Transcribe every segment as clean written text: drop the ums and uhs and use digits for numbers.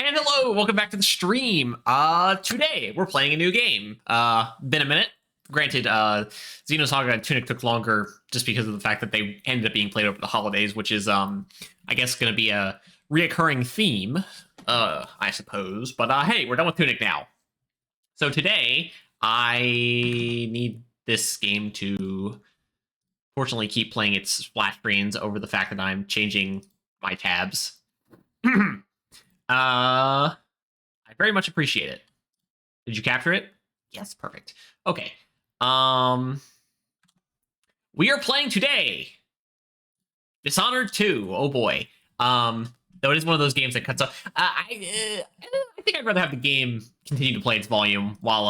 And hello, welcome back to the stream. Today we're playing a new game. Been a minute. Granted, Xenosaga and Tunic took longer just because of the fact that they ended up being played over the holidays, which is, I guess, going to be a reoccurring theme, I suppose. But hey, we're done with Tunic now. So today, I need this game to, fortunately, keep playing its splash screens over the fact that I'm changing my tabs. I very much appreciate it. Did you capture it? Yes, perfect. Okay. We are playing today Dishonored 2. Oh boy. Though it is one of those games that cuts off. I think I'd rather have the game continue to play its volume while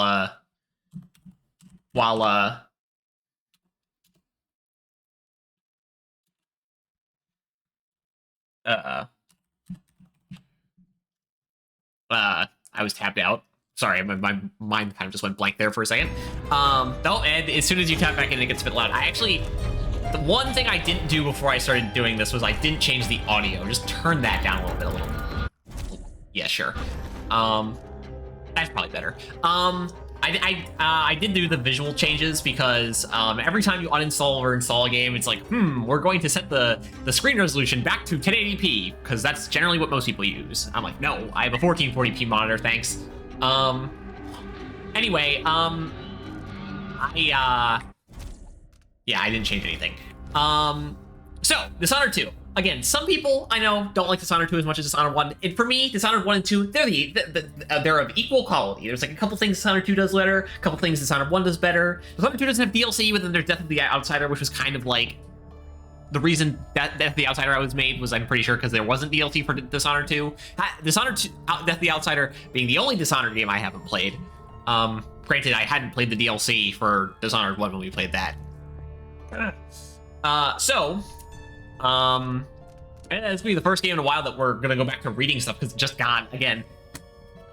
I was tapped out. Sorry, my mind kind of just went blank there for a second. No, and as soon as you tap back in, it gets a bit loud. The one thing I didn't do before I started doing this was I didn't change the audio. Just turn that down a little bit. Yeah, sure. That's probably better. I did do the visual changes because every time you uninstall or install a game, it's like, we're going to set the screen resolution back to 1080p because that's generally what most people use. I'm like, no, I have a 1440p monitor, thanks. Anyway, yeah, I didn't change anything. So Dishonored 2. Again, some people I know don't like Dishonored 2 as much as Dishonored 1. And for me, Dishonored 1 and 2, they're of equal quality. There's like a couple things Dishonored 2 does better, a couple things Dishonored 1 does better. Dishonored 2 doesn't have DLC, but then there's Death of the Outsider, which was kind of like the reason that Death of the Outsider was made was, I'm pretty sure, because there wasn't DLC for Dishonored 2. Dishonored 2, Death of the Outsider being the only Dishonored game I haven't played. Granted, I hadn't played the DLC for Dishonored 1 when we played that. It's gonna be the first game in a while that we're gonna go back to reading stuff because it just got, again,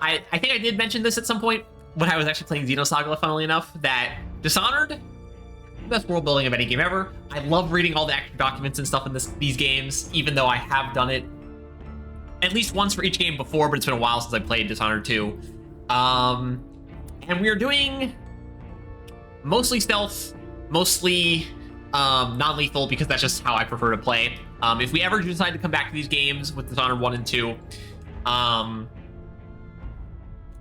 I think I did mention this at some point when I was actually playing Xenosaga, funnily enough, that Dishonored, best world building of any game ever. I love reading all the extra documents and stuff in these games, even though I have done it at least once for each game before, but it's been a while since I played Dishonored 2. And we are doing mostly stealth, mostly non-lethal, because that's just how I prefer to play. If we ever decide to come back to these games with Dishonored 1 and 2,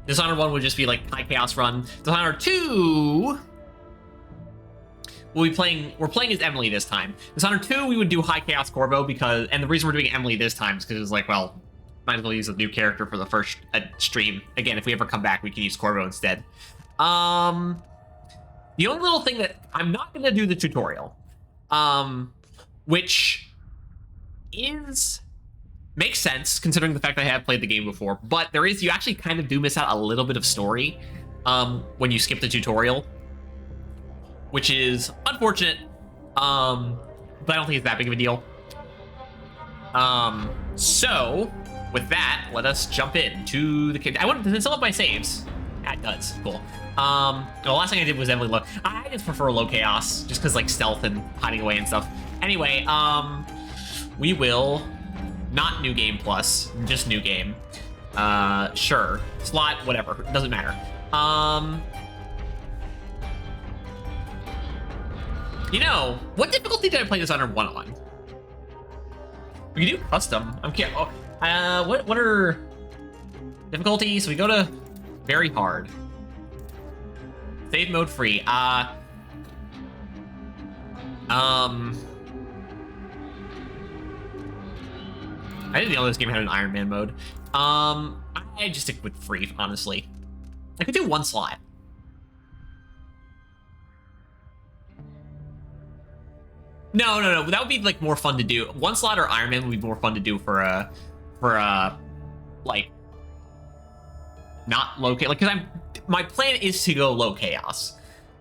Dishonored 1 would just be like high chaos run. Dishonored 2, we're playing as Emily this time. Dishonored 2, we would do high chaos Corvo because, and the reason we're doing Emily this time is because it's like, well, might as well use a new character for the first stream. Again, if we ever come back, we can use Corvo instead. The only little thing that I'm not going to do the tutorial, which makes sense considering the fact that I have played the game before, but you actually kind of do miss out a little bit of story when you skip the tutorial, which is unfortunate, but I don't think it's that big of a deal. So with that, let us jump into the game. Does it still have my saves? Yeah, it does. Cool. The last thing I did was Emily low. I just prefer low chaos, just because like stealth and hiding away and stuff. Anyway, we will not new game plus, just new game. Sure, slot, whatever, doesn't matter. You know, what difficulty did I play Dishonored 1 on? We can do custom. I'm kidding. What are difficulties? So we go to very hard. Save mode free. I didn't know this game had an Iron Man mode. I just stick with free, honestly. I could do one slot. No. That would be like more fun to do. One slot or Iron Man would be more fun to do for like not low chaos. Like, because my plan is to go low chaos.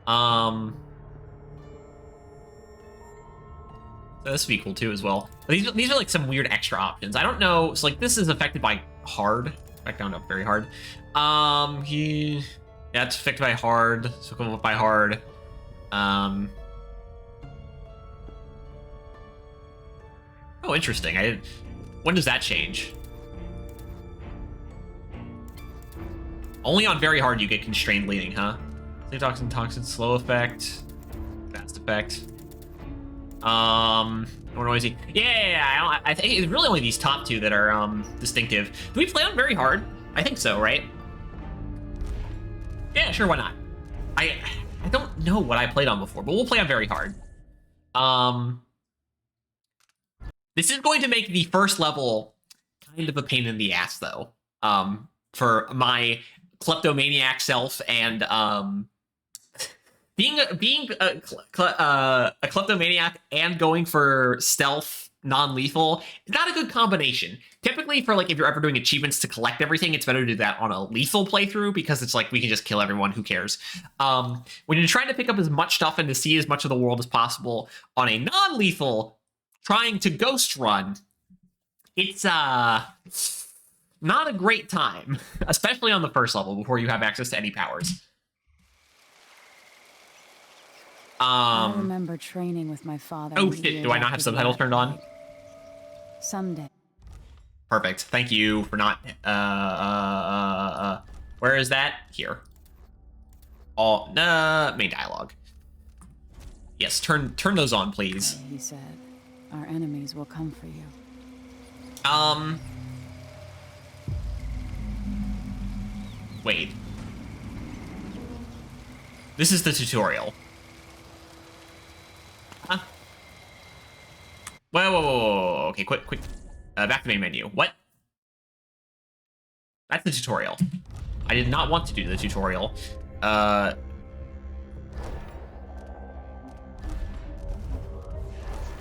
So this would be cool too as well. But these are like some weird extra options. I don't know. So like this is affected by hard. Back down to very hard. Yeah, it's affected by hard. So come up by hard. Oh, interesting. When does that change? Only on very hard you get constrained bleeding, huh? Save toxin, slow effect, fast effect. More noisy. Yeah, I think it's really only these top two that are distinctive. Do we play on very hard? I think so, right? Yeah, sure, why not? I don't know what I played on before, but we'll play on very hard. This is going to make the first level kind of a pain in the ass, though. For my kleptomaniac self and being a kleptomaniac and going for stealth non-lethal is not a good combination. Typically, for like if you're ever doing achievements to collect everything, it's better to do that on a lethal playthrough because it's like we can just kill everyone. Who cares? When you're trying to pick up as much stuff and to see as much of the world as possible on a non-lethal, trying to ghost run, it's not a great time, especially on the first level before you have access to any powers. I remember training with my father. Oh shit, do I not have subtitles turned on? Someday. Perfect. Thank you for not where is that? Here. Oh, nah, main dialogue. Yes, turn those on, please. He said, our enemies will come for you. Wait. This is the tutorial. Huh? Whoa. Okay, quick. Back to main menu. What? That's the tutorial. I did not want to do the tutorial.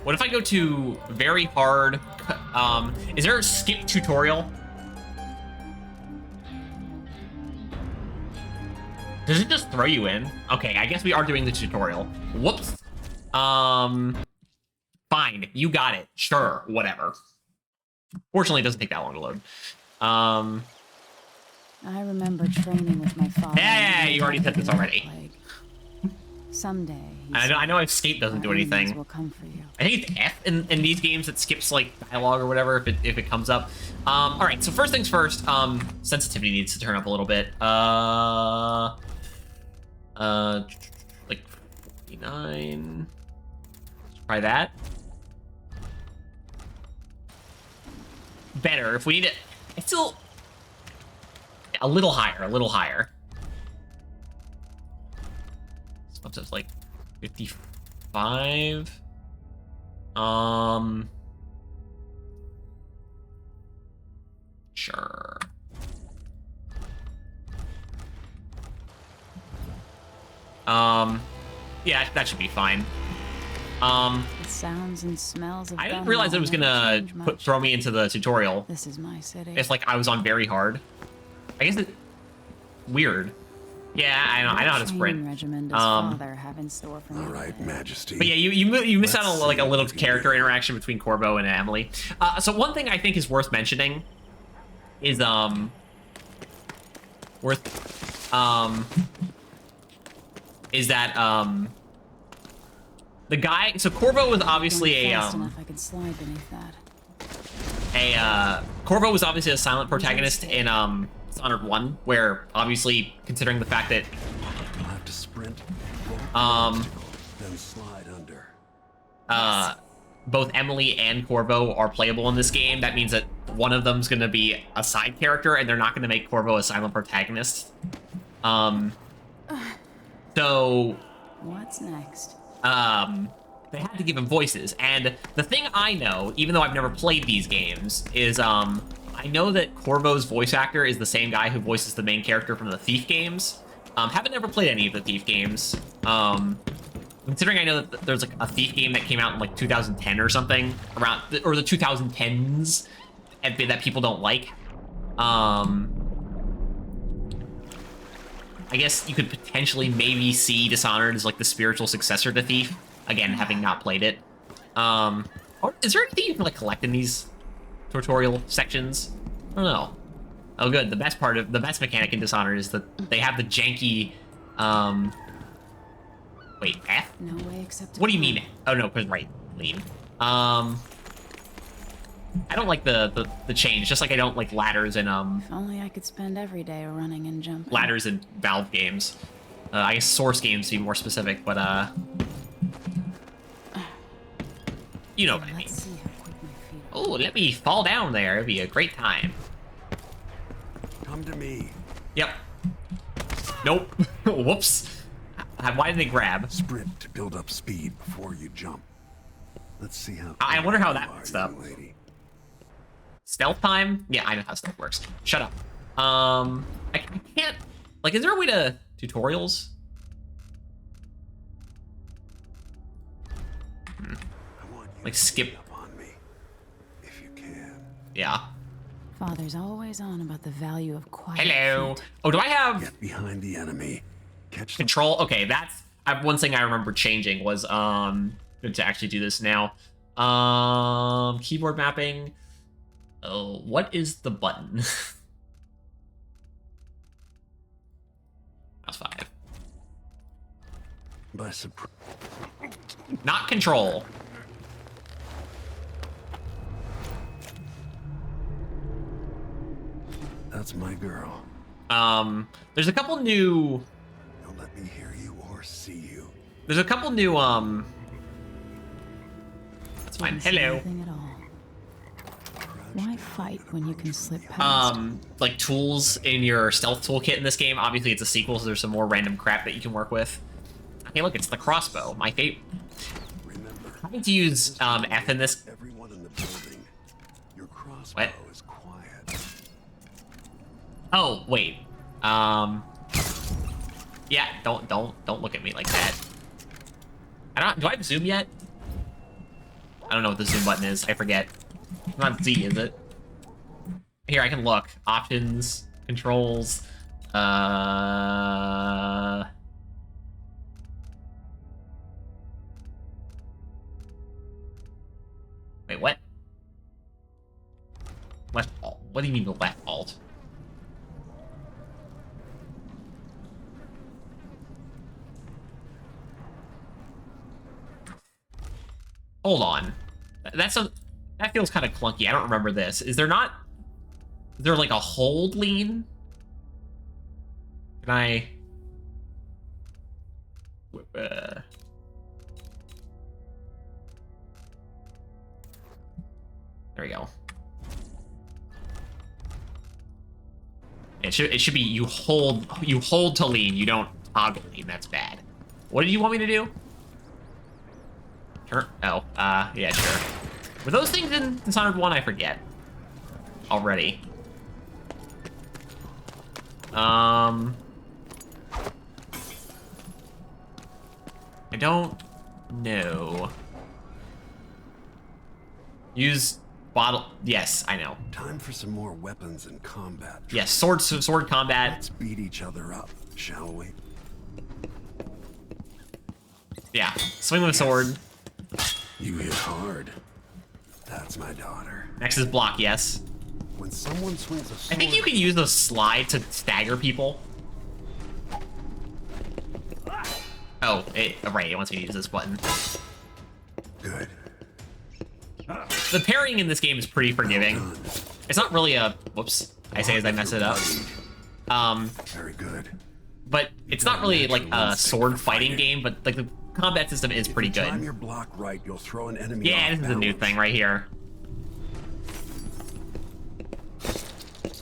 What if I go to very hard? Is there a skip tutorial? Does it just throw you in? Okay, I guess we are doing the tutorial. Whoops. Fine, you got it. Sure, whatever. Fortunately, it doesn't take that long to load. I remember training with my father. Yeah, you already said this already. Someday. I know escape doesn't do anything. Will come for you. I think it's F in these games that skips like dialogue or whatever if it comes up. All right, so first things first. Sensitivity needs to turn up a little bit. Like 49. Let's try that. Better if we need it. It's still a little higher. Sometimes like 55. Sure. Yeah, that should be fine. The sounds and smells of I didn't realize it was gonna throw me into the tutorial. This is my city. It's like I was on very hard. I guess it's weird. Yeah, I know how to sprint. Father have in store for me. All right, Majesty. But yeah, you miss out on like a little character interaction between Corvo and Emily. So one thing I think is worth mentioning is the guy. So Corvo was obviously I could slide beneath that. Corvo was obviously a silent protagonist in Dishonored 1, where obviously considering the fact that You'll have to sprint. Then slide under. Both Emily and Corvo are playable in this game, that means that one of them's gonna be a side character, and they're not gonna make Corvo a silent protagonist. So what's next? they had to give him voices, and the thing I know, even though I've never played these games, is I know that Corvo's voice actor is the same guy who voices the main character from the Thief games. Haven't never played any of the Thief games. Considering I know that there's like a Thief game that came out in like 2010 or something, or the 2010s, that people don't like. I guess you could potentially maybe see Dishonored as like the spiritual successor to Thief. Again, having not played it. Is there anything you can like collect in these tutorial sections? I don't know. Oh, good. The best mechanic in Dishonored is that they have the janky. Wait, F? No way except. What do you mean? Oh no, because right, lean. I don't like the change, just like I don't like ladders in If only I could spend every day running and jumping. ladders in Valve games. I guess Source games to be more specific, but you know what I mean. Let's see how quick my feet are. Oh, let me fall down there. It'd be a great time. Come to me. Yep. Nope. Whoops. Why did they grab? Sprint to build up speed before you jump. Let's see how. I wonder how that clever works, you are, though. young lady. Stealth time? Yeah, I know how stealth works. Shut up. I can't. Like, is there a way to tutorials? I want you Like to skip. sneak up on me, if you can. Yeah. Father's always on about the value of quiet. Hello. feet. Oh, do I have Get behind the enemy. Catch the control? Okay, that's one thing I remember changing was good to actually do this now. Keyboard mapping. Oh, what is the button? That's 5. by surprise. Not control. That's my girl. There's a couple new. Don't let me hear you or see you. There's a couple new. That's fine. Didn't see Hello. anything at all. Why fight when you can slip past? Like tools in your stealth toolkit in this game. Obviously, it's a sequel, so there's some more random crap that you can work with. Okay, look, it's the crossbow. My favorite. Remember, Having to use F in this. everyone in the building. Your crossbow What? is quiet. Oh wait. Yeah. Don't look at me like that. Do I have zoom yet? I don't know what the zoom button is. I forget. It's not Z, is it? Here, I can look. Options, controls. Wait, what? Left alt. What do you mean the left alt? Hold on. That feels kind of clunky. I don't remember this. Is there like a hold lean? Can I? There we go. It should be you hold to lean. You don't toggle lean. That's bad. What did you want me to do? Turn. Oh, yeah, sure. Were those things in Dishonored 1? I forget. Already. I don't know. Use bottle. Yes, I know. Time for some more weapons and combat. Yes, sword combat. Let's beat each other up, shall we? Yeah, swing with a sword. You hit hard. That's my daughter. Next is block. Yes. When someone swings a I sword, think you can use the slide to stagger people. Oh, right. It wants me to use this button. good. The parrying in this game is pretty forgiving. Well done. It's not really a whoops. I say as I mess it up. Very good. But it's not really like a sword fighting game. But like the combat system is pretty If you time good. your block right, you'll throw an enemy Yeah, off this is a new balance. thing right here.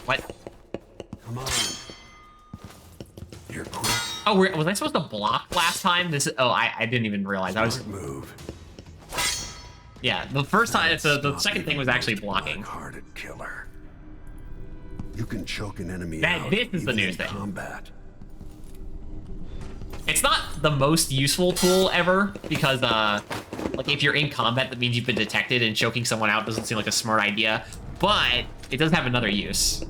What? Come on. You're quick. Oh, was I supposed to block last time? I didn't even realize. I was. Smart move. Yeah, the first time. The second thing was actually blocking. Black-hearted killer. You can choke an enemy That- out. this is the even new in thing. Combat. It's not the most useful tool ever because, like, if you're in combat, that means you've been detected, and choking someone out doesn't seem like a smart idea. But it does have another use.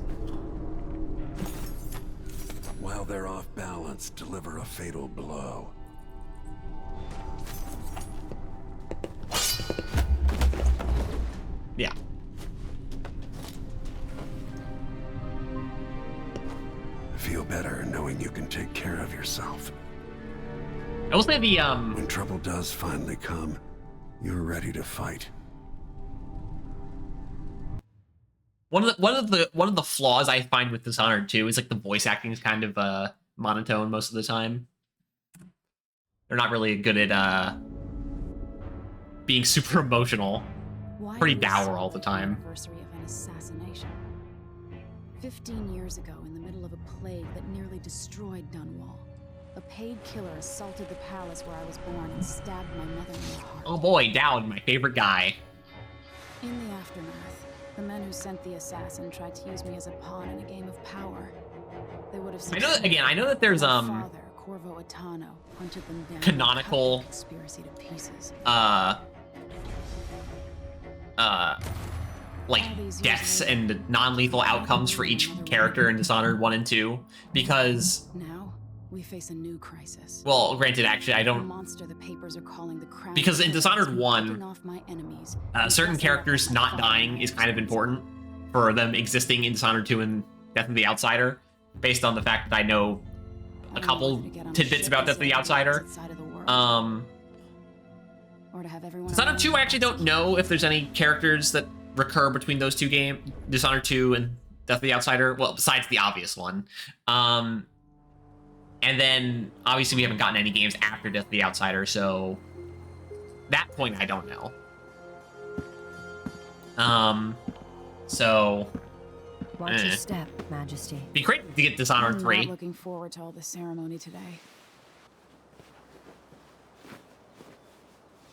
While they're off balance, deliver a fatal blow. Yeah. Feel better knowing you can take care of yourself. I will say the When trouble does finally come, you're ready to fight. One of the flaws I find with Dishonored 2 is like the voice acting is kind of monotone most of the time. They're not really good at being super emotional. Pretty dour all the time. Anniversary of an assassination. 15 years ago, in the middle of a plague that nearly destroyed Dunwall, a paid killer assaulted the palace where I was born and stabbed my mother in the heart. Oh boy, Dowd, my favorite guy. In the aftermath, the men who sent the assassin tried to use me as a pawn in a game of power. They would have I know that there's My father, Corvo Atano, hunted them down canonical and cut the conspiracy to pieces. like deaths and non-lethal outcomes for each character in Dishonored 1 and 2, because Now we face a new crisis. well, granted, actually, I The don't, monster the papers are calling the Crown because in Prince Dishonored is 1, picking off my enemies certain and characters pressing not my dying is kind of important for them existing in Dishonored 2 and Death of the Outsider, based on the fact that I know a couple tidbits about Death of the Outsider. Dishonored 2, I actually don't know if there's any characters that recur between those two games, Dishonored 2 and Death of the Outsider, well, besides the obvious one. And then, obviously, we haven't gotten any games after Death of the Outsider, so that point I don't know. So... Watch your step, Majesty. Be great to get Dishonored 3. I'm not looking forward to all the ceremony today.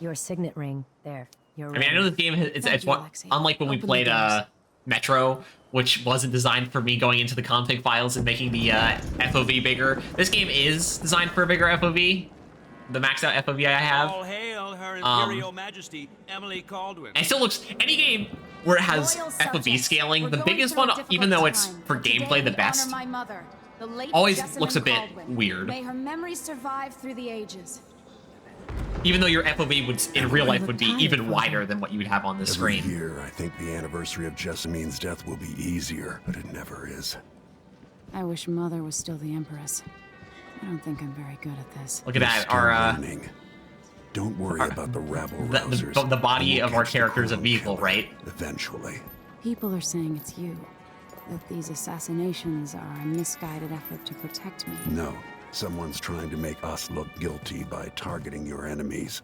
Your signet ring. There. You're I mean, I know this game, it's one, unlike when we played Metro, which wasn't designed for me going into the config files and making the FOV bigger. This game is designed for a bigger FOV, the maxed out FOV I have. All hail Her Imperial Majesty, Emily Caldwin. And it still looks, any game where it has FOV scaling, the biggest one, even though it's for gameplay the best, always looks a bit weird. May her memory survive through the ages. Even though your FOV would, in real life, would be even wider than what you would have on the screen. Every year, I think the anniversary of Jessamine's death will be easier, but it never is. I wish Mother was still the Empress. I don't think I'm very good at this. Look at that, our Don't worry about the rabble-rousers. the body We'll of our catch the character's a Chrono vehicle, Killer right? Eventually. People are saying it's you. That these assassinations are a misguided effort to protect me. No. Someone's trying to make us look guilty by targeting your enemies.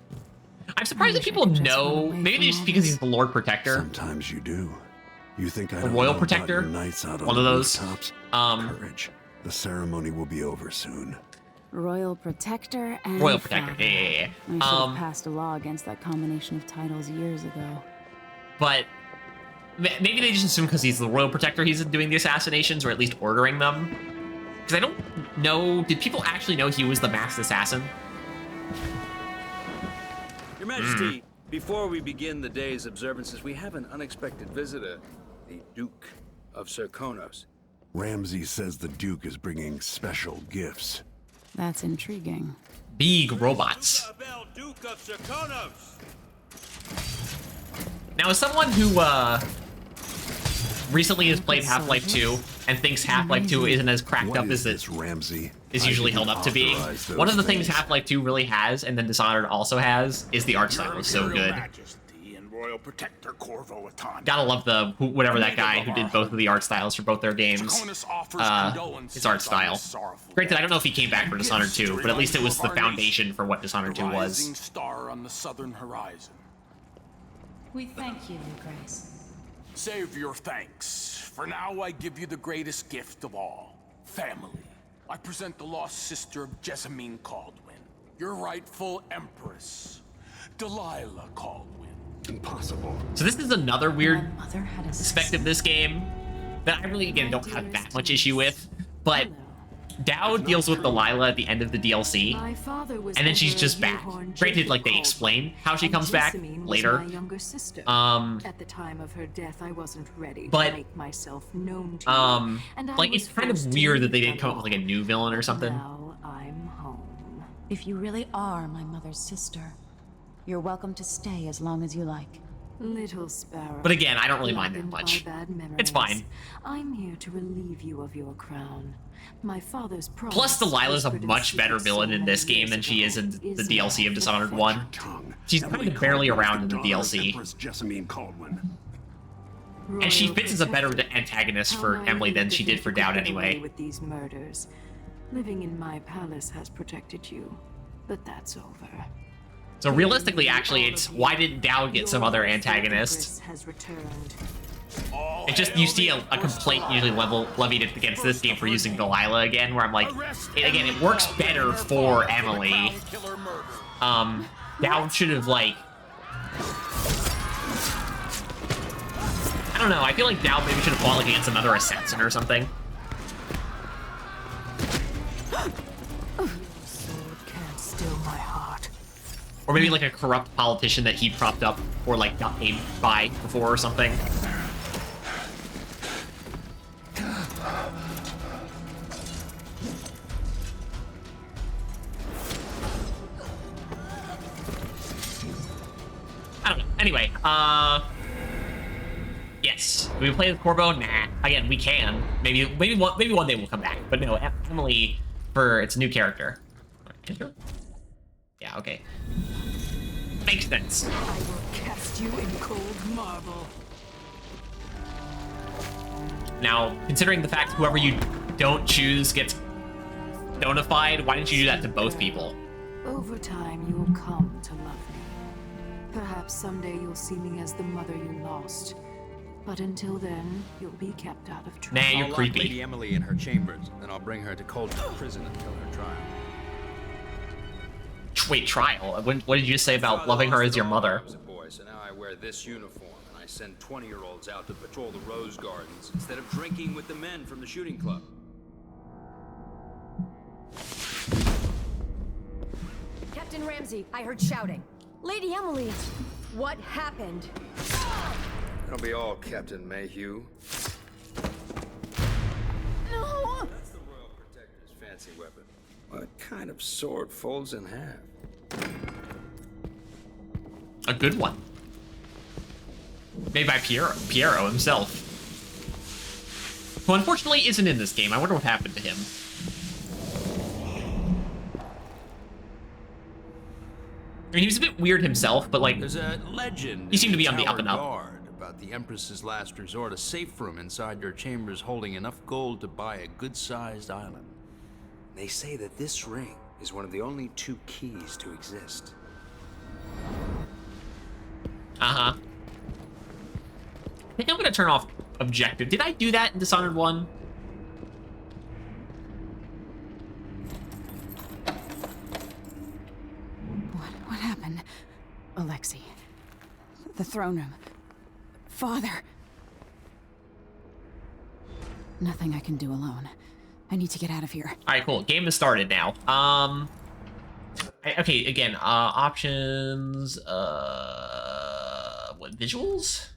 I'm surprised that people know. Maybe just because he's the Lord Protector. Sometimes you do. You think I The don't Royal know Protector? about your nights out on One the of those. rooftops? Courage. The ceremony will be over soon. Royal Protector and Royal Protector, Father. yeah. I should have passed a law against that combination of titles years ago. But maybe they just assume because he's the Royal Protector he's doing the assassinations, or at least ordering them. Because I don't know, did people actually know he was the masked assassin? Your Majesty, before we begin the day's observances, we have an unexpected visitor, the Duke of Serkonos. Ramsey says the Duke is bringing special gifts. That's intriguing. Big robots. Duke of Serkonos. Now, as someone who recently has played Half-Life 2 and thinks Half-Life 2 isn't as cracked What up is as it this, Ramsey? is I usually didn't held up to be, authorize those one of the things things. Half-Life 2 really has, and then Dishonored also has, is the art style is so good. Majesty and Royal Protector Corvo Atano. Gotta love the whatever that guy who did both of the art styles for both their games. His art style. Granted, I don't know if he came back for Dishonored 2, but at least it was the foundation for what Dishonored 2 Rising was. star on the southern horizon. We thank you, Your Grace. Save your thanks. For now, I give you the greatest gift of all, family. I present the lost sister of Jessamine Caldwin, your rightful empress, Delilah Caldwin. Impossible. So this is another weird My mother had a aspect of this game that I really, again, don't have that much issue with, but Dowd deals with Delilah at the end of the DLC, My father was and then she's Emperor just back. Yehorn Granted, like, they Jacob explain how she and comes back Jessamine was later. my younger sister. Um, At the time of her death, I wasn't ready but, to make myself known to you, and I like, was it's kind of forced to weird that leave they didn't come up with, like, a new villain or something. Now I'm home. If you really are my mother's sister, you're welcome to stay as long as you like. Little sparrow. But again, I don't really mind that blackened by much. bad It's memories. fine. I'm here to relieve you of your crown. My father's promise. Plus, Delilah's a whispered in much better secret villain so in this many game than years she is in ago the is DLC of now Dishonored fulfilled. 1. Tongue. She's Emily kind of barely Caldwin is around in the daughter of DLC. Empress Jessamine Caldwin. And she Royal fits as a better protector. antagonist How for naive Emily than of she you did for to Dowd get away anyway. with these murders. Living in my palace has protected you, but that's over. So realistically, actually, it's why didn't Dowd get some other Your antagonist? Empress has returned. It just, you see a complaint usually levied against this game for using Delilah again, where I'm like, again, it works better for Emily. Dowd should have, like... I don't know, I feel like Dowd maybe should have fought like against another assassin or something. Sword can't still my heart. Or maybe like a corrupt politician that he propped up or like got paid by before or something. I don't know. Anyway, yes. Do we play with Corvo? Nah. Again, we can. Maybe one day we'll come back. But no, Emily, it's a new character. Enter? Yeah, okay. Makes sense. I will cast you in cold marble. Now, considering the fact whoever you don't choose gets notified, why didn't you do that to both people? Over time, you will come to love me. Perhaps someday you'll see me as the mother you lost. But until then, you'll be kept out of trouble. Nah, you're I'll lock creepy. Lady Emily in her chambers, then I'll bring her to Coldstream Prison until her trial. Wait, trial? What did you say about loving her as your mother? I was a boy, so now I wear this uniform, and I send 20-year-olds out to patrol the rose gardens instead of drinking with the men from the shooting club. Captain Ramsey, I heard shouting. Lady Emily, what happened? It'll be all Captain Mayhew. No! That's the Royal Protector's fancy weapon. What kind of sword folds in half? A good one. Made by Piero himself. Who unfortunately isn't in this game. I wonder what happened to him. I mean, he was a bit weird himself, but like, There's a legend. He seemed in to be the on the Tower up and up. Guard about the Empress's last resort, a safe room inside your chambers holding enough gold to buy a good-sized island. They say that this ring is one of the only 2 keys to exist. uh-huh. I think I'm gonna turn off objective. Did I do that in Dishonored 1? What happened? Alexei. The throne room. Father. Nothing I can do alone. I need to get out of here. All right, cool. Game has started now. Okay, again, options, what, visuals?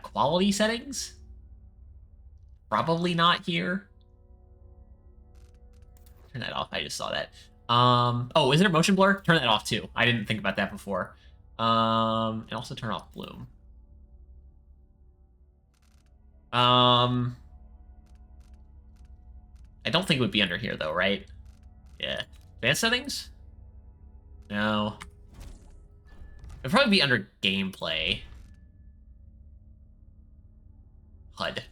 Quality settings? Probably not here. Turn that off. I just saw that. Oh, is there motion blur? Turn that off too. I didn't think about that before. And also turn off bloom. I don't think it would be under here though, right? Yeah. Advanced settings? No. It'd probably be under gameplay. HUD.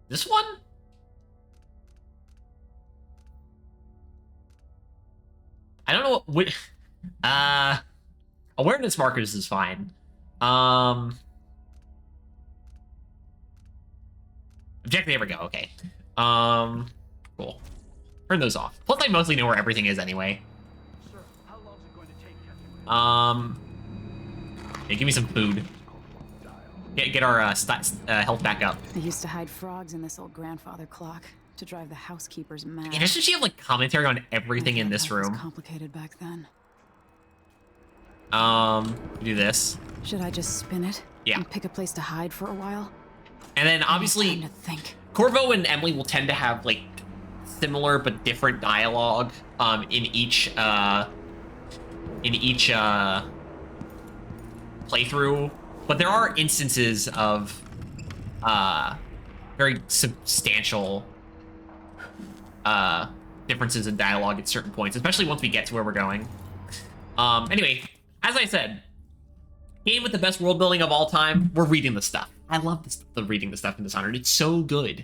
This one? I don't know what awareness markers is fine. Objective, there we go, okay. Cool. Turn those off. Plus I mostly know where everything is anyway. Yeah, give me some food. Get our health back up. I used to hide frogs in this old grandfather clock to drive the housekeepers mad. And doesn't she have like commentary on everything in this Life was room? complicated back then. Do this. Should I just spin it? Yeah. And pick a place to hide for a while? And then Time obviously to think. Corvo and Emily will tend to have like similar but different dialogue in each playthrough. But there are instances of very substantial differences in dialogue at certain points, especially once we get to where we're going. Anyway, as I said, game with the best world building of all time. We're reading the stuff. I love the reading the stuff in Dishonored. It's so good.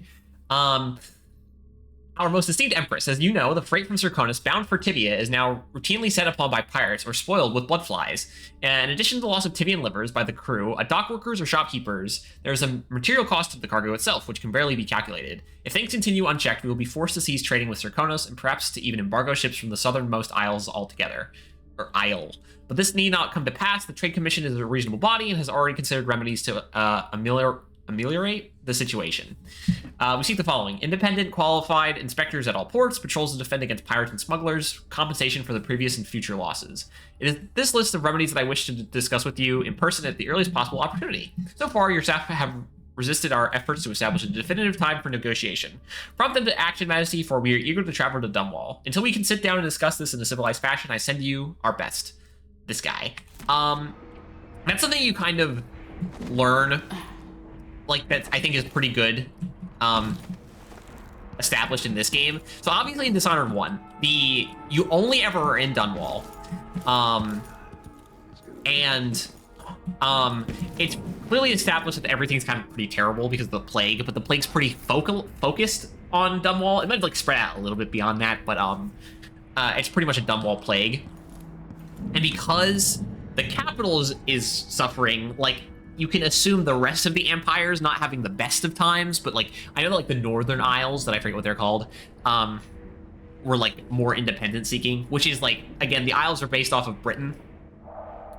Our most esteemed empress, as you know, the freight from Serkonos bound for Tibia is now routinely set upon by pirates or spoiled with bloodflies. And in addition to the loss of Tibian livers by the crew, dock workers or shopkeepers, there's a material cost of the cargo itself, which can barely be calculated. If things continue unchecked, we will be forced to cease trading with Serkonos and perhaps to even embargo ships from the southernmost isles altogether. Or isle. But this need not come to pass. The Trade Commission is a reasonable body and has already considered remedies to ameliorate the situation. We seek the following: independent, qualified inspectors at all ports, patrols to defend against pirates and smugglers, compensation for the previous and future losses. It is this list of remedies that I wish to discuss with you in person at the earliest possible opportunity. So far, your staff have resisted our efforts to establish a definitive time for negotiation. Prompt them to action, Majesty, for we are eager to travel to Dunwall. Until we can sit down and discuss this in a civilized fashion, I send you our best. This guy. That's something you kind of learn, like, that I think is pretty good established in this game. So obviously in Dishonored 1, you only ever are in Dunwall. And it's clearly established that everything's kind of pretty terrible because of the plague, but the plague's pretty focused on Dunwall. It might like spread out a little bit beyond that, but it's pretty much a Dunwall plague. And because the capital is suffering, like, you can assume the rest of the empire is not having the best of times, but like I know that, like, the Northern Isles, that I forget what they're called, were like more independent seeking, which is like, again, the Isles are based off of Britain.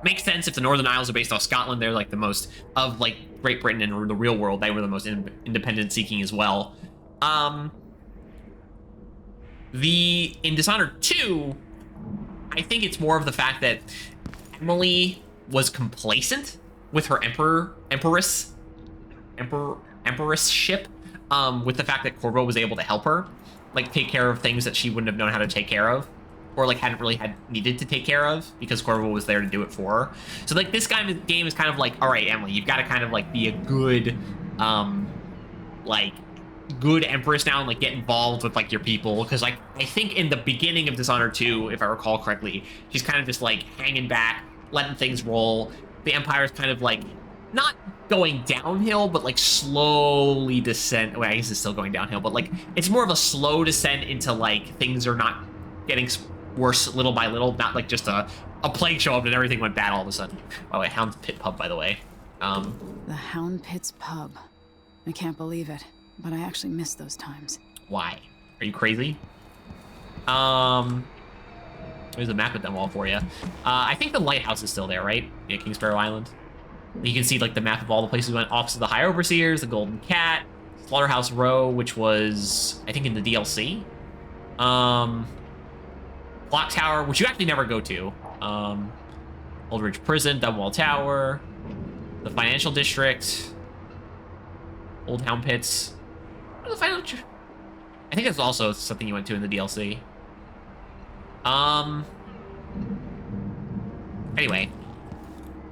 Makes sense if the Northern Isles are based off Scotland. They're like the most of like Great Britain and the real world. They were the most independent seeking as well. In Dishonored 2, I think it's more of the fact that Emily was complacent with her empress ship, with the fact that Corvo was able to help her, like, take care of things that she wouldn't have known how to take care of, or like hadn't really needed to take care of because Corvo was there to do it for her. So like this game is kind of like, all right, Emily, you've got to kind of like be a good, good empress now and like get involved with like your people, because like I think in the beginning of Dishonored 2, if I recall correctly, she's kind of just like hanging back, letting things roll. The Empire's kind of like not going downhill, but like slowly descent. Well, I guess it's still going downhill, but like it's more of a slow descent into like things are not getting worse little by little, not like just a plague show up and everything went bad all of a sudden. By the way, Hound's Pit Pub, by the way. The Hound Pit's Pub. I can't believe it, but I actually miss those times. Why? Are you crazy? There's a map of them all for you. I think the lighthouse is still there, right? Yeah, King Sparrow Island. You can see like the map of all the places we went. Office of the High Overseers, the Golden Cat, Slaughterhouse Row, which was, I think, in the DLC. Clock Tower, which you actually never go to. Old Ridge Prison, Dunwall Tower, the Financial District, Old Hound Pits. What are the financial? I think that's also something you went to in the DLC. Anyway,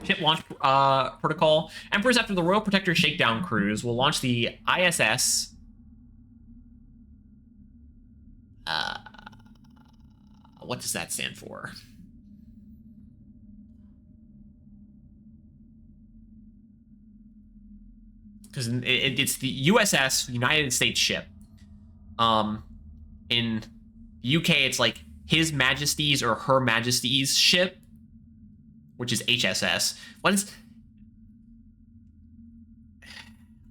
ship launch protocol. Emperors after the Royal Protector Shakedown cruise will launch the ISS. What does that stand for? Because it's the USS, United States ship. In the UK, it's like His Majesty's or Her Majesty's ship, which is HSS. What is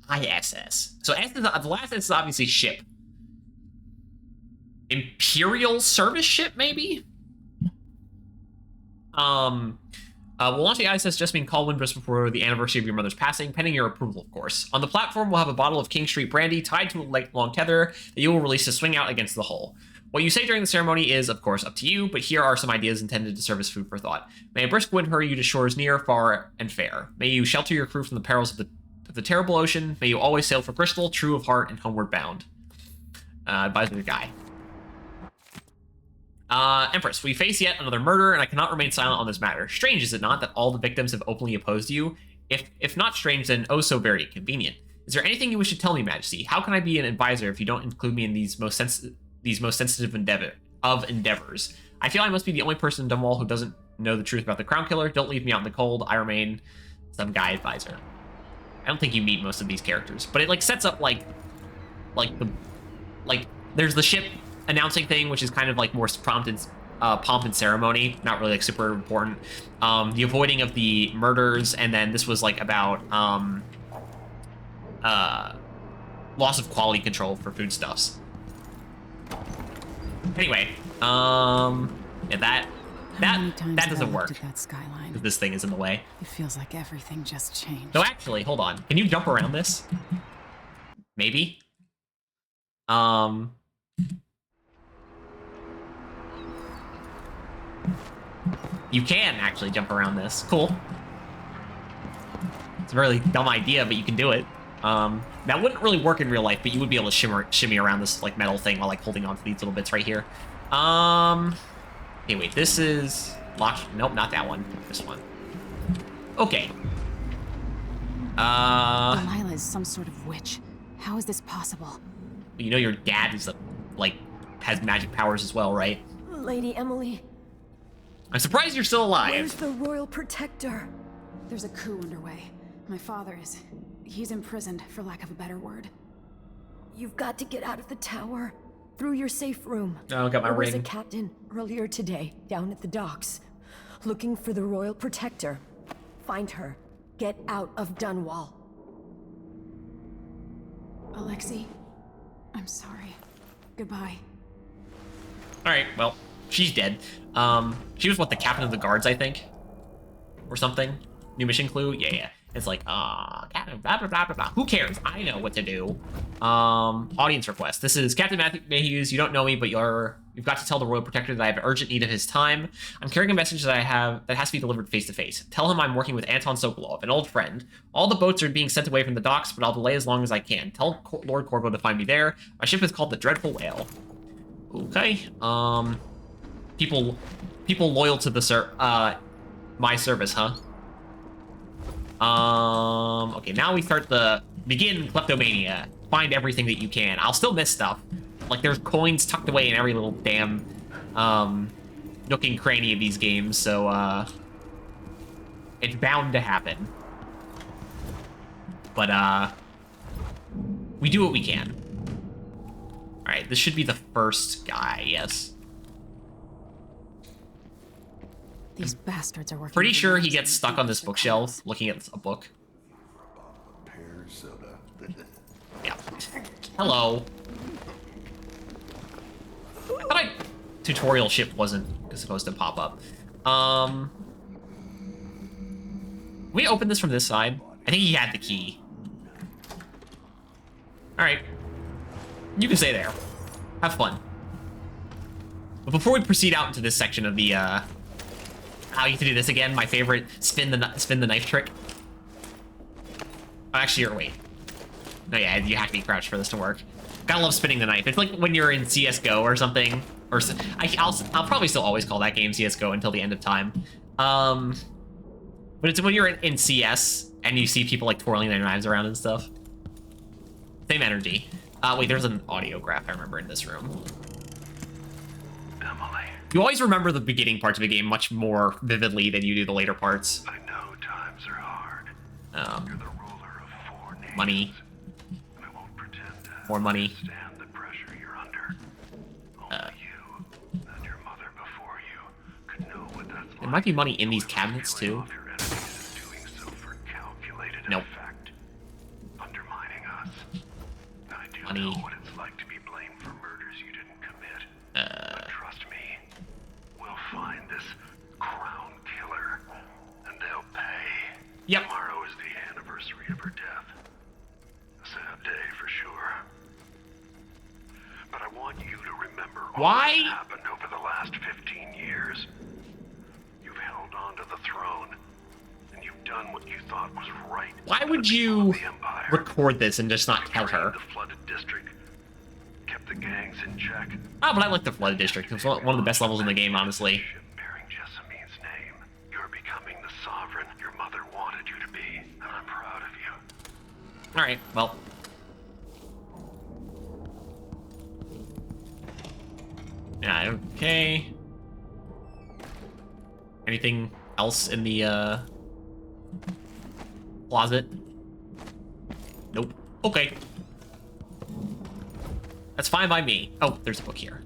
ISS? So S is, the last S is obviously ship. Imperial service ship, maybe? We'll launch the ISS Jessamine Caldwin just before the anniversary of your mother's passing, pending your approval, of course. On the platform, we'll have a bottle of King Street brandy tied to a long tether that you will release to swing out against the hull. What you say during the ceremony is, of course, up to you, but here are some ideas intended to serve as food for thought. May a brisk wind hurry you to shores near, far, and fair. May you shelter your crew from the perils of the terrible ocean. May you always sail for Bristol, true of heart and homeward bound. Advisor guy. Empress, we face yet another murder, and I cannot remain silent on this matter. Strange, is it not, that all the victims have openly opposed you? If not strange, then oh so very inconvenient. Is there anything you wish to tell me, Majesty? How can I be an advisor if you don't include me in these most sensitive endeavors? I feel I must be the only person in Dunwall who doesn't know the truth about the Crown Killer. Don't leave me out in the cold. I remain some guy advisor. I don't think you meet most of these characters, but it like sets up like there's the ship announcing thing, which is kind of like more pomp and ceremony, not really like super important. The avoiding of the murders, and then this was like about loss of quality control for foodstuffs. Anyway, yeah, that doesn't work. That skyline. Because this thing is in the way. It feels like everything just changed. No, actually, hold on. Can you jump around this? Maybe. You can actually jump around this. Cool. It's a really dumb idea, but you can do it. That wouldn't really work in real life, but you would be able to shimmy around this like metal thing while like holding on to these little bits right here. Okay, wait, this is locked. Nope, not that one. This one. Okay. Delilah is some sort of witch. How is this possible? You know your dad is has magic powers as well, right? Lady Emily, I'm surprised you're still alive. where's the royal protector? There's a coup underway. My father is... he's imprisoned, for lack of a better word. You've got to get out of the tower. Through your safe room. Oh, got my There was a ring. captain earlier today, down at the docks, looking for the royal protector. Find her. Get out of Dunwall. Alexei, I'm sorry. Goodbye. Alright, well, she's dead. She was, what, the captain of the guards, I think? Or something? New mission clue? Yeah. It's like, Captain blah, blah, blah, blah, blah. Who cares? I know what to do. Audience request. This is Captain Matthew Mayhews. You don't know me, but you've got to tell the Royal Protector that I have urgent need of his time. I'm carrying a message that has to be delivered face to face. Tell him I'm working with Anton Sokolov, an old friend. All the boats are being sent away from the docks, but I'll delay as long as I can. Tell Lord Corvo to find me there. My ship is called the Dreadful Whale. Okay. People loyal to the my service, huh? Okay, now we start begin kleptomania. Find everything that you can. I'll still miss stuff. Like, there's coins tucked away in every little damn, nook and cranny of these games, so, it's bound to happen. But, we do what we can. Alright, this should be the first guy, yes. These bastards are working. Pretty for sure me he to gets stuck on this the bookshelf palace. looking at a book. Pear soda. Yeah. Hello. I thought tutorial ship wasn't supposed to pop up. We open this from this side. I think he had the key. Alright. You can stay there. Have fun. But before we proceed out into this section of the, how you have to do this again, my favorite, spin the knife trick. Oh, actually, wait. No, yeah, you have to be crouched for this to work. Gotta love spinning the knife. It's like when you're in CSGO or something. Or I'll probably still always call that game CSGO until the end of time. But it's when you're in CS and you see people like twirling their knives around and stuff. Same energy. Wait, there's an audio graph I remember in this room. Emily, You always remember the beginning parts of a game much more vividly than you do the later parts. I know times are hard. You're the ruler of 4 nations. Money. I won't pretend to More money. understand the pressure you're under. Only you and your mother before you could know what that's like. There might be money in these cabinets Killing too. off your enemies is doing so for calculated Nope. effect. Undermining us. I do Money. know what it's like to be blamed for murders you didn't commit. But trust me, we'll find this crown killer, and they'll pay. Yep. Tomorrow is the anniversary of her death. A sad day for sure. But I want you to remember all Why? that's happened over the last 15 years. You've held on to the throne, and you've done what you thought was right. Why for the would people you of the Empire. record this and just not You've tell her? drained the flooded district, kept the gangs in check. Oh, but I like the Flooded District. It's one of the best levels in the game, honestly. Ship bearing Jessamine's name. You're becoming the sovereign your mother wanted you to be, and I'm proud of you. Alright, well. Yeah, okay. Anything else in the, closet? Nope. Okay. That's fine by me. Oh, there's a book here.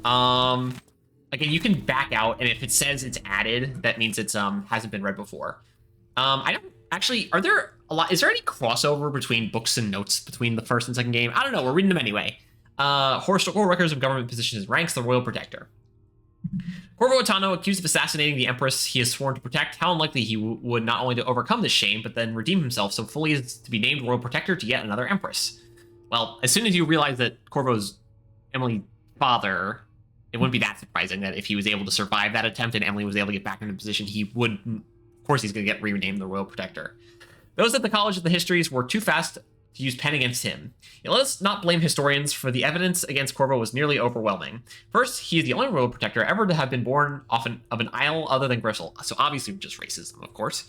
Again, you can back out, and if it says it's added, that means it's, hasn't been read before. I don't... Actually, are there a lot... Is there any crossover between books and notes between the first and second game? I don't know. We're reading them anyway. Historical records of government positions ranks the royal protector. Corvo Attano, accused of assassinating the Empress he is sworn to protect, how unlikely he would not only to overcome this shame, but then redeem himself so fully as to be named royal protector to yet another Empress. Well, as soon as you realize that Corvo's Emily's father, it wouldn't be that surprising that if he was able to survive that attempt and Emily was able to get back into position, he would, of course, he's going to get renamed the royal protector. Those at the College of the Histories were too fast to use pen against him. Yet let us not blame historians, for the evidence against Corvo was nearly overwhelming. First, he is the only royal protector ever to have been born of an isle other than Gristle, so obviously just racism, of course.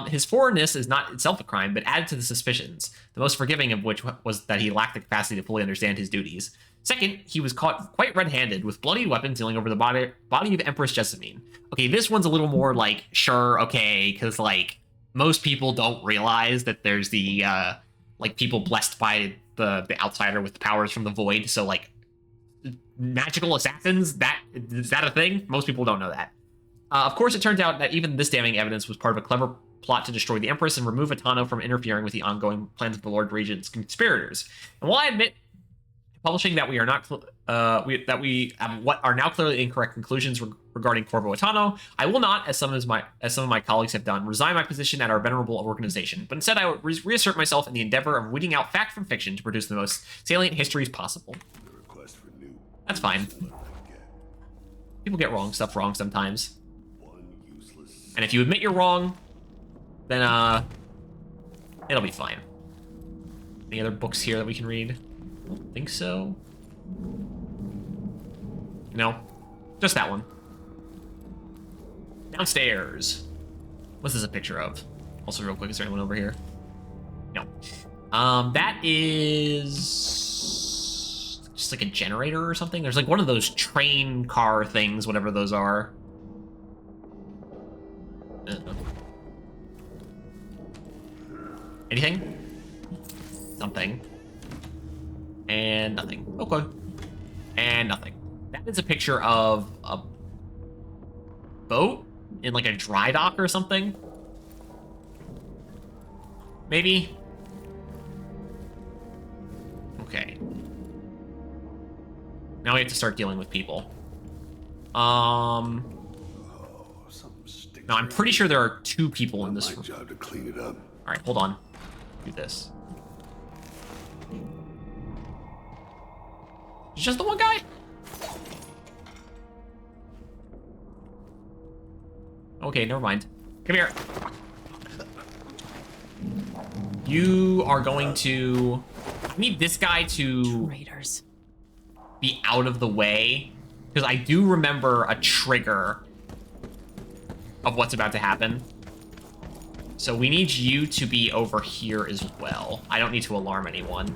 His foreignness is not itself a crime, but added to the suspicions, the most forgiving of which was that he lacked the capacity to fully understand his duties. Second, he was caught quite red-handed, with bloody weapons dealing over the body of Empress Jessamine. Okay, this one's a little more like, sure, okay, because, like, most people don't realize that there's the, like, people blessed by the outsider with the powers from the void, so, like, magical assassins, is that a thing? Most people don't know that. Of course, it turns out that even this damning evidence was part of a clever plot to destroy the Empress and remove Attano from interfering with the ongoing plans of the Lord Regent's conspirators. And while I admit publishing that we are not that we have what are now clearly incorrect conclusions regarding Corvo Attano, I will not, as some of my colleagues have done, resign my position at our venerable organization, but instead I will reassert myself in the endeavor of weeding out fact from fiction to produce the most salient histories possible. That's fine. People get stuff wrong sometimes. And if you admit you're wrong, then it'll be fine. Any other books here that we can read? I don't think so. No, just that one. Downstairs. What's this a picture of? Also, real quick, is there anyone over here? No. That is just like a generator or something. There's like one of those train car things, whatever those are. Anything? Something. And nothing. Okay. And nothing. That is a picture of a boat in like a dry dock or something. Maybe. Okay. Now we have to start dealing with people. No, I'm pretty sure there are 2 people in this room. Job to clean it up. All right, hold on. Do this. It's just the one guy? Okay, never mind. Come here. You are going to... I need this guy to Traitors. be out of the way, because I do remember a trigger of what's about to happen. So we need you to be over here as well. I don't need to alarm anyone.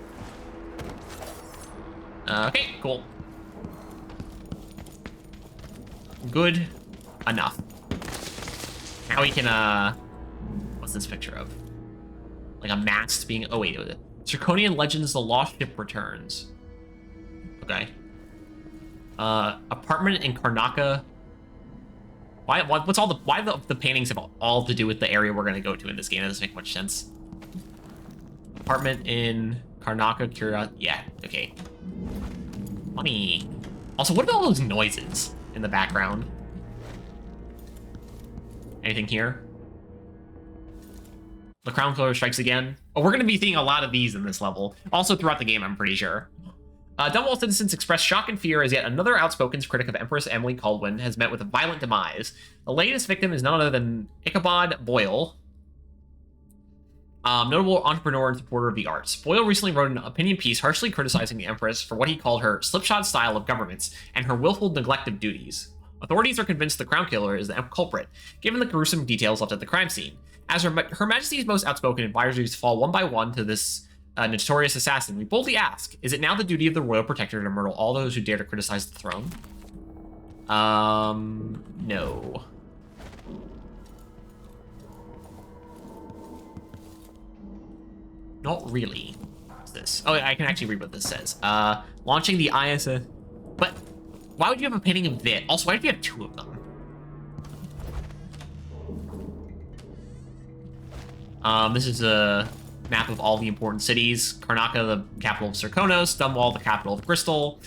Okay, cool. Good enough. Now we can, what's this picture of? Like a mast being, oh wait, Draconian Legends, The Lost Ship Returns. Okay. Apartment in Karnaka. Why the paintings have all to do with the area we're gonna go to in this game? That doesn't make much sense. Apartment in Karnaka, yeah, okay. Funny. Also, what about all those noises in the background? Anything here? The Crown Killer strikes again. Oh, we're going to be seeing a lot of these in this level. Also throughout the game, I'm pretty sure. Dunwall citizens express shock and fear as yet another outspoken critic of Empress Emily Caldwin has met with a violent demise. The latest victim is none other than Ichabod Boyle, notable entrepreneur and supporter of the arts. Boyle recently wrote an opinion piece harshly criticizing the Empress for what he called her slipshod style of governments and her willful neglect of duties. Authorities are convinced the Crown Killer is the culprit, given the gruesome details left at the crime scene. As Her Majesty's most outspoken advisors fall one by one to this notorious assassin, we boldly ask, is it now the duty of the Royal Protector to murder all those who dare to criticize the throne? No. Not really. What's this? Oh, I can actually read what this says. Launching the ISS. But why would you have a painting of this? Also, why do you have two of them? This is a map of all the important cities. Karnaca, the capital of Serkonos. Dunwall, the capital of Crystal.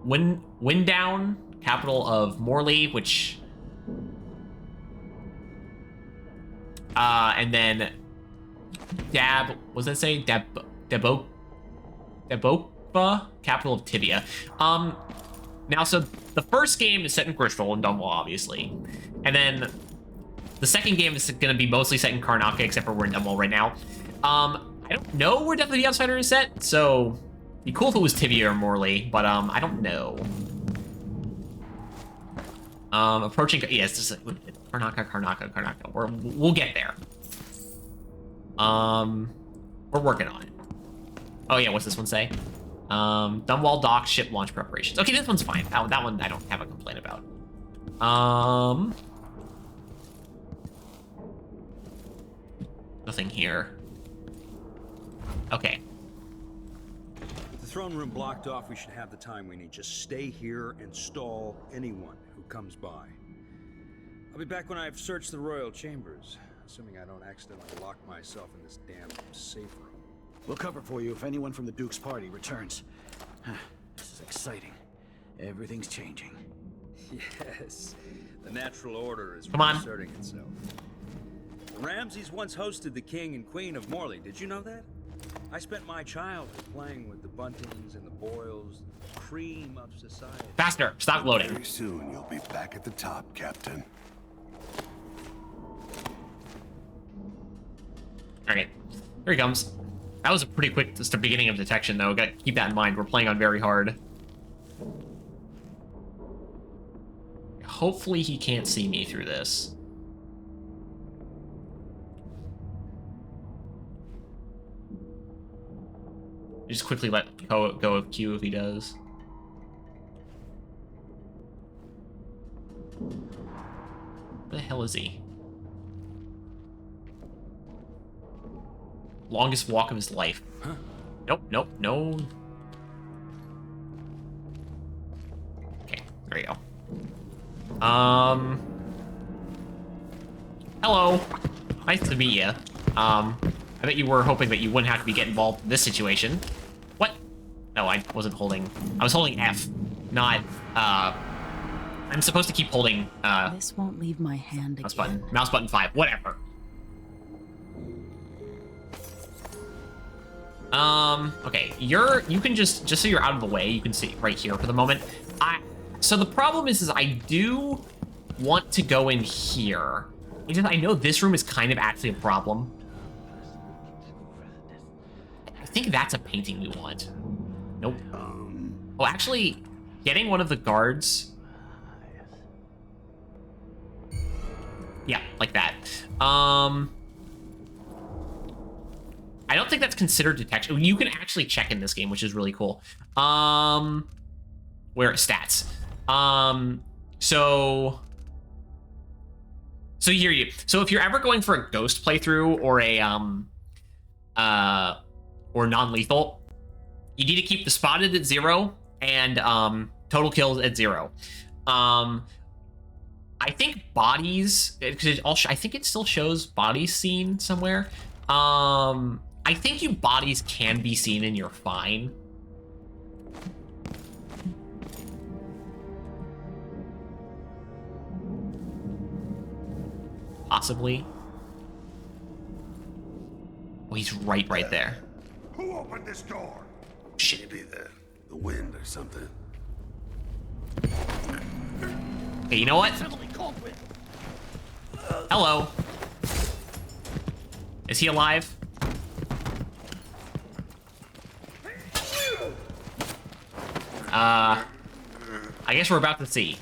Winddown, capital of Morley, which... and then... what does that say? Debopa, capital of Tibia. Now, so the first game is set in Crystal and Dunwall, obviously. And then the second game is going to be mostly set in Karnaca, except for we're in Dunwall right now. I don't know where Death of the Outsider is set, so it'd be cool if it was Tibia or Morley, but I don't know. Approaching, yes, this is Karnaca. We'll get there. We're working on it. Oh yeah, what's this one say? Dunwall docks, ship launch preparations. Okay, this one's fine. That one I don't have a complaint about. Nothing here. Okay. With the throne room blocked off, we should have the time we need. Just stay here and stall anyone who comes by. I'll be back when I've searched the royal chambers, assuming I don't accidentally lock myself in this damn safe room. We'll cover for you if anyone from the Duke's party returns. This is exciting. Everything's changing. Yes, the natural order is Come on. reasserting itself. The Ramses once hosted the king and queen of Morley. Did you know that? I spent my childhood playing with the Buntings and the Boyles, the cream of society. Faster, stop loading. Very soon you'll be back at the top, Captain. Okay, here he comes. That was a pretty quick beginning of detection, though. Gotta keep that in mind. We're playing on very hard. Hopefully he can't see me through this. Just quickly let go of Q if he does. Where the hell is he? Longest walk of his life. Huh? Nope, no. Okay, there you go. Hello. Nice to meet you. I bet you were hoping that you wouldn't have to get involved in this situation. What? No, I wasn't holding. I was holding F, not, I'm supposed to keep holding, This won't leave my hand again. mouse button 5, whatever. Okay, you can just so you're out of the way, you can sit right here for the moment. So the problem is I do want to go in here. I know this room is kind of actually a problem. I think that's a painting we want. Nope. Oh, actually, getting one of the guards. Yeah, like that. I don't think that's considered detection. You can actually check in this game, which is really cool. Where stats? So if you're ever going for a ghost playthrough or a or non-lethal, you need to keep the spotted at 0 and total kills at 0. I think bodies, I think it still shows bodies seen somewhere. I think you bodies can be seen and you're fine. Possibly. Oh, he's right there. Who opened this door? Shit. Maybe the wind or something. Hey, you know what? Hello. Is he alive? I guess we're about to see.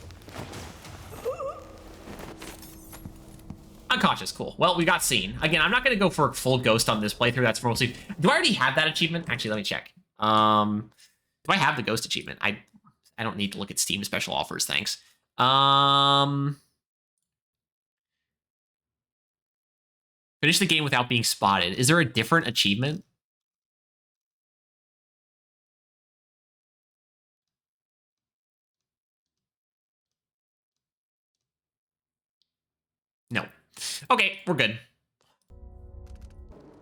Unconscious, cool. Well, we got seen. Again, I'm not going to go for full ghost on this playthrough. That's mostly... Do I already have that achievement? Actually, let me check. Do I have the ghost achievement? I don't need to look at Steam special offers, thanks. Finish the game without being spotted. Is there a different achievement? No. Okay, we're good.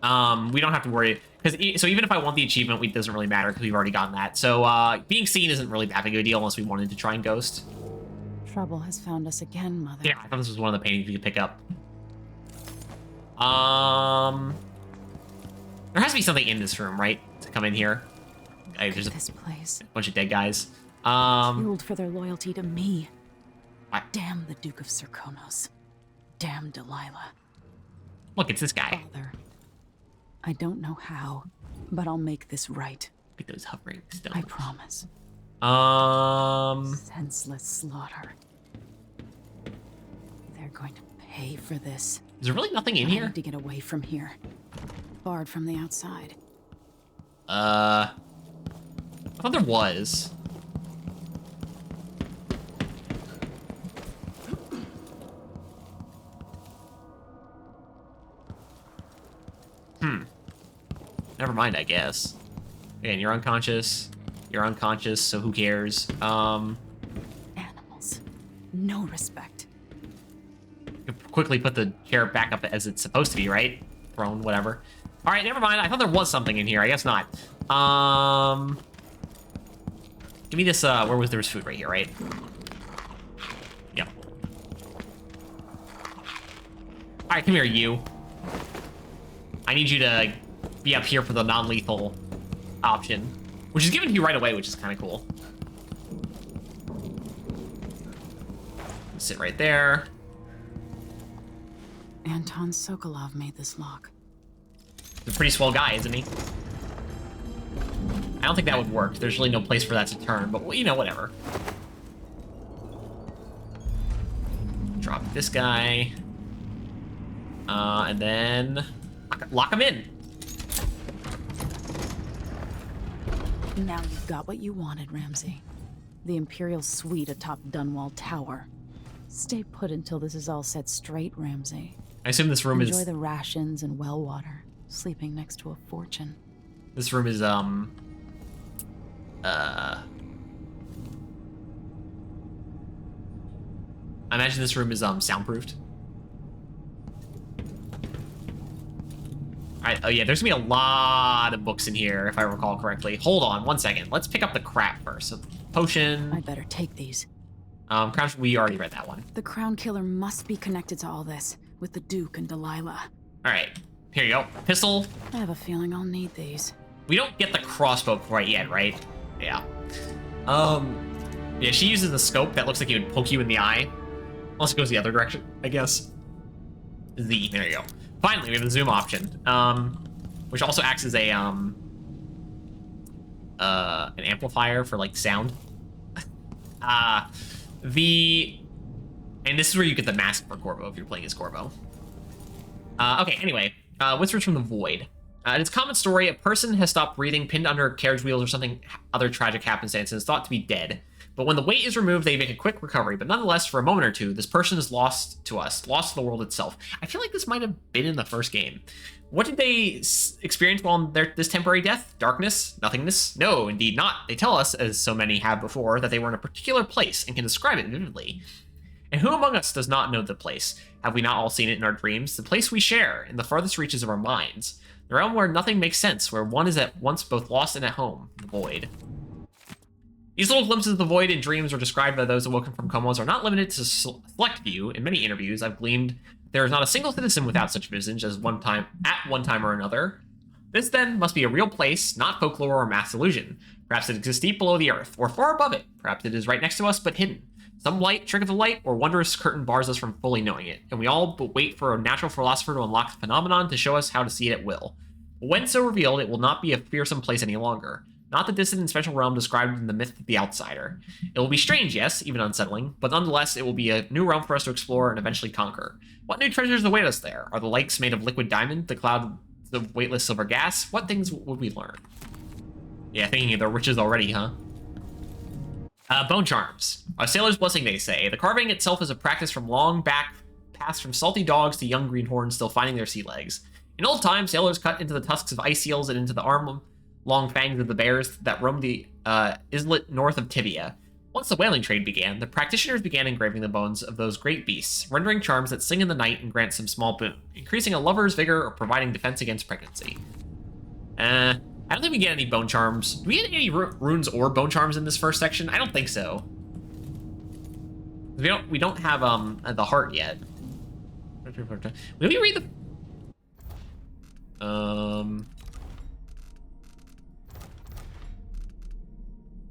We don't have to worry, because so even if I want the achievement, it doesn't really matter because we've already gotten that. So being seen isn't really that big of a deal unless we wanted to try and ghost. Trouble has found us again, Mother. Yeah, I thought this was one of the paintings we could pick up. There has to be something in this room, right? To come in here. There's This place. a bunch of dead guys. Fueled for their loyalty to me. What? Damn the Duke of Serkonos. Damn Delilah. Look, it's this guy. Father. I don't know how, but I'll make this right. Look at those hovering stones. I promise. Senseless slaughter. They're going to pay for this. Is there really nothing in I here? need to get away from here. Barred from the outside. I thought there was. Never mind, I guess. Again, you're unconscious. You're unconscious, so who cares? Animals. No respect. Quickly put the chair back up as it's supposed to be, right? Thrown, whatever. All right, never mind. I thought there was something in here. I guess not. Give me this, where was there's food right here, right? Yep. All right, come here, you. I need you to be up here for the non-lethal option, which is given to you right away, which is kind of cool. Sit right there. Anton Sokolov made this lock. He's a pretty swell guy, isn't he? I don't think that would work. There's really no place for that to turn, but, well, you know, whatever. Drop this guy. And then lock him in. Now you've got what you wanted, Ramsey. The Imperial Suite atop Dunwall Tower. Stay put until this is all set straight, Ramsey. I assume this room Enjoy is... the rations and well water, sleeping next to a fortune. This room is, I imagine this room is, soundproofed. Alright, oh yeah, there's gonna be a lot of books in here, if I recall correctly. Hold on, 1 second. Let's pick up the crap first. So, potion. I'd better take these. Crown, we already read that one. The Crown Killer must be connected to all this, with the Duke and Delilah. Alright, here you go. Pistol. I have a feeling I'll need these. We don't get the crossbow quite yet, right? Yeah. Yeah, she uses the scope that looks like it would poke you in the eye. Unless it goes the other direction, I guess. Z, there you go. Finally, we have the zoom option, which also acts as a, an amplifier for, like, sound. And this is where you get the mask for Corvo if you're playing as Corvo. Okay, anyway, Whispers from the Void. In its common story, a person has stopped breathing, pinned under carriage wheels or something other tragic happenstance, and is thought to be dead. But when the weight is removed, they make a quick recovery. But nonetheless, for a moment or two, this person is lost to us, lost to the world itself. I feel like this might have been in the first game. What did they experience while in this temporary death? Darkness? Nothingness? No, indeed not. They tell us, as so many have before, that they were in a particular place and can describe it vividly. And who among us does not know the place? Have we not all seen it in our dreams? The place we share, in the farthest reaches of our minds. The realm where nothing makes sense, where one is at once both lost and at home. The void. These little glimpses of the void in dreams are described by those awoken from comas are not limited to select view. In many interviews, I've gleaned there is not a single citizen without such visage as at one time or another. This, then, must be a real place, not folklore or mass illusion. Perhaps it exists deep below the earth, or far above it. Perhaps it is right next to us, but hidden. Some light, trick of the light, or wondrous curtain bars us from fully knowing it, and we all but wait for a natural philosopher to unlock the phenomenon to show us how to see it at will. But when so revealed, it will not be a fearsome place any longer. not the distant and special realm described in the myth of the outsider. It will be strange, yes, even unsettling, but nonetheless, it will be a new realm for us to explore and eventually conquer. What new treasures await us there? Are the lakes made of liquid diamond, the cloud the weightless silver gas? What things would we learn? Yeah, thinking of the riches already, huh? Bone charms. A sailor's blessing, they say. The carving itself is a practice from long back, passed from salty dogs to young greenhorns still finding their sea legs. In old times, sailors cut into the tusks of ice seals and into the arm-long fangs of the bears that roamed the islet north of Tibia. Once the whaling trade began, the practitioners began engraving the bones of those great beasts, rendering charms that sing in the night and grant some small boon, increasing a lover's vigor or providing defense against pregnancy. I don't think we get any bone charms. Do we get any runes or bone charms in this first section? I don't think so. We don't have the heart yet. Let me read the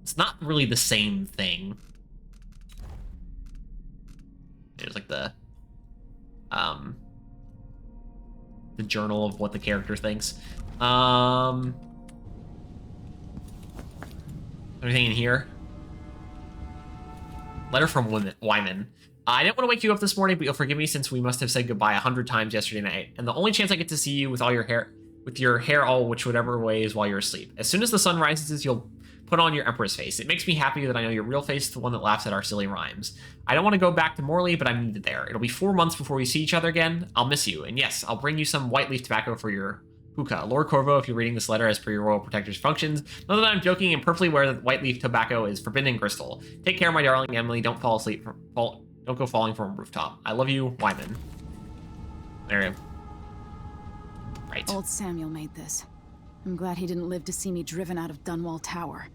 it's not really the same thing. There's like the journal of what the character thinks. Anything in here? Letter from Wyman. I didn't want to wake you up this morning, but you'll forgive me since we must have said goodbye 100 times yesterday night, and the only chance I get to see you with all your hair, all whichever way is while you're asleep. As soon as the sun rises, you'll put on your empress face. It makes me happy that I know your real face, the one that laughs at our silly rhymes. I don't want to go back to Morley, but I'm needed there. It'll be 4 months before we see each other again. I'll miss you, and yes, I'll bring you some white leaf tobacco for your hookah. Lord Corvo, if you're reading this letter as per your royal protector's functions, know that I'm joking and perfectly aware that white leaf tobacco is forbidden in Bristol. Take care, my darling Emily. Don't fall asleep. Don't go falling from a rooftop. I love you, Wyman. There you go. Right. Old Samuel made this. I'm glad he didn't live to see me driven out of Dunwall Tower.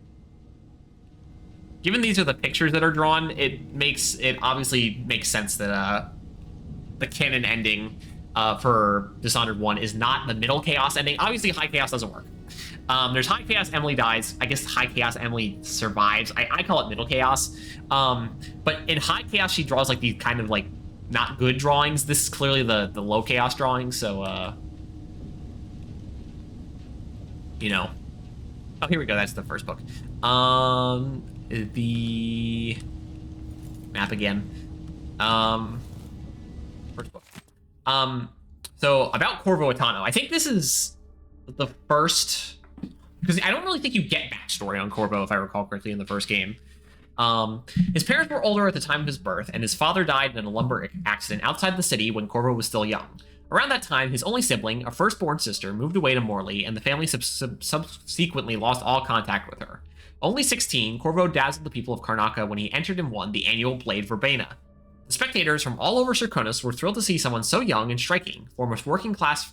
Given these are the pictures that are drawn, it obviously makes sense that the canon ending for Dishonored 1 is not the middle chaos ending. Obviously, high chaos doesn't work. There's high chaos, Emily dies. I guess high chaos, Emily survives. I call it middle chaos. But in high chaos, she draws like these kind of like not good drawings. This is clearly the low chaos drawing, so you know. Oh, here we go. That's the first book. The map again. First book. So about Corvo Attano, I think this is the first, because I don't really think you get backstory on Corvo, if I recall correctly, in the first game. His parents were older at the time of his birth, and his father died in a lumber accident outside the city when Corvo was still young. Around that time, his only sibling, a firstborn sister, moved away to Morley, and the family subsequently lost all contact with her. Only 16, Corvo dazzled the people of Karnaca when he entered and won the annual Blade Verbena. The spectators from all over Serkonos were thrilled to see someone so young and striking, from a working class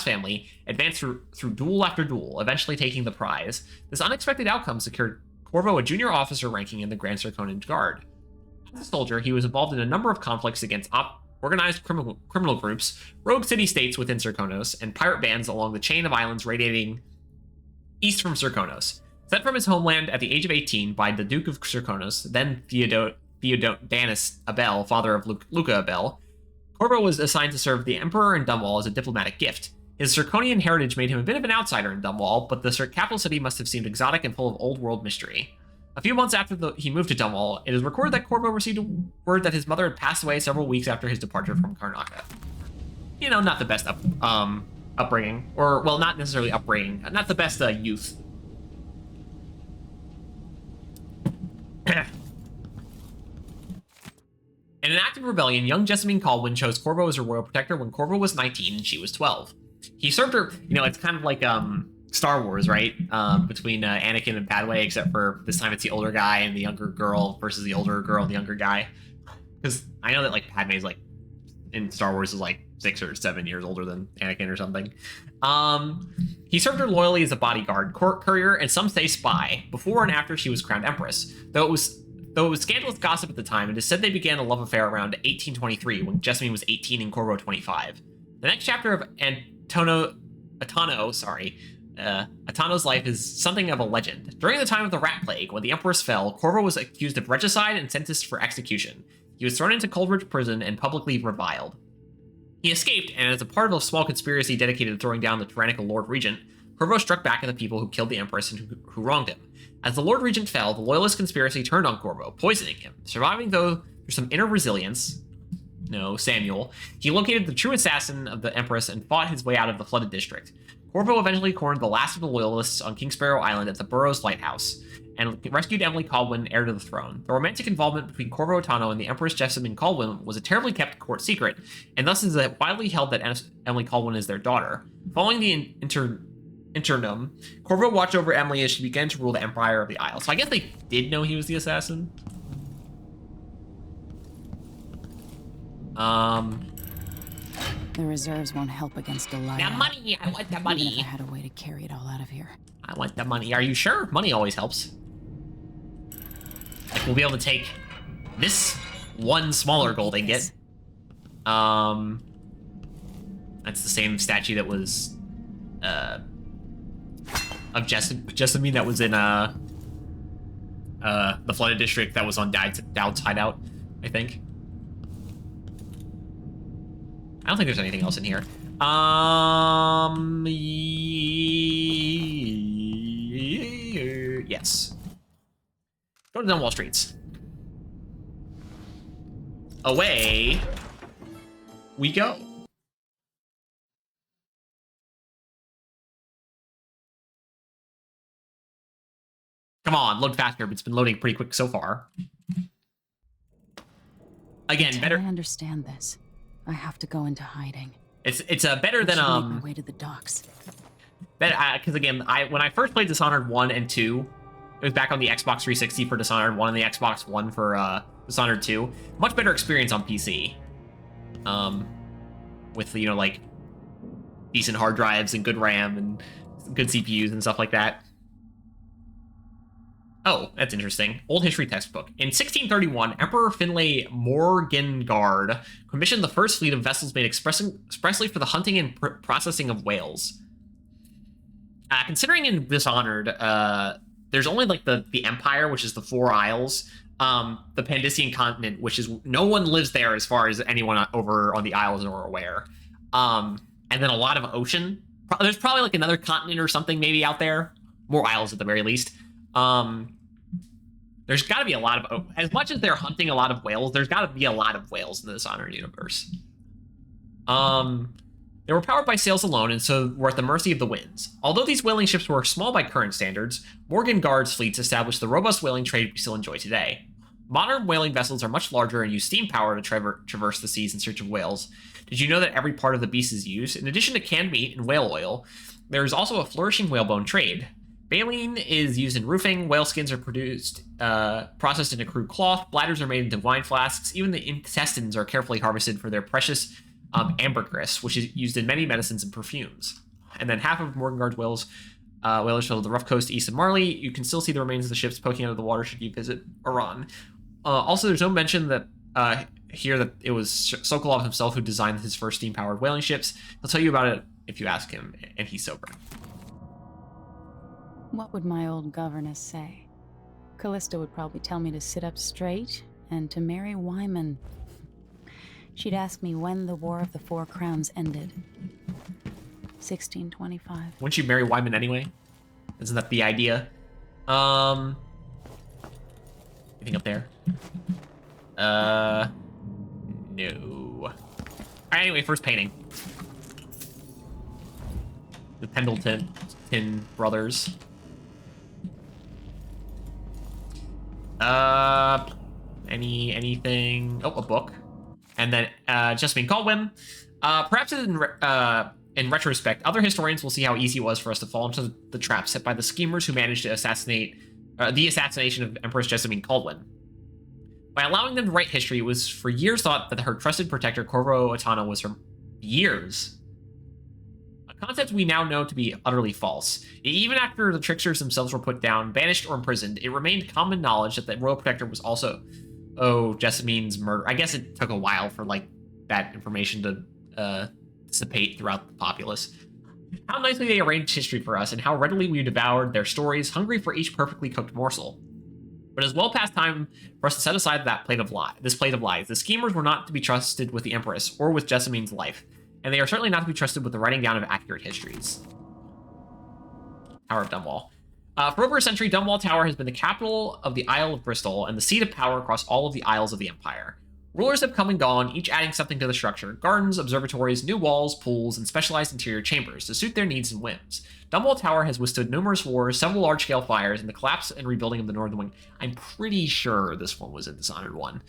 family, advance through duel after duel, eventually taking the prize. This unexpected outcome secured Corvo a junior officer ranking in the Grand Serkonan Guard. As a soldier, he was involved in a number of conflicts against organized criminal groups, rogue city-states within Serkonos, and pirate bands along the chain of islands radiating east from Serkonos. Sent from his homeland at the age of 18 by the Duke of Serkonos, then Theodanis Abel, father of Luca Abel, Corvo was assigned to serve the Emperor in Dunwall as a diplomatic gift. His Serkonian heritage made him a bit of an outsider in Dunwall, but the capital city must have seemed exotic and full of old-world mystery. A few months after he moved to Dunwall, it is recorded that Corvo received word that his mother had passed away several weeks after his departure from Karnaca. You know, not the best upbringing, or, well, not necessarily upbringing, not the best youth. In an act of rebellion, young Jessamine Caldwin chose Corvo as her royal protector when Corvo was 19 and she was 12. He served her, you know, it's kind of like Star Wars, right? Between Anakin and Padme, except for this time it's the older guy and the younger girl versus the older girl and the younger guy. Because I know that like Padme is like, in Star Wars is like 6 or 7 years older than Anakin or something. He served her loyally as a bodyguard, court courier, and some say spy, before and after she was crowned empress. Though it was scandalous gossip at the time, it is said they began a love affair around 1823, when Jessamine was 18 and Corvo 25. The next chapter of Attano's life is something of a legend. During the time of the Rat Plague, when the Empress fell, Corvo was accused of regicide and sentenced for execution. He was thrown into Coleridge prison and publicly reviled. He escaped, and as a part of a small conspiracy dedicated to throwing down the tyrannical Lord Regent, Corvo struck back at the people who killed the Empress and who wronged him. As the Lord Regent fell, the Loyalist conspiracy turned on Corvo, poisoning him. Surviving, though, through some inner resilience, Samuel, he located the true assassin of the Empress and fought his way out of the flooded district. Corvo eventually cornered the last of the Loyalists on King Sparrow Island at the Burrows Lighthouse, and rescued Emily Caldwin, heir to the throne. The romantic involvement between Corvo Attano and the Empress Jessamine Caldwin was a terribly kept court secret, and thus is widely held that Emily Caldwin is their daughter. Following the internum, Corvo watched over Emily as she began to rule the Empire of the Isle. So I guess they did know he was the assassin. The reserves won't help against Delilah. The money! I want the money! Even if I had a way to carry it all out of here. I want the money. Are you sure? Money always helps. Like, we'll be able to take this one smaller gold ingot. That's the same statue that was, of Jessamine that was in, the flooded district that was on Dowd's hideout, I think. I don't think there's anything else in here. Yes. Go to Dunwall Streets. Away we go. Come on, load faster, but it's been loading pretty quick so far. Again, better. I understand this. I have to go into hiding. It's better than make my way to the docks. Because again, when I first played Dishonored 1 and 2, it was back on the Xbox 360 for Dishonored 1 and the Xbox One for Dishonored 2. Much better experience on PC. With, like, decent hard drives and good RAM and good CPUs and stuff like that. Oh, that's interesting. Old history textbook. In 1631, Emperor Finlay Morgengard commissioned the first fleet of vessels made expressly for the hunting and processing of whales. Considering in Dishonored, there's only like the Empire, which is the 4 Isles, the Pandician continent, which is no one lives there as far as anyone over on the Isles are aware, and then a lot of ocean. There's probably like another continent or something maybe out there, more isles at the very least. There's got to be a lot of, as much as they're hunting a lot of whales, there's got to be a lot of whales in the Dishonored universe. They were powered by sails alone, and so were at the mercy of the winds. Although these whaling ships were small by current standards, Morgengard's fleets established the robust whaling trade we still enjoy today. Modern whaling vessels are much larger and use steam power to traverse the seas in search of whales. Did you know that every part of the beast is used? In addition to canned meat and whale oil, there is also a flourishing whalebone trade. Baleen is used in roofing, whale skins are processed into crude cloth, bladders are made into wine flasks, even the intestines are carefully harvested for their precious ambergris, which is used in many medicines and perfumes. And then half of Morgengard's whalers filled the rough coast east of Marley. You can still see the remains of the ships poking out of the water should you visit Iran. Also, there's no mention that here that it was Sokolov himself who designed his first steam-powered whaling ships. He'll tell you about it if you ask him, and he's sober. What would my old governess say? Callista would probably tell me to sit up straight and to marry Wyman. She'd ask me when the War of the Four Crowns ended. 1625. Wouldn't you marry Wyman anyway? Isn't that the idea? Anything up there? No. Alright, anyway, first painting. The Pendleton brothers. Anything? Oh, a book. And then Jessamine Caldwin. Perhaps in retrospect, other historians will see how easy it was for us to fall into the trap set by the schemers who managed to assassinate the assassination of Empress Jessamine Caldwin. By allowing them to write history, it was for years thought that her trusted protector, Corvo Attano, was her years. A concept we now know to be utterly false. Even after the tricksters themselves were put down, banished, or imprisoned, it remained common knowledge that the royal protector was also, Jessamine's murder. I guess it took a while for, like, that information to dissipate throughout the populace. How nicely they arranged history for us, and how readily we devoured their stories, hungry for each perfectly cooked morsel. But it is well past time for us to set aside this plate of lies. The schemers were not to be trusted with the Empress, or with Jessamine's life, and they are certainly not to be trusted with the writing down of accurate histories. Tower of Dunwall. For over a century, Dunwall Tower has been the capital of the Isle of Bristol and the seat of power across all of the Isles of the Empire. Rulers have come and gone, each adding something to the structure: gardens, observatories, new walls, pools, and specialized interior chambers to suit their needs and whims. Dunwall Tower has withstood numerous wars, several large-scale fires, and the collapse and rebuilding of the Northern Wing. I'm pretty sure this one was in Dishonored 1.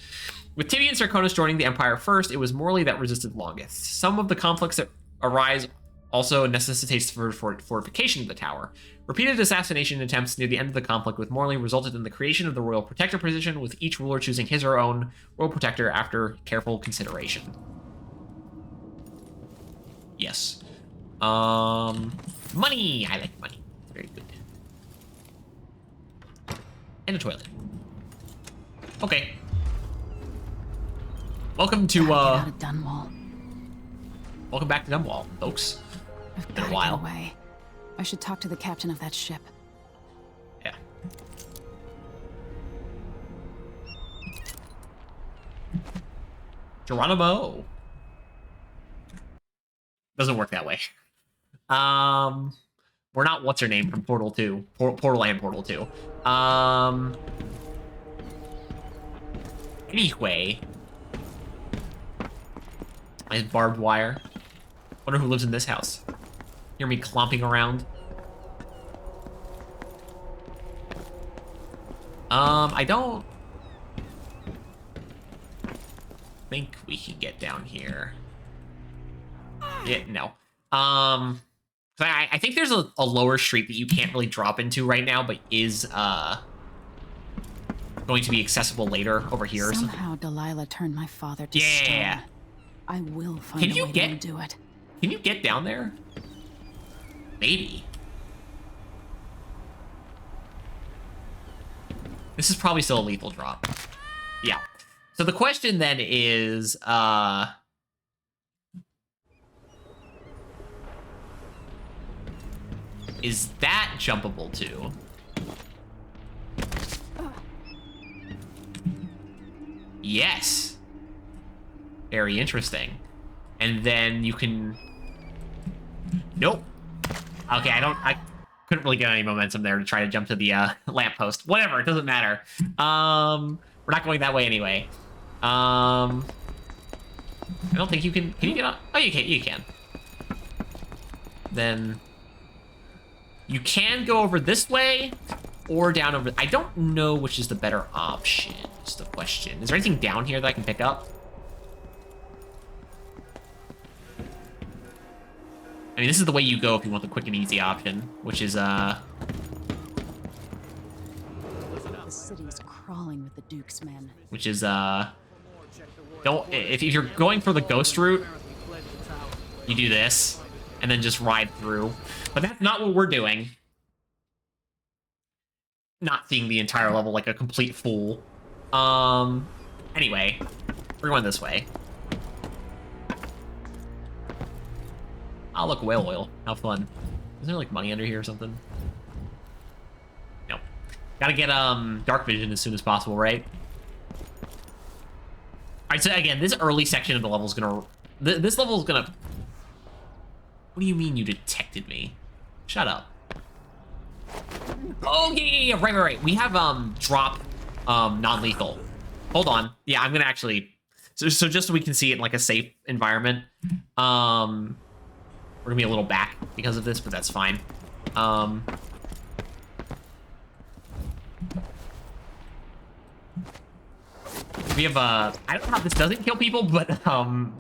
With Tibia and Sarkonis joining the Empire first, it was Morley that resisted longest. Some of the conflicts that arise also necessitates fortification of the tower. Repeated assassination attempts near the end of the conflict with Morley resulted in the creation of the Royal Protector position, with each ruler choosing his or her own Royal Protector after careful consideration. Yes. Money! I like money. Very good. And a toilet. Okay. Welcome to, Gotta get out of Dunwall. Welcome back to Dunwall, folks. I've Been a gotta while. get away. I should talk to the captain of that ship. Yeah. Geronimo. Doesn't work that way. We're not what's her name from Portal 2. Portal and Portal 2. Anyway. Nice barbed wire. Wonder who lives in this house. Hear me clomping around. I don't think we can get down here. Yeah, no. I think there's a lower street that you can't really drop into right now, but is going to be accessible later over here. Somehow Delilah turned my father to Yeah. stone. I will find a way to undo it. Can you get down there? Maybe. This is probably still a lethal drop. Yeah. So the question then is, is that jumpable too? Yes. Very interesting. And then you can... Nope. Okay, I couldn't really get any momentum there to try to jump to the lamppost. Whatever, it doesn't matter. We're not going that way anyway. I don't think you can... Can you get on? Oh, you can. Then... You can go over this way, or down over... I don't know which is the better option, is the question. Is there anything down here that I can pick up? I mean, this is the way you go if you want the quick and easy option, which is, The city's crawling with the Duke's men. which is, don't... If you're going for the ghost route, you do this, and then just ride through. But that's not what we're doing. Not seeing the entire level like a complete fool. Anyway, we're going this way. Oh, look, whale oil. How fun. Is there, like, money under here or something? Nope. Gotta get, dark vision as soon as possible, right? Alright, so again, this early section of the level is gonna... This level is gonna... What do you mean you detected me? Shut up. Oh, yeah, right. We have, drop, non-lethal. Hold on. Yeah, I'm gonna actually... So just so we can see it in, like, a safe environment. We're gonna be a little back because of this, but that's fine. We have, I don't know how this doesn't kill people, but,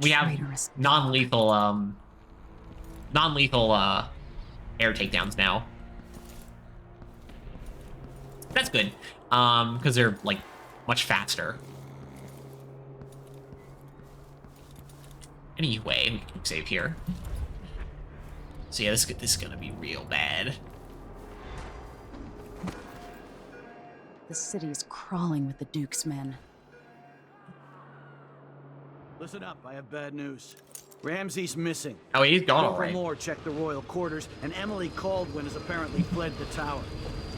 we have non-lethal, air takedowns now. That's good, because they're, like, much faster. Anyway, we can save here. So yeah, this is gonna be real bad. The city's crawling with the Duke's men. Listen up, I have bad news. Ramsey's missing. Oh, he's gone Corporal already. Moore checked the royal quarters, and Emily Caldwin has apparently fled the tower.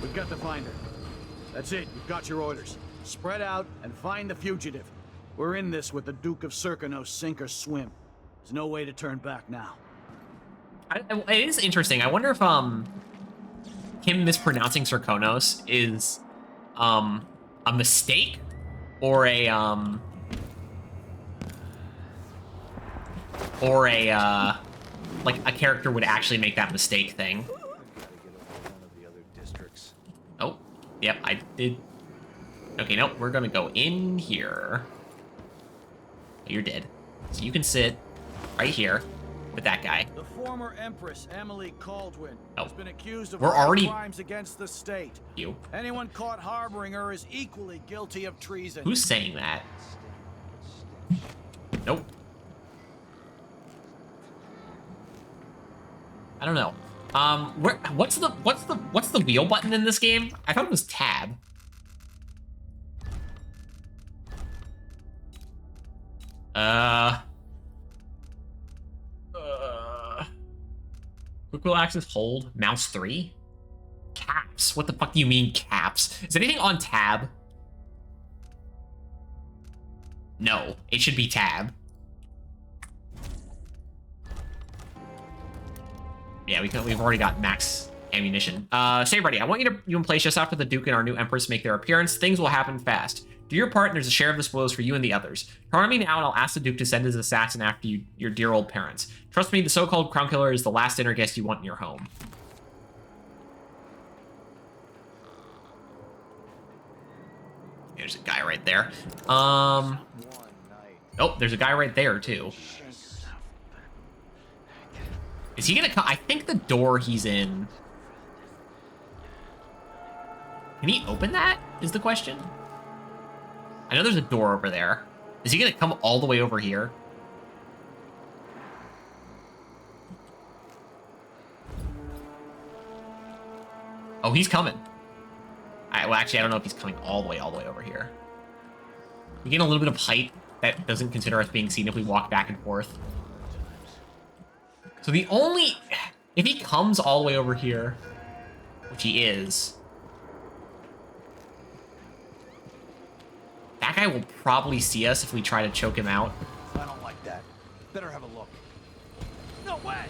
We've got to find her. That's it, you've got your orders. Spread out and find the fugitive. We're in this with the Duke of Sarkonos, sink or swim. There's no way to turn back now. It is interesting. I wonder if him mispronouncing Serkonos is a mistake or a like a character would actually make that mistake thing. Oh, yep, I did. Okay, nope, we're gonna go in here. You're dead. So you can sit right here with that guy. The former Empress, Emily Caldwin, has been accused of We're already crimes against the state. You. Anyone caught harboring her is equally guilty of treason. Who's saying that? Nope. I don't know. What's the wheel button in this game? I thought it was tab. Quick wheel access, hold, mouse 3? Caps. What the fuck do you mean caps? Is anything on tab? No, it should be tab. Yeah, we've already got max ammunition. Stay ready. I want you in place just after the Duke and our new Empress make their appearance. Things will happen fast. Do your part, and there's a share of the spoils for you and the others. Turn on me now, and I'll ask the Duke to send his assassin after you, your dear old parents. Trust me, the so-called Crown Killer is the last dinner guest you want in your home. There's a guy right there. Oh, there's a guy right there, too. Is he gonna come? I think the door he's in... Can he open that, is the question? I know there's a door over there. Is he gonna come all the way over here? Oh, he's coming. Well, actually, I don't know if he's coming all the way over here. We gain a little bit of height that doesn't consider us being seen if we walk back and forth. So the only... If he comes all the way over here, which he is... That guy will probably see us if we try to choke him out. I don't like that. Better have a look. No way!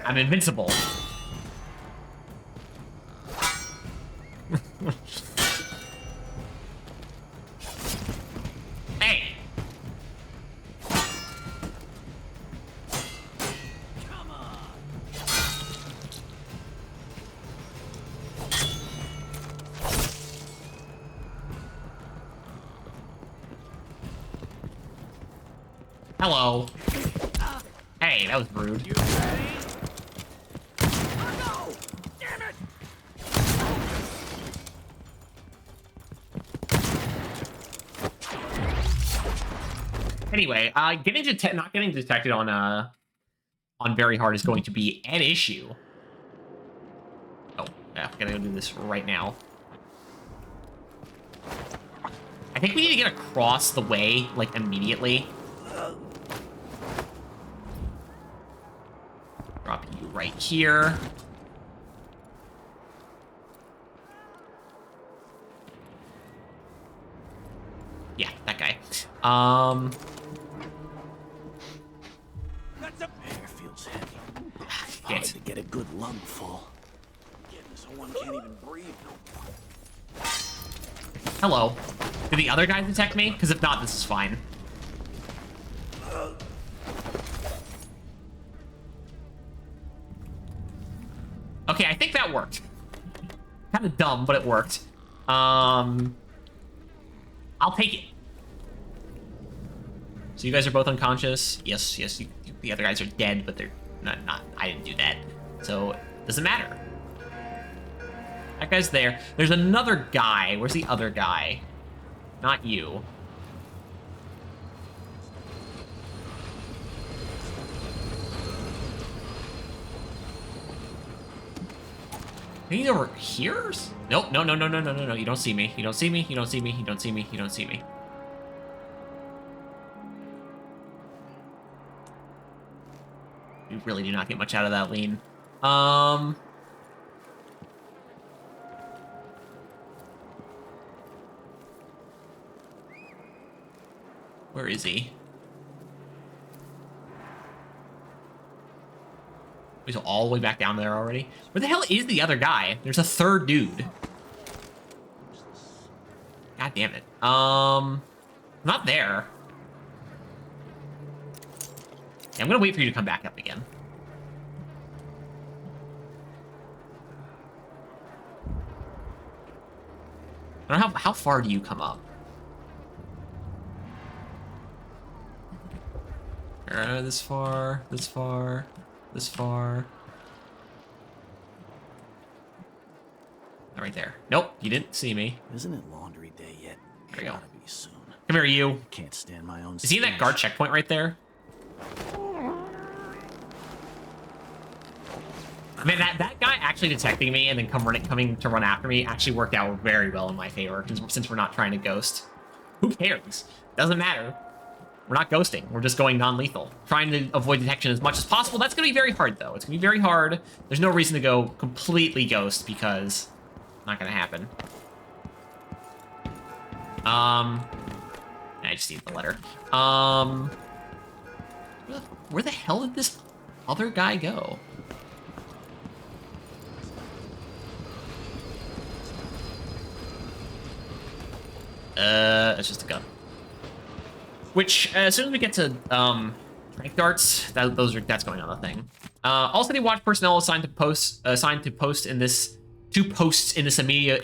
I'm invincible. Hey! Come on! Hello. Hey, that was rude. You ready? Oh no! Damn it! Anyway, not getting detected on very hard is going to be an issue. Oh, yeah, we gotta go do this right now. I think we need to get across the way, like, immediately. Drop you right here. Yeah, that guy. That's a air feels heavy. Shit. Hard to get a good lung full. Getting so one can't even breathe no more. Hello. Did the other guys detect me? Because if not, this is fine. Okay, I think that worked. Kind of dumb, but it worked. I'll take it. So you guys are both unconscious. Yes, the other guys are dead, but they're not. I didn't do that, so it doesn't matter. That guy's there. There's another guy. Where's the other guy? Not you. He's over here? Nope, no. You don't see me. You don't see me. You don't see me. You don't see me. You don't see me. You really do not get much out of that lean. Where is he? He's all the way back down there already. Where the hell is the other guy? There's a third dude. God damn it. Not there. Yeah, I'm gonna wait for you to come back up again. I don't know how far do you come up? This far, this far, this far. Right there. Nope, you didn't see me. Isn't it laundry day yet? There we go. Gotta be soon. Come here, you. Can't stand my own. Is he in that guard checkpoint right there? Man, that guy actually detecting me and then coming to run after me actually worked out very well in my favor, since we're not trying to ghost. Who cares? Doesn't matter. We're not ghosting. We're just going non-lethal. Trying to avoid detection as much as possible. That's going to be very hard, though. It's going to be very hard. There's no reason to go completely ghost, because it's not going to happen. I just need the letter. Where the hell did this other guy go? It's just a gun. Which, as soon as we get to, strength darts, that's going on the thing. All city watch personnel assigned to post in the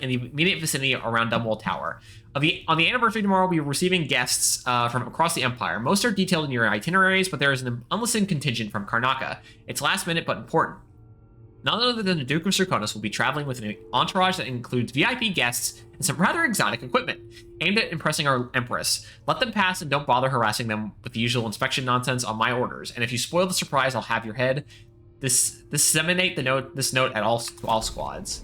immediate vicinity around Dunwall Tower. On the anniversary tomorrow, we'll be receiving guests from across the Empire. Most are detailed in your itineraries, but there is an unlisted contingent from Karnaca. It's last minute but important. None other than the Duke of Serkonos will be traveling with an entourage that includes VIP guests and some rather exotic equipment, aimed at impressing our Empress. Let them pass and don't bother harassing them with the usual inspection nonsense on my orders, and if you spoil the surprise, I'll have your head. Disseminate this note to all squads.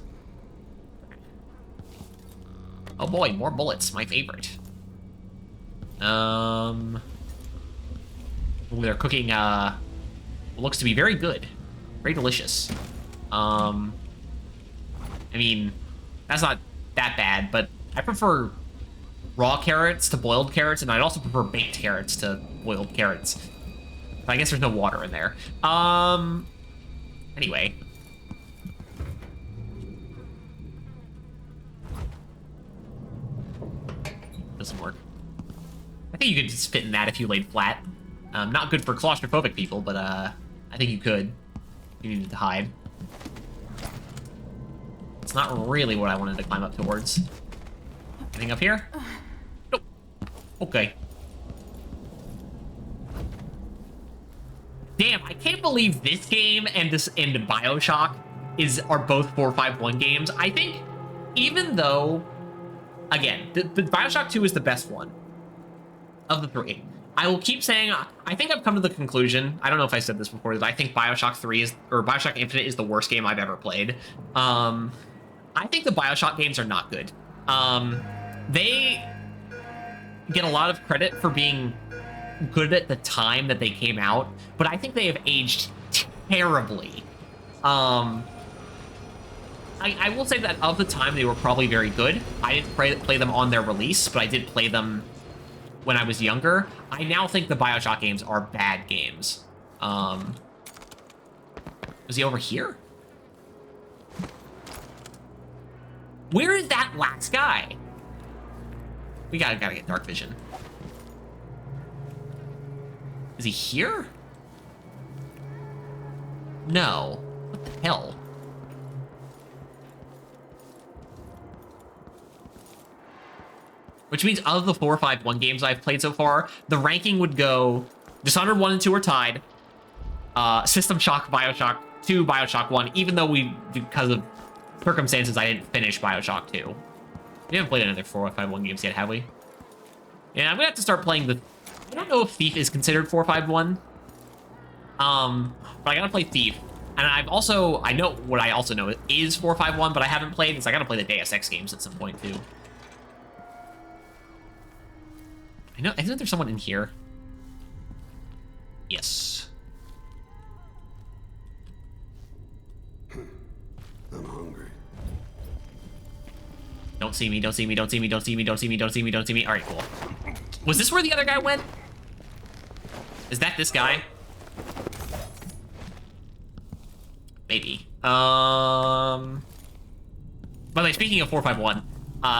Oh boy, more bullets, my favorite. Ooh, they're cooking, what looks to be very good. Very delicious. I mean, that's not that bad, but I prefer raw carrots to boiled carrots, and I'd also prefer baked carrots to boiled carrots. But I guess there's no water in there. Anyway. Doesn't work. I think you could just fit in that if you laid flat. Not good for claustrophobic people, but I think you could. You needed to hide. It's not really what I wanted to climb up towards. Anything up here? Nope. Okay. Damn, I can't believe this game and BioShock are both 451 games. I think, even though, again, the BioShock 2 is the best one of the three. I will keep saying, I think I've come to the conclusion, I don't know if I said this before, that I think BioShock Infinite is the worst game I've ever played. I think the BioShock games are not good. They get a lot of credit for being good at the time that they came out, but I think they have aged terribly. I will say that of the time, they were probably very good. I didn't play them on their release, but I did play them when I was younger. I now think the BioShock games are bad games. Is he over here? Where is that last guy? We gotta get dark vision. Is he here? No. What the hell? Which means of the 451 games I've played so far, the ranking would go Dishonored 1 and 2 are tied. System Shock, BioShock 2, BioShock 1, even though because of circumstances, I didn't finish BioShock 2. We haven't played another 451 games yet, have we? Yeah, I'm gonna have to start playing the... I don't know if Thief is considered 451. But I gotta play Thief. And I've also... I know what I also know is 451, but I haven't played, so I gotta play the Deus Ex games at some point, too. I know, isn't there someone in here? Yes. I'm hungry. Don't see me, don't see me, don't see me, don't see me, don't see me, don't see me, don't see me. All right, cool. Was this where the other guy went? Is that this guy? Maybe. By the way, speaking of 451,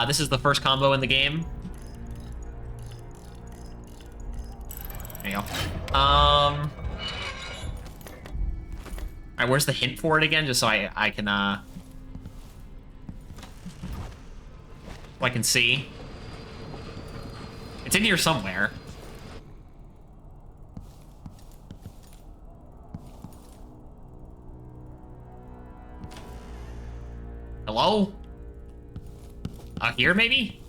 this is the first combo in the game. There you go. Alright, where's the hint for it again? Just so I can see. It's in here somewhere. Hello? Here, maybe?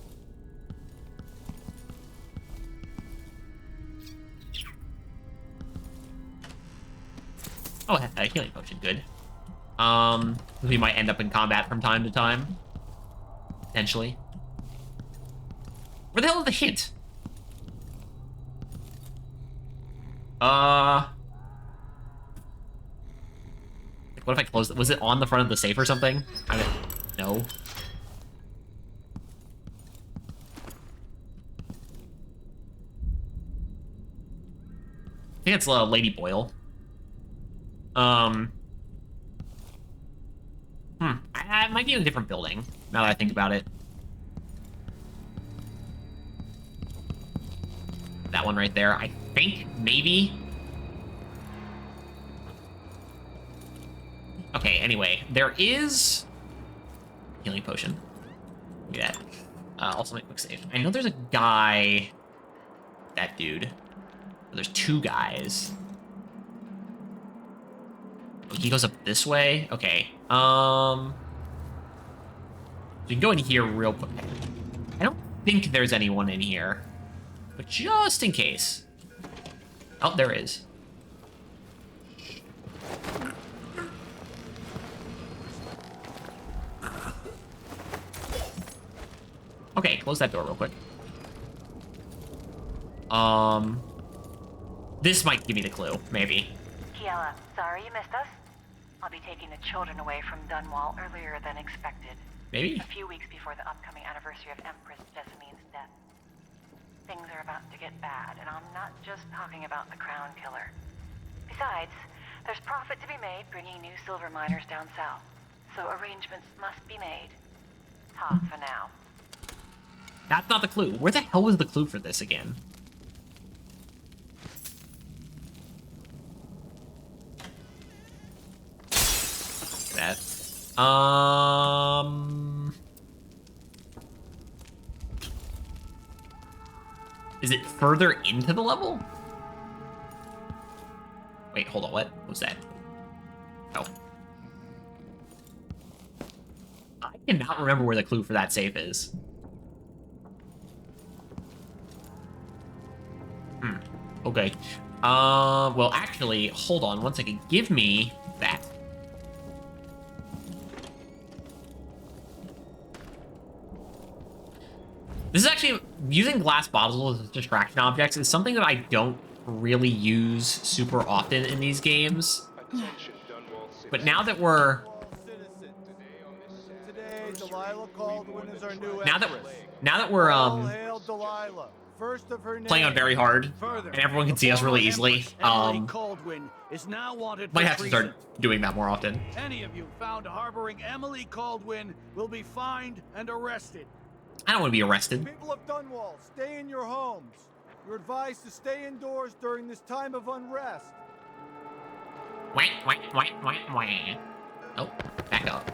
Oh, a healing potion, good. We might end up in combat from time to time. Potentially. Where the hell is the hint? Like, what if I closed it? Was it on the front of the safe or something? I don't know. I think it's Lady Boyle. I might be in a different building, now that I think about it. That one right there, I think, maybe. Okay, anyway, there is healing potion. Look at that. Also make a quick save. I know there's a guy. That dude. There's two guys. Oh, he goes up this way. Okay. So you can go in here real quick. I don't think there's anyone in here, but just in case. Oh, there is. Okay, close that door real quick. This might give me the clue, maybe. Kiela, sorry you missed us. I'll be taking the children away from Dunwall earlier than expected. Maybe? A few weeks before the upcoming anniversary of Empress Jessamine's death. Things are about to get bad, and I'm not just talking about the Crown Killer. Besides, there's profit to be made bringing new silver miners down south. So arrangements must be made. Ta for now. That's not the clue. Where the hell was the clue for this again? That. Is it further into the level? Wait, hold on. What was that? Oh. I cannot remember where the clue for that safe is. Okay. Well, actually, hold on one second. Give me that. This is actually, using glass bottles as distraction objects is something that I don't really use super often in these games. But now that we're... Now that we're, playing on very hard, and everyone can see us really easily, might have to start doing that more often. Any of you found harboring Emily Caldwin will be fined and arrested. I don't want to be arrested. People of Dunwall, stay in your homes. You're advised to stay indoors during this time of unrest. Wait. Oh, back up.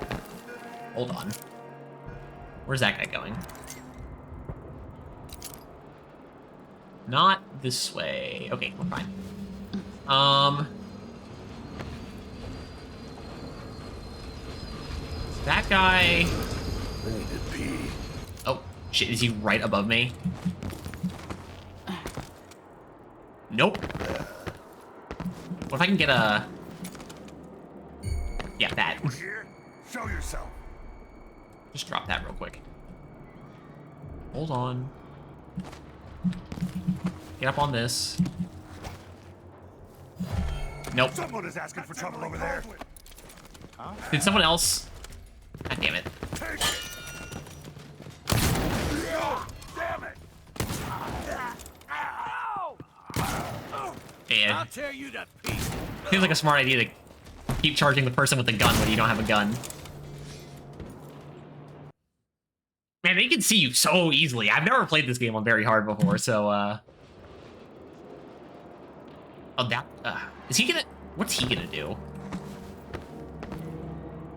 Hold on. Where's that guy going? Not this way. Okay, we're fine. That guy... Oh, shit, is he right above me? Nope. What if I can get a... Yeah, that. Here, show yourself. Just drop that real quick. Hold on. Get up on this. Nope. Someone is asking for trouble over there. Did someone else? God damn it. Take it. Damn it. Yeah. I'll tear you to pieces. Seems like a smart idea to keep charging the person with the gun when you don't have a gun. Man, they can see you so easily. I've never played this game on very hard before, so, Oh, that, is he gonna... What's he gonna do?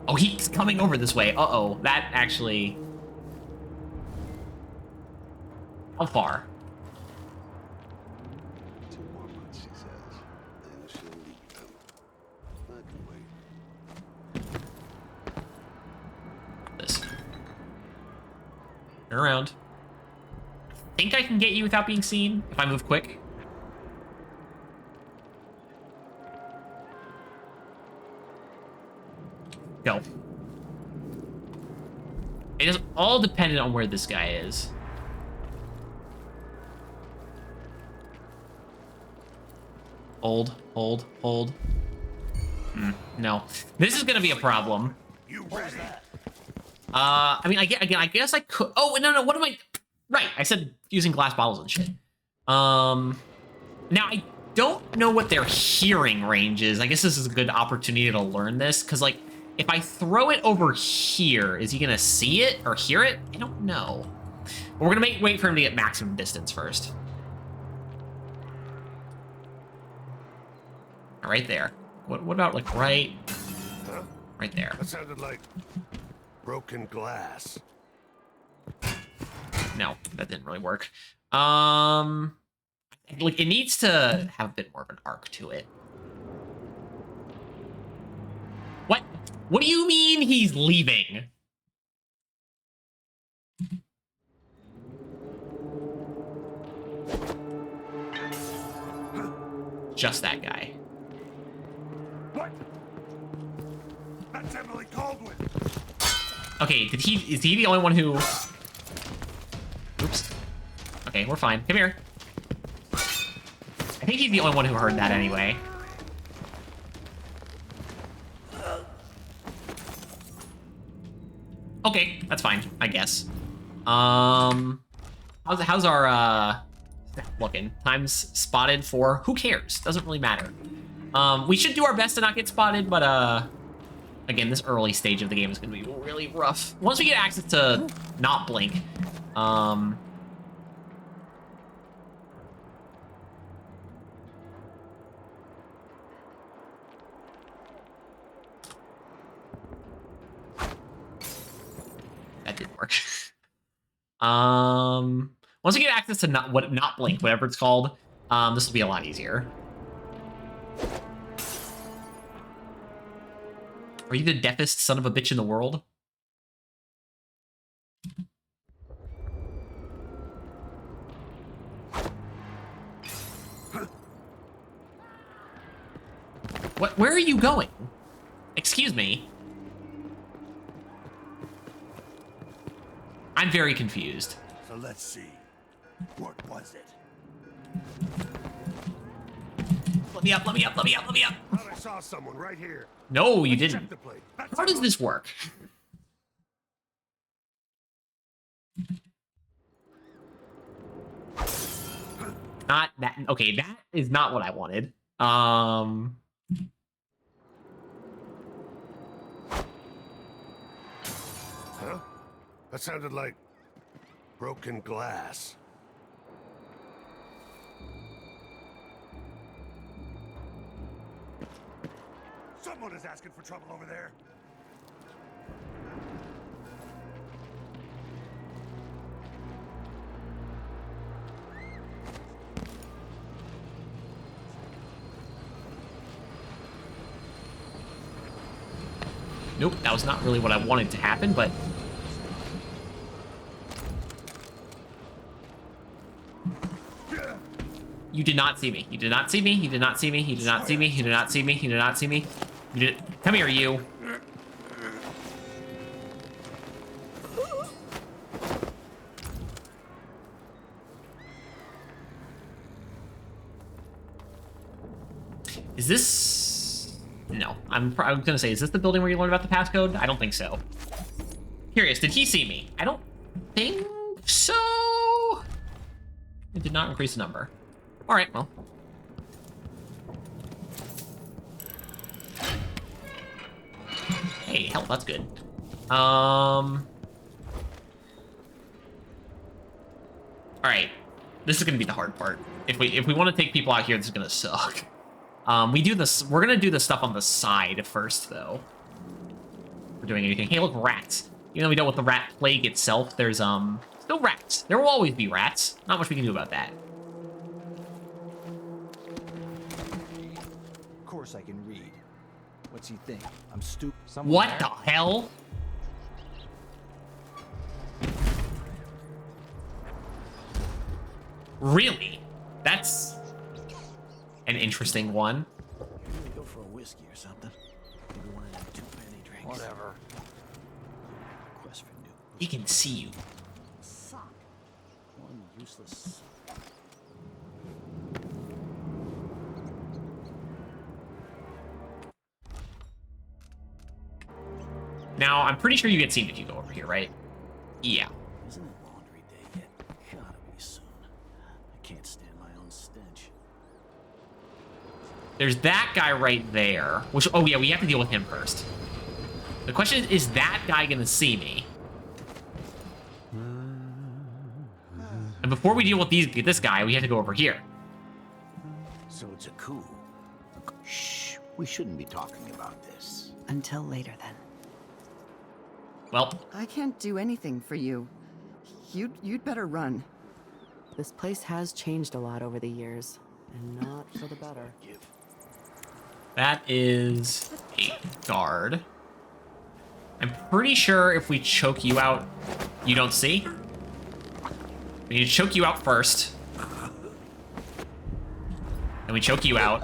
Oh, he's coming over this way. Uh-oh. That actually... How far? 2 more months, she says. Then she'll leave them. I can wait. This. Turn around. I think I can get you without being seen if I move quick. Go. It is all dependent on where this guy is. Hold. No. This is gonna be a problem. You ready? I mean, I guess I could. Oh, no, what am I? Right, I said using glass bottles and shit. Now I don't know what their hearing range is. I guess this is a good opportunity to learn this, because, like, if I throw it over here, is he gonna see it or hear it? I don't know. We're gonna wait for him to get maximum distance first. Right there. What about, like, right there? That sounded like broken glass. No, that didn't really work. Like, it needs to have a bit more of an arc to it. What? What do you mean he's leaving? Just that guy. What? That's Emily Caldwin. Okay, is he the only one who... Oops. Okay, we're fine. Come here. I think he's the only one who heard that anyway. Okay, that's fine, I guess. How's our looking? Time's spotted for who cares? Doesn't really matter. We should do our best to not get spotted, but again, this early stage of the game is gonna be really rough. Once we get access to not blink, that didn't work. Once we get access to not blink, whatever it's called, this will be a lot easier. Are you the deafest son of a bitch in the world? What? Where are you going? Excuse me. I'm very confused. So let's see. What was it? Let me up. Thought I saw someone right here. No, you Let's didn't. check the plate. That's How does this work? Not that. Okay, that is not what I wanted. Huh? That sounded like broken glass. Someone is asking for trouble over there. Nope, that was not really what I wanted to happen, but... You did not see me. You did not see me. You did not see me. You did not see me. You did not see me. You did not see me. You did... Come here, you. Is this... No. I'm gonna say, is this the building where you learned about the passcode? I don't think so. Curious, did he see me? I don't think so. It did not increase the number. All right, well. hey, hell, that's good. All right, this is gonna be the hard part. If we want to take people out here, this is gonna suck. We do this. We're gonna do the stuff on the side first, though. If we're doing anything. Hey, look, rats. Even though we dealt with the rat plague itself, there's still rats. There will always be rats. Not much we can do about that. Of course I can read. What's he think? I'm stupid. What the hell? Really? That's an interesting one. Maybe go for a whiskey or something. Maybe one of them 2-penny drinks. Whatever. Quest for new. He can see you. Sock. One useless. Now, I'm pretty sure you get seen if you go over here, right? Yeah. Isn't it laundry day yet? Gotta be soon. I can't stand my own stench. There's that guy right there. Which, oh yeah, we have to deal with him first. The question is that guy gonna see me? And before we deal with this guy, we have to go over here. So it's a coup. Shh. We shouldn't be talking about this. Until later, then. Well, I can't do anything for you. You'd better run. This place has changed a lot over the years, and not for the better. that is a guard. I'm pretty sure if we choke you out, you don't see. We need to choke you out first. And we choke you out.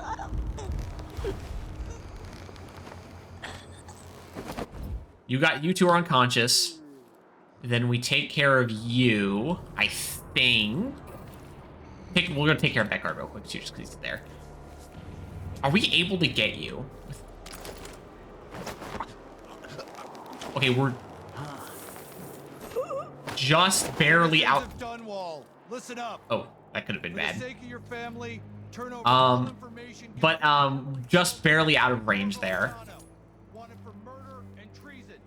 You two are unconscious. Then we take care of you, I think. We're gonna take care of that guard real quick too, just because he's there. Are we able to get you? Okay, we're just barely out. Dunwall, listen up. Oh, that could have been For the bad. sake of your family, turn over all information given But just barely out of range there. wanted for murder and treason.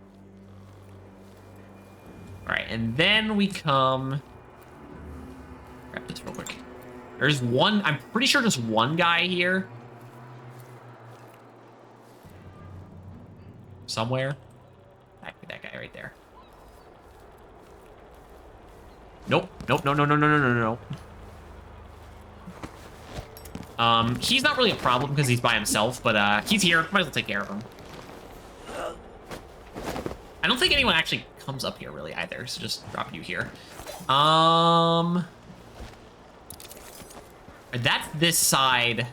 All right, and then we come. Grab this real quick. There's one. I'm pretty sure just one guy here. Somewhere. That guy right there. Nope. Nope. No. No. No. No. No. No. No. He's not really a problem because he's by himself, but he's here. Might as well take care of him. I don't think anyone actually comes up here really either, so just drop you here. That's this side.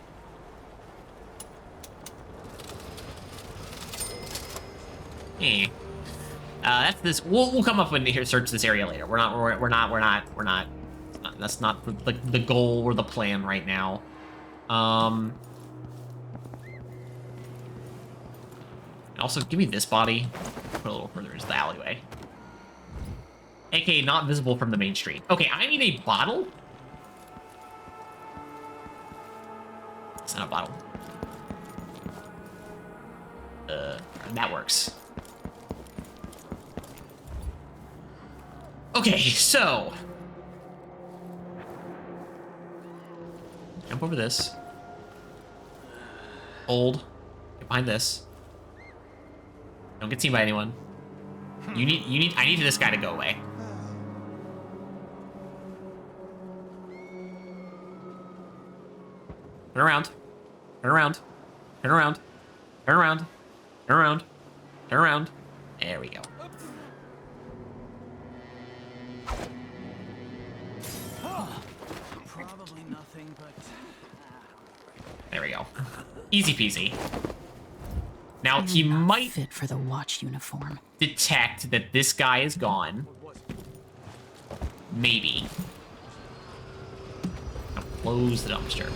Eh. That's this. We'll come up and here search this area later. We're not. That's not the goal or the plan right now. Also, give me this body. Put a little further into the alleyway. AK not visible from the main street. Okay, I need a bottle. It's not a bottle. That works. Okay, so jump over this. Hold. Get behind this. Don't get seen by anyone. I need this guy to go away. Turn around. Turn around. Turn around. Turn around. Turn around. Turn around. There we go. Probably nothing, but There we go. Easy peasy. Now he might fit for the watch uniform. detect that this guy is gone. Maybe. Now close the dumpster.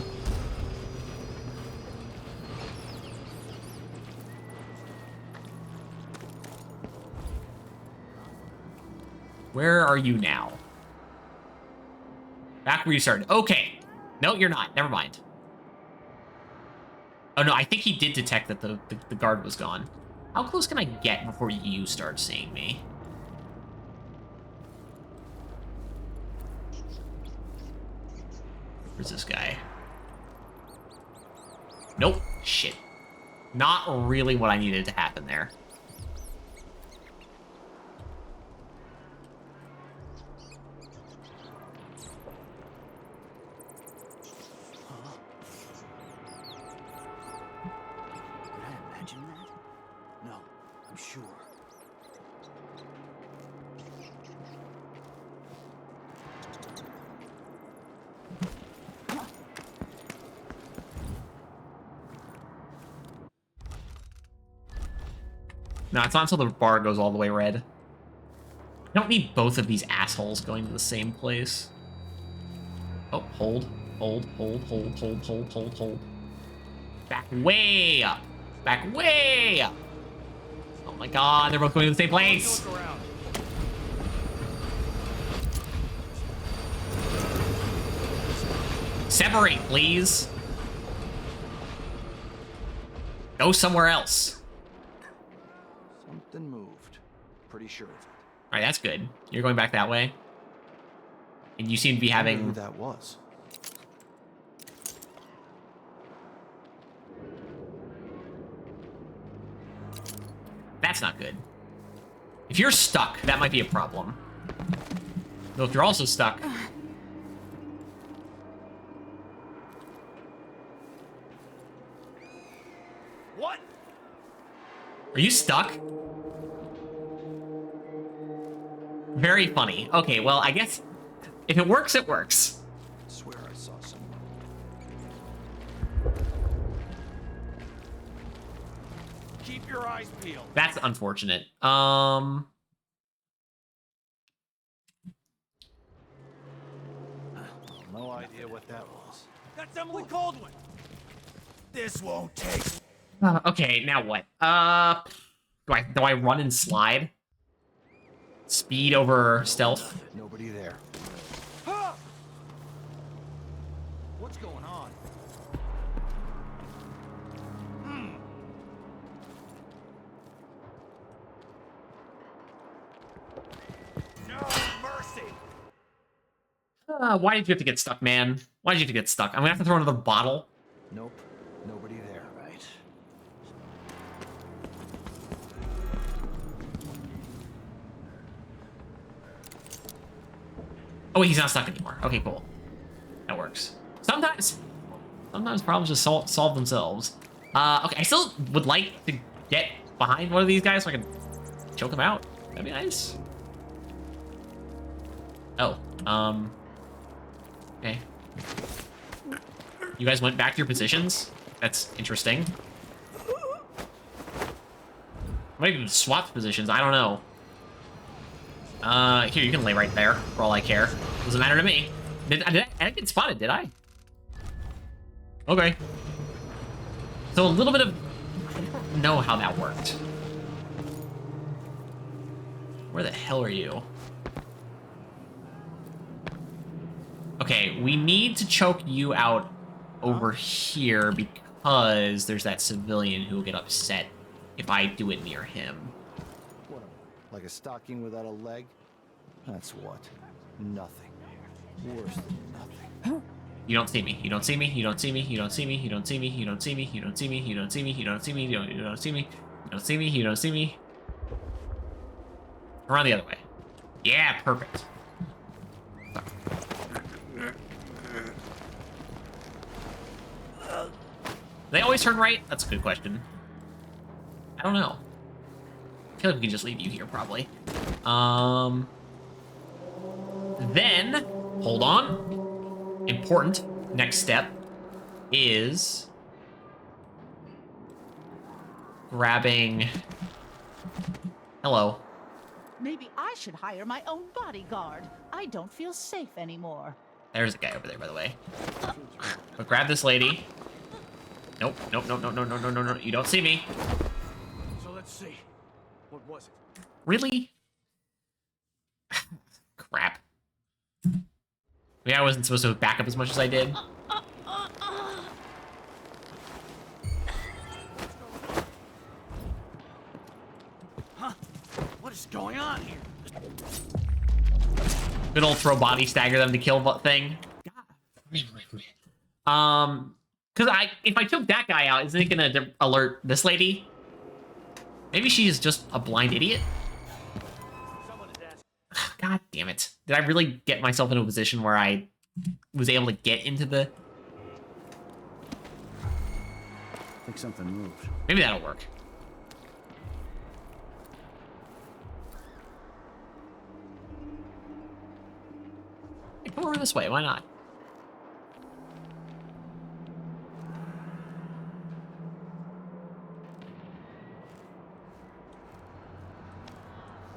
Where are you now? Back where you started. Okay. No, you're not. Never mind. Oh, no, I think he did detect that the guard was gone. How close can I get before you start seeing me? Where's this guy? Nope. Shit. Not really what I needed to happen there. Did I imagine that? No, I'm sure. No, it's not until the bar goes all the way red. I don't need both of these assholes going to the same place. Oh, hold. Hold, hold, hold, hold, hold, hold, hold. Back way up. Back way up. Oh my god, they're both going to the same place. Separate, please. Go somewhere else. Something moved. Pretty sure of it. Alright, that's good. You're going back that way. And you seem to be I wonder having... who that was. That's not good. If you're stuck, that might be a problem. Though if you're also stuck... What? Are you stuck? Very funny. Okay, well, I guess if it works, it works. I swear I saw someone. Keep your eyes peeled. That's unfortunate. No idea what that was. That's Emily Caldwell. This won't take. Okay, now what? Do I run and slide? Speed over stealth? Nobody there. What's going on? No mercy. Why did you have to get stuck, man? Why did you have to get stuck? I'm gonna have to throw another bottle. Nope. Nobody there, right? Oh, he's not stuck anymore. Okay, cool. That works. Sometimes problems just solve themselves. Okay, I still would like to get behind one of these guys so I can choke him out. That'd be nice. Oh, okay. You guys went back to your positions? That's interesting. Might even swap positions, I don't know. Here, you can lay right there, for all I care. Doesn't matter to me. I didn't get spotted, did I? Okay. So a little bit of... I don't know how that worked. Where the hell are you? Okay, we need to choke you out over here because there's that civilian who will get upset if I do it near him. What am I, like a stocking without a leg? That's what? Nothing. Worse than nothing. You don't see me. You don't see me. You don't see me. You don't see me. You don't see me. You don't see me. You don't see me. You don't see me. You don't see me. You don't see me. You don't see me. You don't see me. Around the other way. Yeah, perfect. They always turn right? That's a good question. I don't know. I feel like we can just leave you here, probably. Then, hold on. Important next step is grabbing... Hello. Maybe I should hire my own bodyguard. I don't feel safe anymore. There's a guy over there, by the way. But grab this lady. Nope, nope, nope, no, no, no, no, no, no. You don't see me. So let's see. What was it? Really? Crap. Maybe I wasn't supposed to back up as much as I did. What's going on here? Good old throw body stagger them to kill thing. Because if I took that guy out, isn't it gonna alert this lady? Maybe she's just a blind idiot. God damn it! Did I really get myself into a position where I was able to get into the? I think something moved. Maybe that'll work. Hey, come over this way. Why not?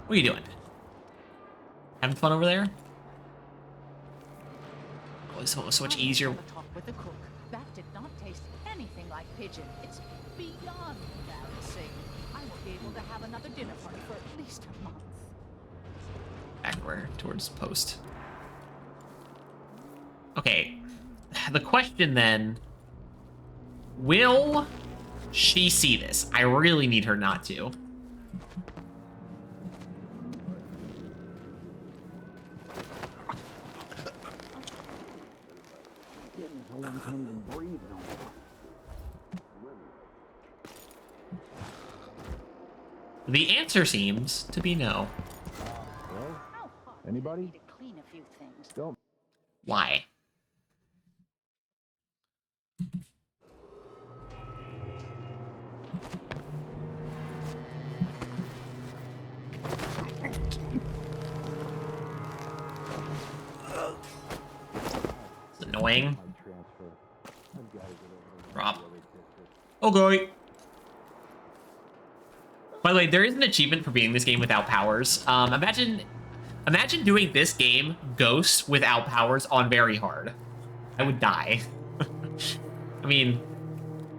What are you doing? Having fun over there? Oh, this one was so much easier. Talk with the cook. That did not taste anything like pigeon. It's beyond embarrassing. I won't be able to have another dinner party for at least a month. Backward towards post. Okay. The question then, will she see this? I really need her not to. The answer seems to be no. Anybody? Need to clean a few things. Don't. Why? It's annoying. Drop. Okay. By the way, there is an achievement for beating this game without powers. Imagine doing this game, Ghost, without powers on very hard. I would die. I mean,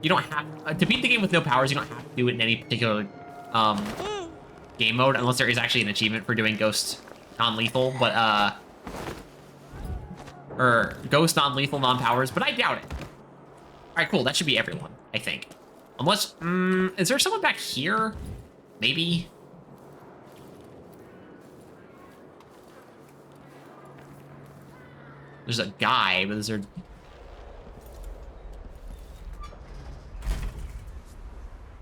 you don't have to beat the game with no powers. You don't have to do it in any particular game mode, unless there is actually an achievement for doing Ghost non-lethal. But or Ghost non-lethal, non-powers. But I doubt it. All right, cool. That should be everyone, I think. Unless, is there someone back here? Maybe. There's a guy, but is there...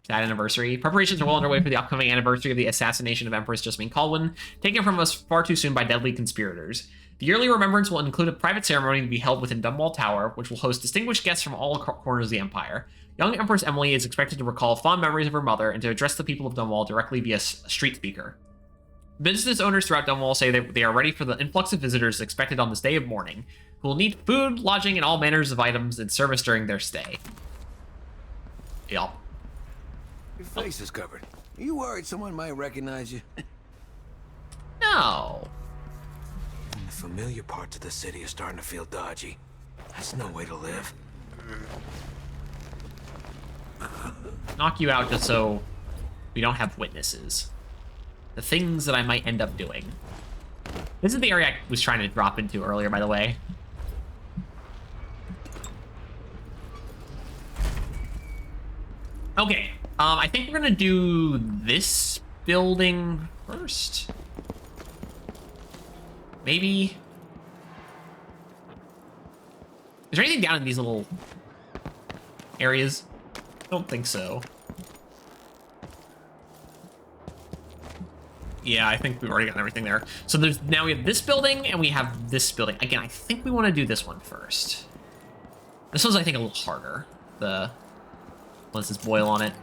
That anniversary. Preparations are well underway for the upcoming anniversary of the assassination of Empress Jessamine Colwyn, taken from us far too soon by deadly conspirators. The yearly remembrance will include a private ceremony to be held within Dunwall Tower, which will host distinguished guests from all corners of the Empire. Young Empress Emily is expected to recall fond memories of her mother and to address the people of Dunwall directly via street speaker. Business owners throughout Dunwall say that they are ready for the influx of visitors expected on this day of mourning, who will need food, lodging, and all manners of items and service during their stay. Yup. Your face is covered. Are you worried someone might recognize you? No. The familiar parts of the city are starting to feel dodgy. That's no way to live. Knock you out just so we don't have witnesses. The things that I might end up doing. This is the area I was trying to drop into earlier, by the way. Okay, I think we're gonna do this building first. Maybe. Is there anything down in these little areas? I don't think so. Yeah, I think we've already gotten everything there. So now we have this building and we have this building. Again, I think we want to do this one first. This one's, I think, a little harder. The once this boil on it.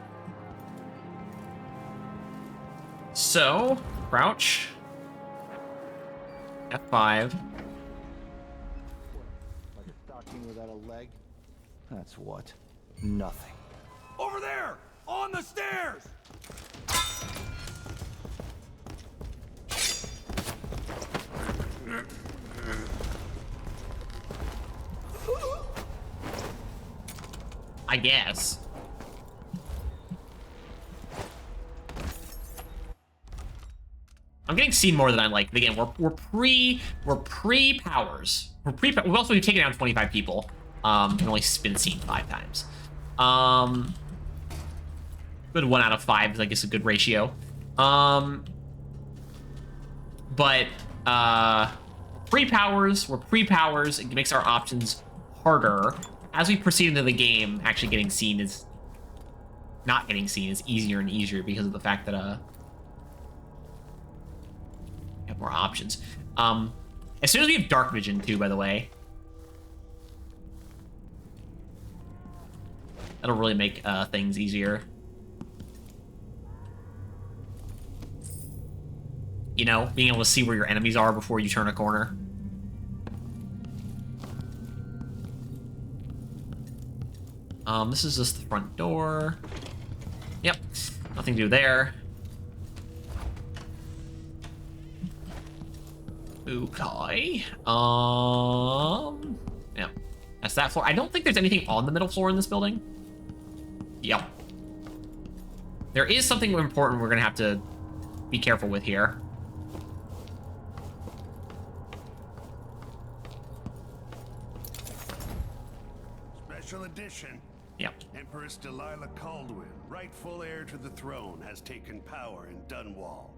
So, crouch. F5. Like a stocking without a leg? That's what? Nothing. Over there! On the stairs! I guess. I'm getting seen more than I like. Again, we're pre-powers. We've also taken down 25 people. We've only been seen 5 times. Good 1 out of 5 is, I guess, a good ratio. but pre-powers, we're pre-powers. It makes our options harder. As we proceed into the game, actually getting seen is... Not getting seen is easier and easier because of the fact that we have more options. As soon as we have dark vision too, by the way, that'll really make things easier. You know, being able to see where your enemies are before you turn a corner. This is just the front door. Yep, nothing to do there. Okay. Yeah, that's that floor. I don't think there's anything on the middle floor in this building. Yep. There is something important we're gonna have to be careful with here. Special edition. Yep. Empress Delilah Caldwin, rightful heir to the throne, has taken power in Dunwall.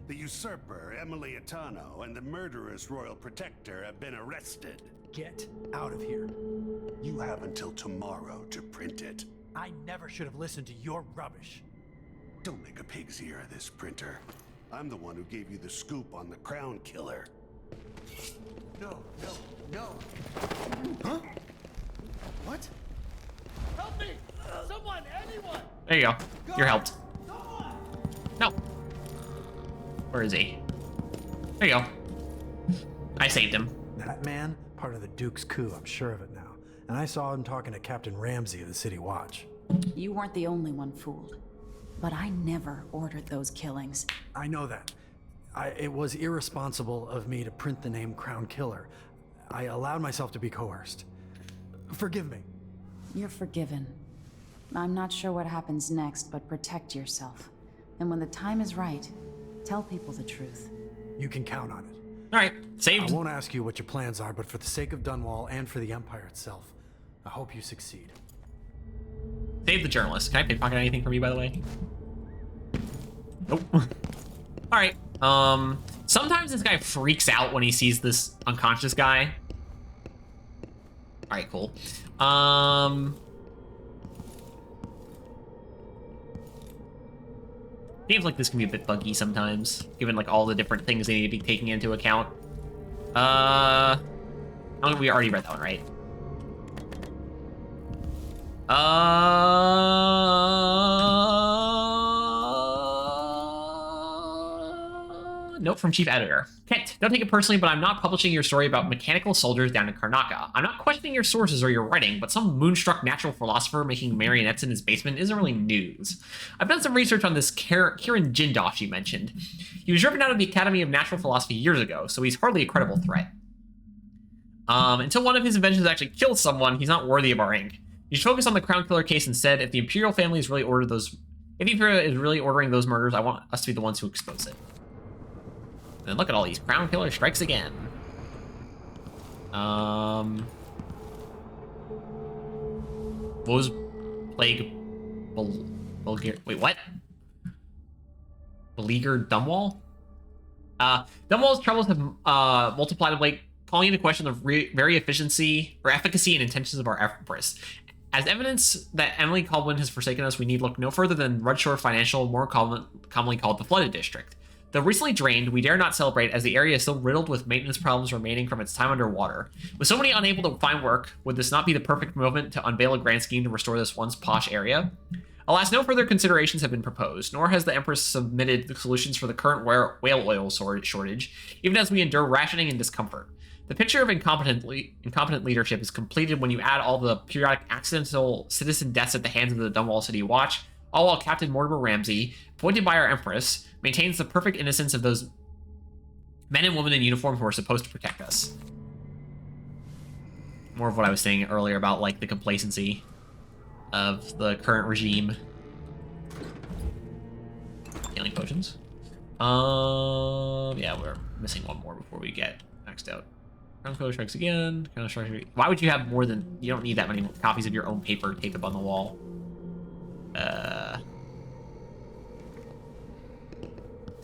The usurper, Emily Atano, and the murderous royal protector have been arrested. Get out of here. You have until tomorrow to print it. I never should have listened to your rubbish. Don't make a pig's ear of this, printer. I'm the one who gave you the scoop on the crown killer. No, no, no. Huh? What? Help me! Someone, anyone! There you go. You're helped. No. Where is he? There you go. I saved him. That man, part of the Duke's coup, I'm sure of it now. And I saw him talking to Captain Ramsey of the City Watch. You weren't the only one fooled. But I never ordered those killings. I know that. It was irresponsible of me to print the name Crown Killer. I allowed myself to be coerced. Forgive me. You're forgiven. I'm not sure what happens next, but protect yourself. And when the time is right, tell people the truth. You can count on it. All right, saved. I won't ask you what your plans are, but for the sake of Dunwall and for the Empire itself, I hope you succeed. Save the journalist. Can I pickpocket anything from you, by the way? Nope. All right. Sometimes this guy freaks out when he sees this unconscious guy. All right, cool. Games like this can be a bit buggy sometimes, given like all the different things they need to be taking into account. We already read that one, right? Note from Chief Editor. Kent, don't take it personally, but I'm not publishing your story about mechanical soldiers down in Karnaca. I'm not questioning your sources or your writing, but some moonstruck natural philosopher making marionettes in his basement isn't really news. I've done some research on this Kiran Jindosh you mentioned. He was driven out of the Academy of Natural Philosophy years ago, so he's hardly a credible threat. Until one of his inventions actually kills someone, he's not worthy of our ink. You should focus on the Crown Killer case instead. If the Imperial family is really ordering those murders, I want us to be the ones who expose it. And look at all these Crown Killer strikes again. What was Plague wait, what? Beleaguered Dunwall? Dunwall's troubles have multiplied of late, calling into question the very efficiency and intentions of our Empress. As evidence that Emily Caldwin has forsaken us, we need look no further than Rudshore Financial, more commonly called the Flooded District. Though recently drained, we dare not celebrate as the area is still riddled with maintenance problems remaining from its time underwater. With so many unable to find work, would this not be the perfect moment to unveil a grand scheme to restore this once posh area? Alas, no further considerations have been proposed, nor has the Empress submitted the solutions for the current whale oil shortage, even as we endure rationing and discomfort. The picture of incompetent leadership is completed when you add all the periodic accidental citizen deaths at the hands of the Dunwall City Watch, all while Captain Mortimer Ramsey, appointed by our Empress, maintains the perfect innocence of those men and women in uniform who are supposed to protect us. More of what I was saying earlier about, like, the complacency of the current regime. Healing potions. Yeah, we're missing one more before we get maxed out. Crown Killer strikes again. Why would you have more than... You don't need that many copies of your own paper taped up on the wall.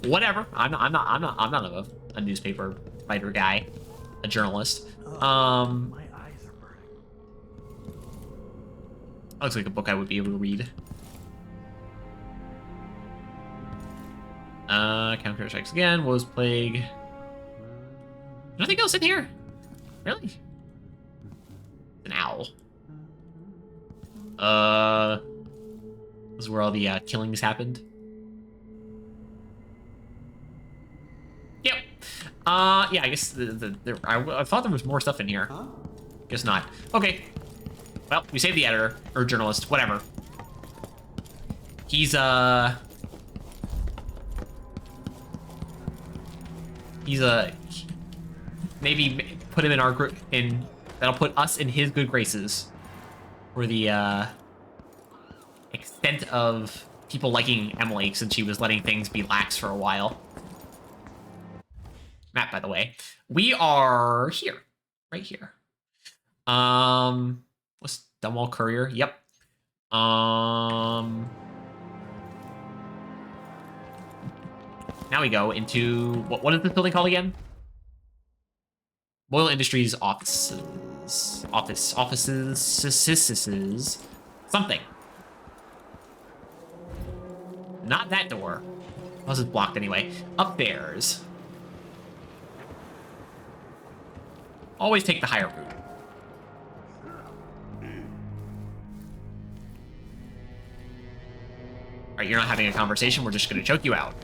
Whatever. I'm not above. a newspaper writer guy, a journalist. My eyes are burning. Looks like a book I would be able to read. Counter strikes again. Woes plague. Nothing else in here. Really? An owl. This is where all the killings happened. Yep. Yeah, I guess I thought there was more stuff in here. Huh? Guess not. Okay. Well, we saved the editor, or journalist, whatever. He's maybe put him in our group, that'll put us in his good graces for the extent of people liking Emily, since she was letting things be lax for a while. Map, by the way. We are here. Right here. What's Dunwall Courier? Yep. Now we go into what is this building called again? Boyle Industries offices. Offices. Something. Not that door. This is blocked anyway. Upstairs. Always take the higher route. Alright, you're not having a conversation, we're just gonna choke you out.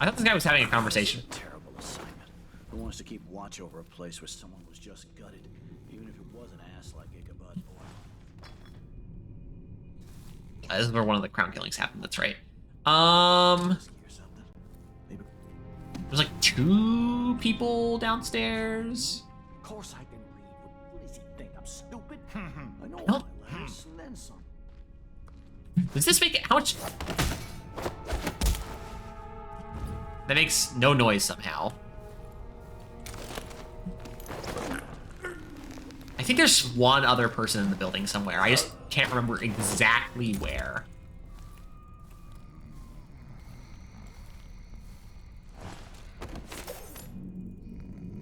I thought this guy was having a conversation. Terrible assignment. Who wants to keep watch over a place where someone was just gutted, even if it was an ass like Ichabod Boyle? This is where one of the crown killings happened, that's right. There's like 2 people downstairs. Of course I can read. What does he think? I'm stupid? I know No. all my letters and then some. Does this make it? How much? That makes no noise somehow. I think there's one other person in the building somewhere. I just can't remember exactly where.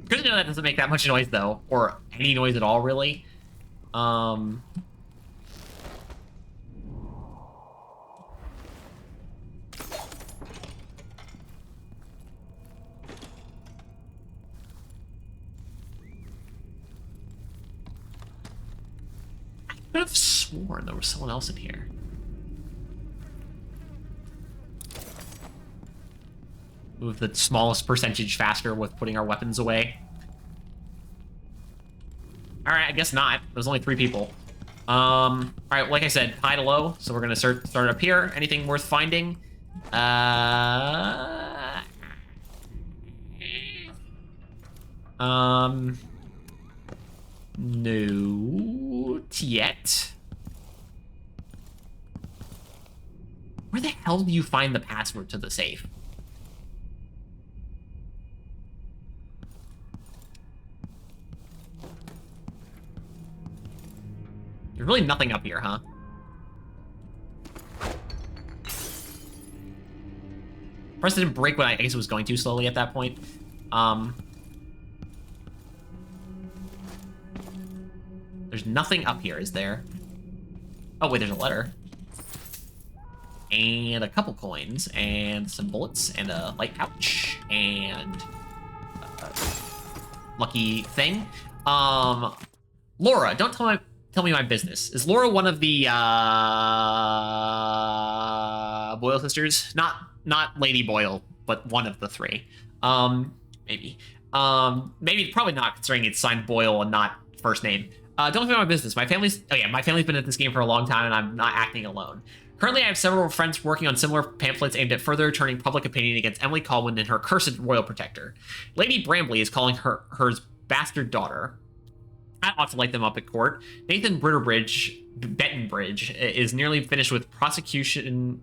Good to know that doesn't make that much noise though, or any noise at all really. I could have sworn there was someone else in here. Move the smallest percentage faster with putting our weapons away. Alright, I guess not. There's only 3 people. Alright, like I said, high to low, so we're gonna start up here. Anything worth finding? No yet. Where the hell do you find the password to the safe? There's really nothing up here, huh? Press didn't break when I guess it was going too slowly at that point. There's nothing up here, is there? Oh, wait, there's a letter. And a couple coins, and some bullets, and a light pouch, and a lucky thing. Laura, don't tell me my business. Is Laura one of the Boyle sisters? Not Lady Boyle, but one of the 3. Maybe. Maybe, probably not, considering it's signed Boyle and not first name. Don't tell me my business. My family's been at this game for a long time, and I'm not acting alone. Currently, I have several friends working on similar pamphlets aimed at further turning public opinion against Emily Caldwin and her cursed royal protector. Lady Brambley is calling her bastard daughter. I ought to light them up at court. Nathan Bettenbridge is nearly finished with prosecution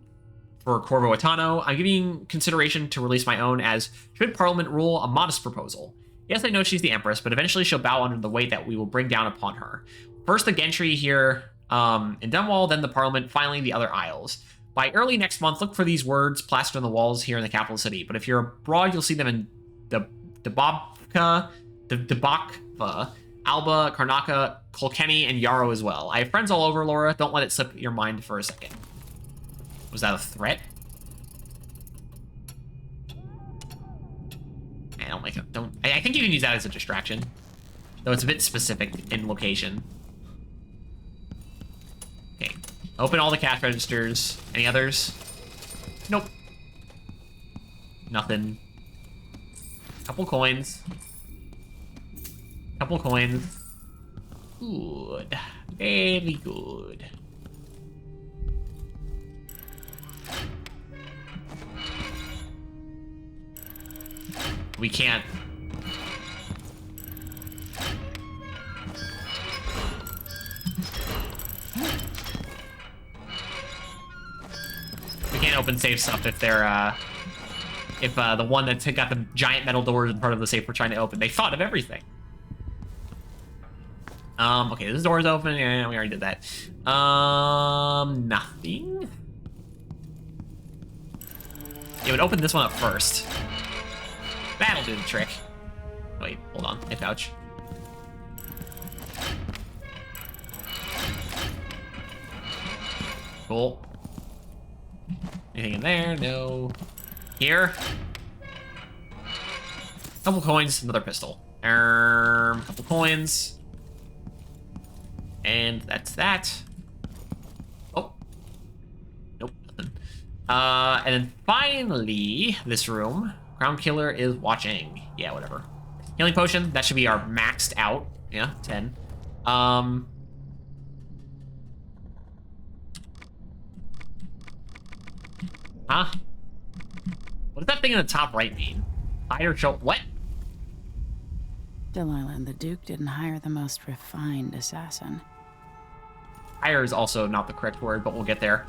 for Corvo Atano. I'm giving consideration to release my own as, should Parliament rule, a modest proposal. Yes, I know she's the Empress, but eventually she'll bow under the weight that we will bring down upon her. First the gentry here in Dunwall, then the Parliament, finally the other Isles. By early next month, look for these words plastered on the walls here in the capital city, but if you're abroad, you'll see them in Debobka, Alba, Karnaka, Kolkeni, and Yarrow as well. I have friends all over, Laura. Don't let it slip your mind for a second. Was that a threat? Don't make it. Don't. I think you can use that as a distraction, though it's a bit specific in location. Okay. Open all the cash registers. Any others? Nope. Nothing. Couple coins. Couple coins. Good. Very good. We can't. We can't open safe stuff if they're, if the one that's got the giant metal doors in front of the safe we're trying to open. They thought of everything. Okay, this door's open. Yeah, we already did that. Nothing. Yeah, would open this one up first. That'll do the trick. Wait, hold on. I pouch. Cool. Anything in there? No. Here. Couple coins, another pistol. Couple coins. And that's that. Oh. Nope, nothing. And then finally, this room. Crown Killer is watching. Yeah, whatever. Healing potion, that should be our maxed out. Yeah, 10. Huh? What does that thing in the top right mean? Hire show what? Delilah and the Duke didn't hire the most refined assassin. Hire is also not the correct word, but we'll get there.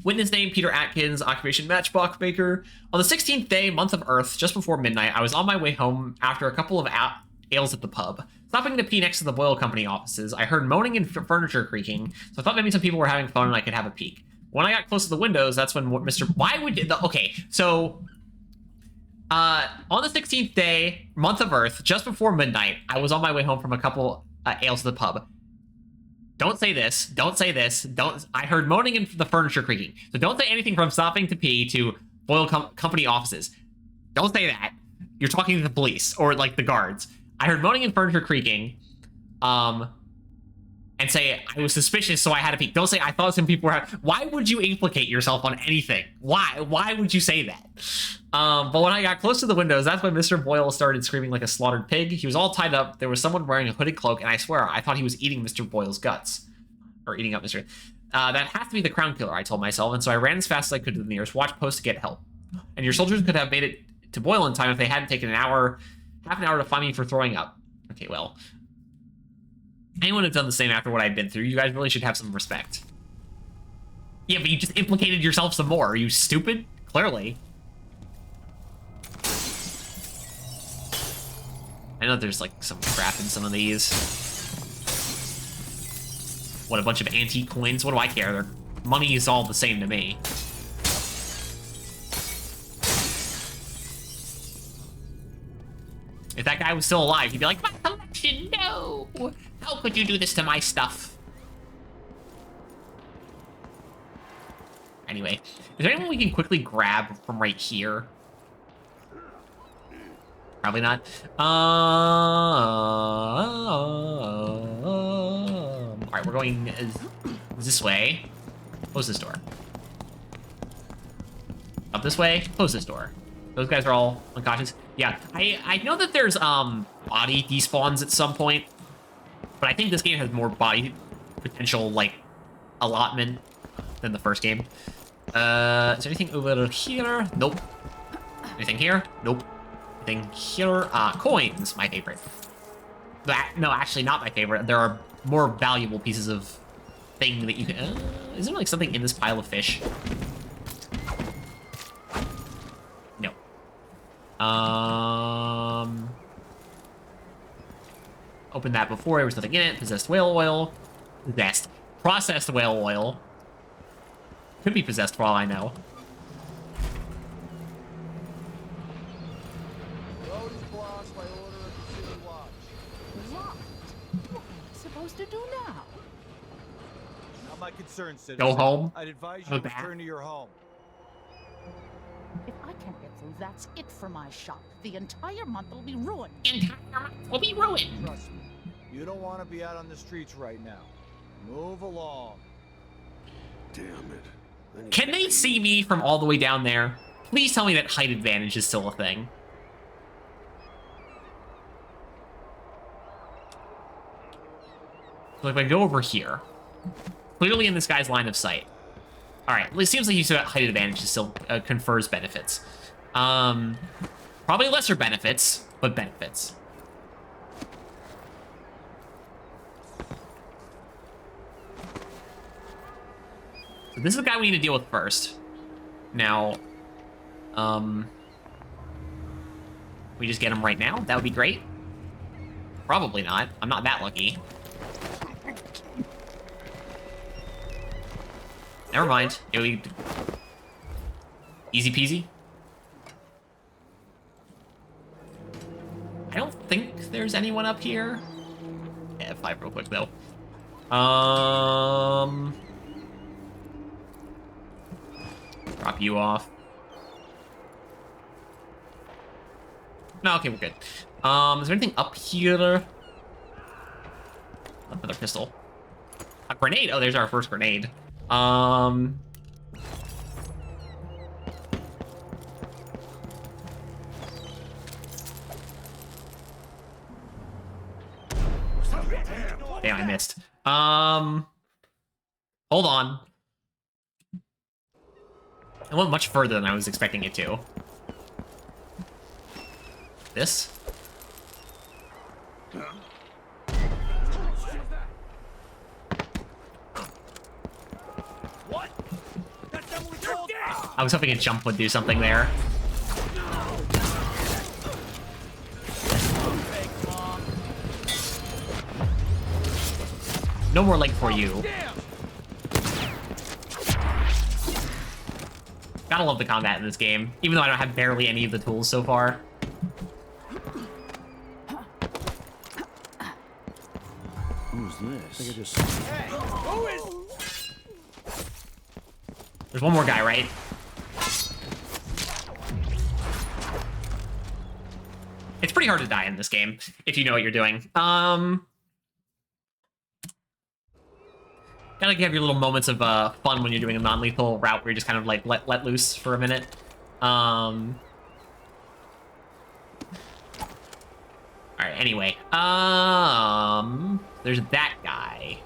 Witness name, Peter Atkins, occupation matchbox maker. On the 16th day, month of Earth, just before midnight, I was on my way home after a couple of ales at the pub. Stopping to pee next to the Boyle Company offices, I heard moaning and furniture creaking, so I thought maybe some people were having fun and I could have a peek. When I got close to the windows, that's when Mr. Why would the okay? So, on the 16th day, month of Earth, just before midnight, I was on my way home from a couple ales at the pub. Don't say this. Don't say this. Don't. I heard moaning and the furniture creaking. So don't say anything from stopping to pee to Boyle Company offices. Don't say that. You're talking to the police or like the guards. I heard moaning and furniture creaking. And say I was suspicious, so I had to peek. Don't say I thought some people were. Why would you implicate yourself on anything? Why? Why would you say that? But when I got close to the windows, that's when Mr. Boyle started screaming like a slaughtered pig. He was all tied up. There was someone wearing a hooded cloak, and I swear I thought he was eating Mr. Boyle's guts, or eating up Mr. That has to be the Crown Killer, I told myself, and so I ran as fast as I could to the nearest watch post to get help. And your soldiers could have made it to Boyle in time if they hadn't taken half an hour to find me for throwing up. Okay, well. Anyone have done the same after what I'd been through, you guys really should have some respect. Yeah, but you just implicated yourself some more. Are you stupid? Clearly. I know there's like some crap in some of these. What, a bunch of antique coins? What do I care? Their money is all the same to me. If that guy was still alive, he'd be like, my collection, no! How could you do this to my stuff? Anyway, is there anyone we can quickly grab from right here? Probably not. Alright, we're going this way. Close this door. Up this way, close this door. Those guys are all unconscious. Yeah, I know that there's body despawns at some point, but I think this game has more body potential, like, allotment than the first game. Is there anything over here? Nope. Anything here? Nope. Anything here? Coins, my favorite. No, actually not my favorite. There are more valuable pieces of thing that you can... is there like something in this pile of fish? No. Opened that before, there was nothing in it. Possessed whale oil. Possessed. Processed whale oil. Could be possessed for all I know. supposed to do now? Not my concern, citizen. Go home? I'd advise you Go to back? return to your home. If I can't get through, that's it for my shop. The entire month will be ruined. Will be ruined. Trust me, you don't want to be out on the streets right now. Move along. Damn it. Can they see me from all the way down there? Please tell me that height advantage is still a thing. So if I go over here, clearly in this guy's line of sight. All right, it seems like height advantage still confers benefits. Probably lesser benefits, but benefits. So this is the guy we need to deal with first. Now, we just get him right now? That would be great. Probably not. I'm not that lucky. Never mind. Easy peasy. I don't think there's anyone up here. Yeah, F5 real quick though. Drop you off. No, okay, we're good. Is there anything up here? Another pistol. A grenade. Oh, there's our first grenade. Damn, I missed. Hold on. It went much further than I was expecting it to. This? What? That's Emily Gold. I was hoping a jump would do something there. No more leg for you. Gotta love the combat in this game, even though I don't have barely any of the tools so far. Who's this? I think I just... Hey, who is... There's one more guy, right? It's pretty hard to die in this game, if you know what you're doing. Gotta have your little moments of fun when you're doing a non-lethal route where you just kind of like let loose for a minute. Alright, anyway. There's that guy.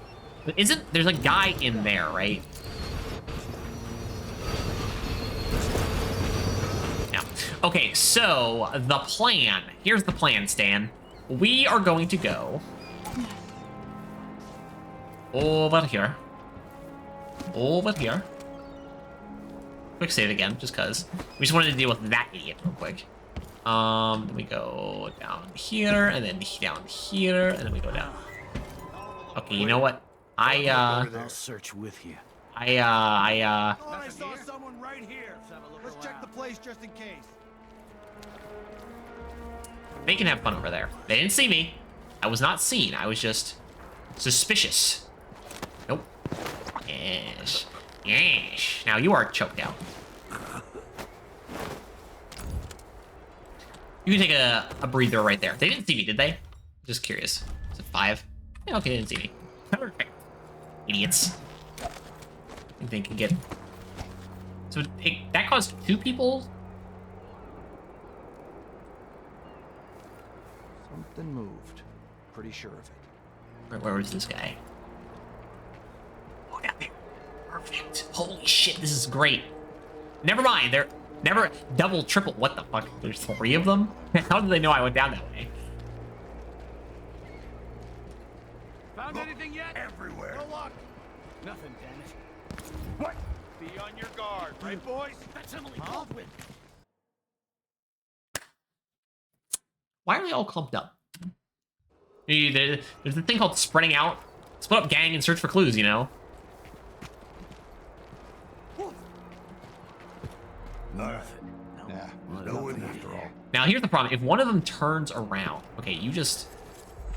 But there's a guy in there, right? Yeah. Okay, so the plan. Here's the plan, Stan. We are going to go over here. Over here. Quick save again, just cause. We just wanted to deal with that idiot real quick. Then we go down here, and then down here, and then we go down. Okay, you know what? I'll search with you. I saw someone right here. Let's check the place just in case. They can have fun over there. They didn't see me. I was not seen. I was just suspicious. Nope. Yes. Yes. Now you are choked out. You can take a breather right there. They didn't see me, did they? Just curious. Is it 5? Yeah, okay, they didn't see me. Perfect. Idiots. I think they can get... So that caused 2 people? Something moved. Pretty sure of it. Where was this guy? Oh, down there. Perfect. Holy shit, this is great. Never mind, they're never double, triple. What the fuck? There's 3 of them? How did they know I went down that way? Found anything yet? Everywhere. No luck. Nothing, damn it. What? Be on your guard, right, boys? That's Emily Baldwin. Why are they all clumped up? There's a thing called spreading out. Split up gang and search for clues, you know? Nothing. Nah, no one after all. Now, here's the problem. If one of them turns around... Okay, you just...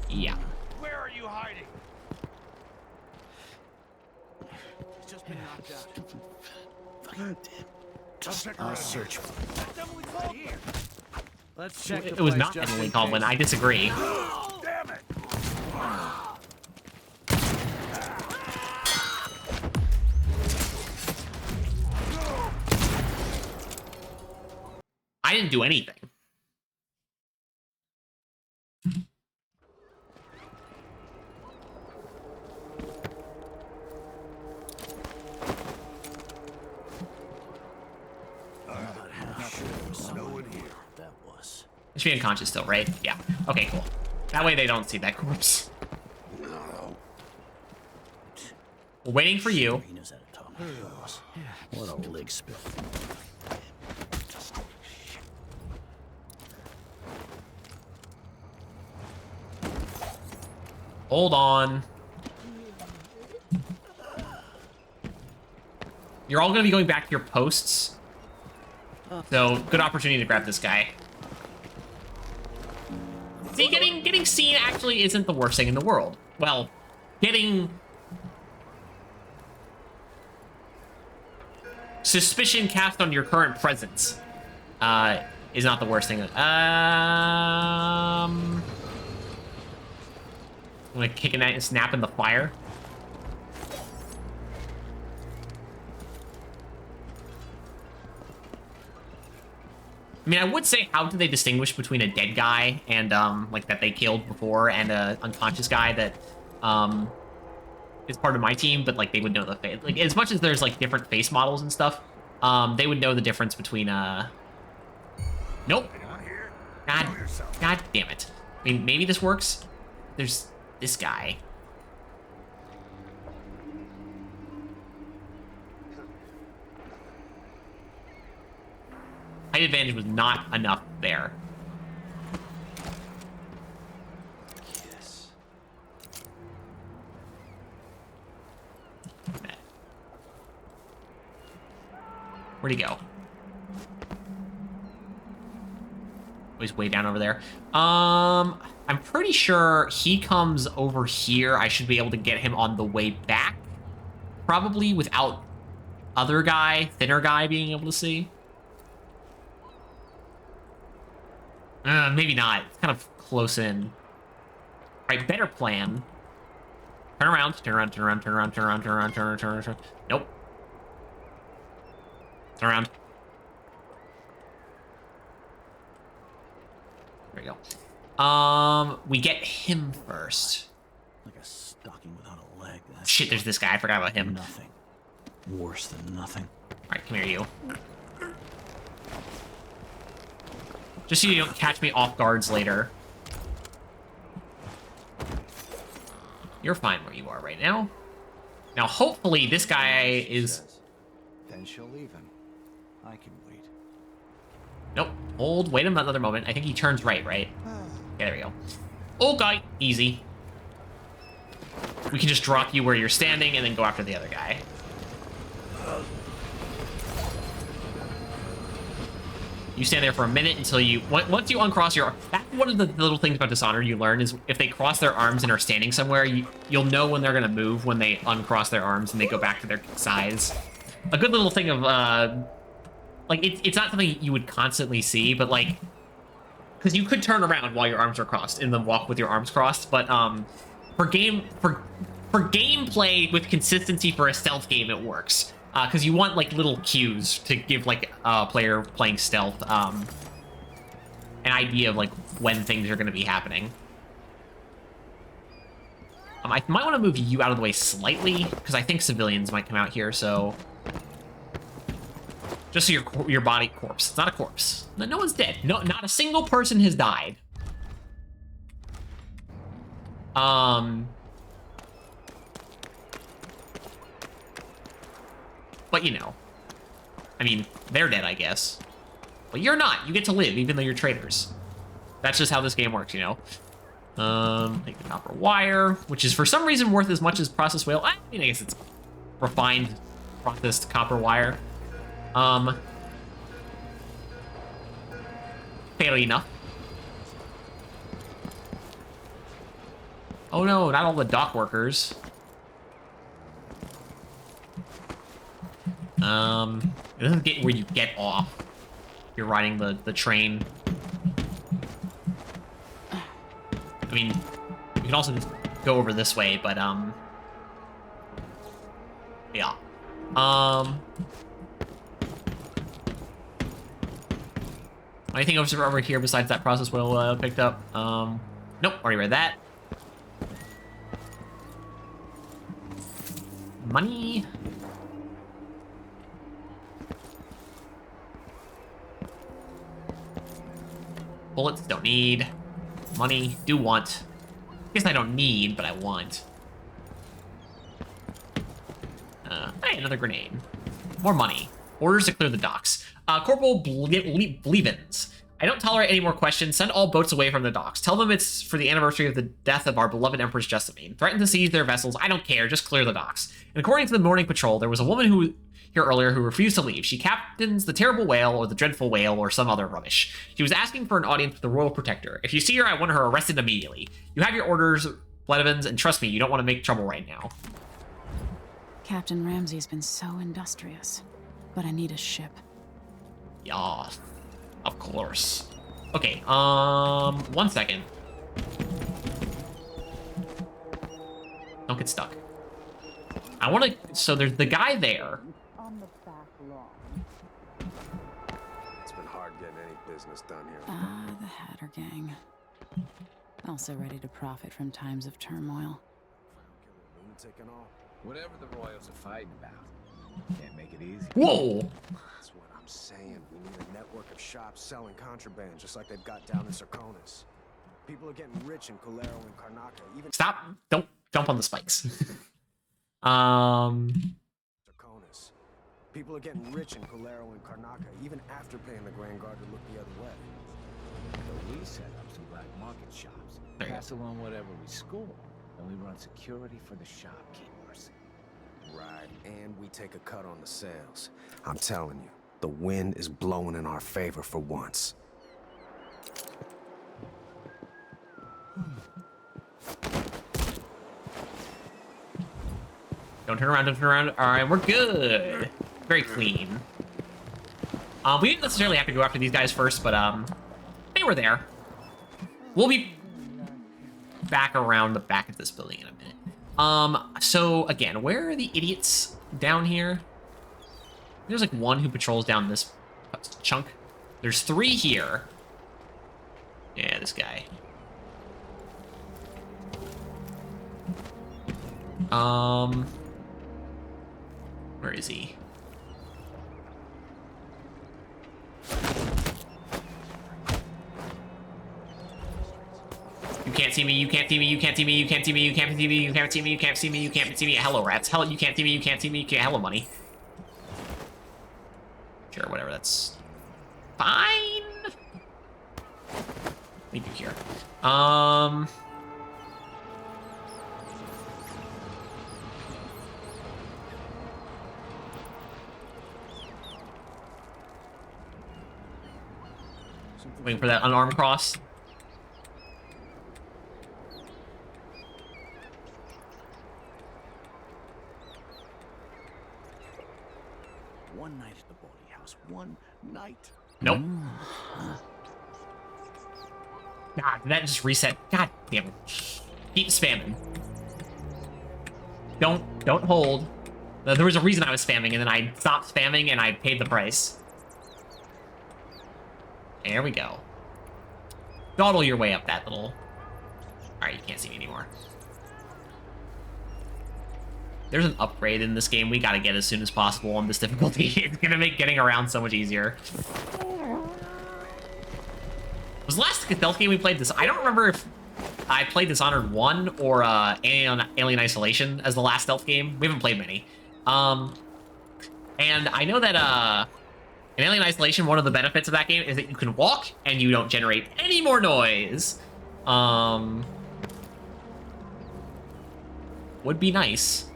Yeah. Where are you hiding? been knocked out. I'll search for it. Let's check the It was place not just Emily in Caldwin. case. I disagree. Damn it! I didn't do anything. No one here. That was. It should be unconscious still, right? Yeah. Okay, cool. That way they don't see that corpse. We're waiting for you. What a leg spill. Hold on. You're all going to be going back to your posts. So, good opportunity to grab this guy. See, getting seen actually isn't the worst thing in the world. Well, getting suspicion cast on your current presence is not the worst thing. I'm gonna kick a snap in the fire. I mean, I would say, how do they distinguish between a dead guy and, like, that they killed before and a unconscious guy that, is part of my team, but, like, they would know the face. Like, as much as there's, like, different face models and stuff, they would know the difference between, Nope. God damn it. I mean, maybe this works. There's this guy. Height advantage was not enough there. Yes. Where'd he go? Oh, he's way down over there. I'm pretty sure he comes over here. I should be able to get him on the way back. Probably without other guy, thinner guy being able to see. Maybe not. It's kind of close in. All right, better plan. Turn around, turn around, turn around, turn around, turn around, turn around, turn around, turn around, turn around. Nope. Turn around. There we go. We get him first. Like a stocking without a leg. That's Shit, there's this guy. I forgot about him. nothing. Worse than nothing. All right, come here, you. Just so you don't catch me off guards later. You're fine where you are right now. Now, hopefully, this guy is... Then she'll leave him. I can wait. Nope. Hold. Wait another moment. I think he turns right? Yeah, there we go. Okay. Easy. We can just drop you where you're standing and then go after the other guy. You stand there for a minute until you... Once you uncross your... That's one of the little things about Dishonored you learn is if they cross their arms and are standing somewhere, you'll know when they're going to move when they uncross their arms and they go back to their size. A good little thing of... like, it's not something you would constantly see, but, like... Because you could turn around while your arms are crossed and then walk with your arms crossed, but for gameplay with consistency for a stealth game, it works. Because you want, like, little cues to give, like, a player playing stealth an idea of, like, when things are going to be happening. I might want to move you out of the way slightly, because I think civilians might come out here, so... Just so your body... Corpse. It's not a corpse. No one's dead. No, not a single person has died. But, you know. I mean, they're dead, I guess. But you're not. You get to live, even though you're traitors. That's just how this game works, you know? Take the copper wire, which is for some reason worth as much as processed whale. I mean, I guess it's refined, processed copper wire. Fairly enough. Oh no, not all the dock workers. It doesn't get where you get off. You're riding the train. I mean, you can also just go over this way, but, yeah. Anything over here besides that process wheel picked up? Nope, already read that. Money. Bullets, don't need. Money, do want. Guess I don't need, but I want. Hey, another grenade. More money. Orders to clear the docks. Corporal Blevins. I don't tolerate any more questions. Send all boats away from the docks. Tell them it's for the anniversary of the death of our beloved Empress Jessamine. Threaten to seize their vessels. I don't care. Just clear the docks. And according to the morning patrol, there was a woman who here earlier who refused to leave. She captains the Terrible Whale or the Dreadful Whale or some other rubbish. She was asking for an audience with the Royal Protector. If you see her, I want her arrested immediately. You have your orders, Blevins, and trust me, you don't want to make trouble right now. Captain Ramsey's been so industrious, but I need a ship. Yeah, of course. Okay, 1 second. Don't get stuck. I want to, so there's the guy there. It's been hard getting any business done here. Ah, the Hatter Gang. Also ready to profit from times of turmoil. Lunatic and all. Whatever the Royals are fighting about, can't make it easy. Whoa! That's what I'm saying. We need a network of shops selling contraband, just like they've got down in Sarkonis. People are getting rich in Colero and Karnaca. Even Stop! Don't jump on the spikes. Sarkonis. People are getting rich in Colero and Karnaca, even after paying the Grand Guard to look the other way. So we set up some black market shops, pass along whatever we score, and we run security for the shopkeepers. Right, and we take a cut on the sales. I'm telling you, the wind is blowing in our favor for once. Don't turn around, don't turn around. All right, we're good. Very clean. We didn't necessarily have to go after these guys first, but they were there. We'll be back around the back of this building in a minute. So again, where are the idiots down here? There's like one who patrols down this chunk. There's 3 here. Yeah, this guy. Where is he? You can't see me, you can't see me, you can't see me, you can't see me, you can't see me, you can't see me, you can't see me, you can't see me. Hello, rats. Hello, you can't see me, you can't see me, you can't. Hello, money. Sure, whatever, that's fine. Leave you here. Waiting for that unarmed cross. One night at the boarding house. One night. Nope. God, that just reset. God damn it. Keep spamming. Don't hold. There was a reason I was spamming, and then I stopped spamming, and I paid the price. There we go. Dawdle your way up that little... Alright, you can't see me anymore. There's an upgrade in this game we gotta get as soon as possible on this difficulty. It's gonna make getting around so much easier. Was the last stealth game we played this? I don't remember if I played Dishonored 1 or Alien Isolation as the last stealth game. We haven't played many. And I know that in Alien Isolation, one of the benefits of that game is that you can walk and you don't generate any more noise. Would be nice.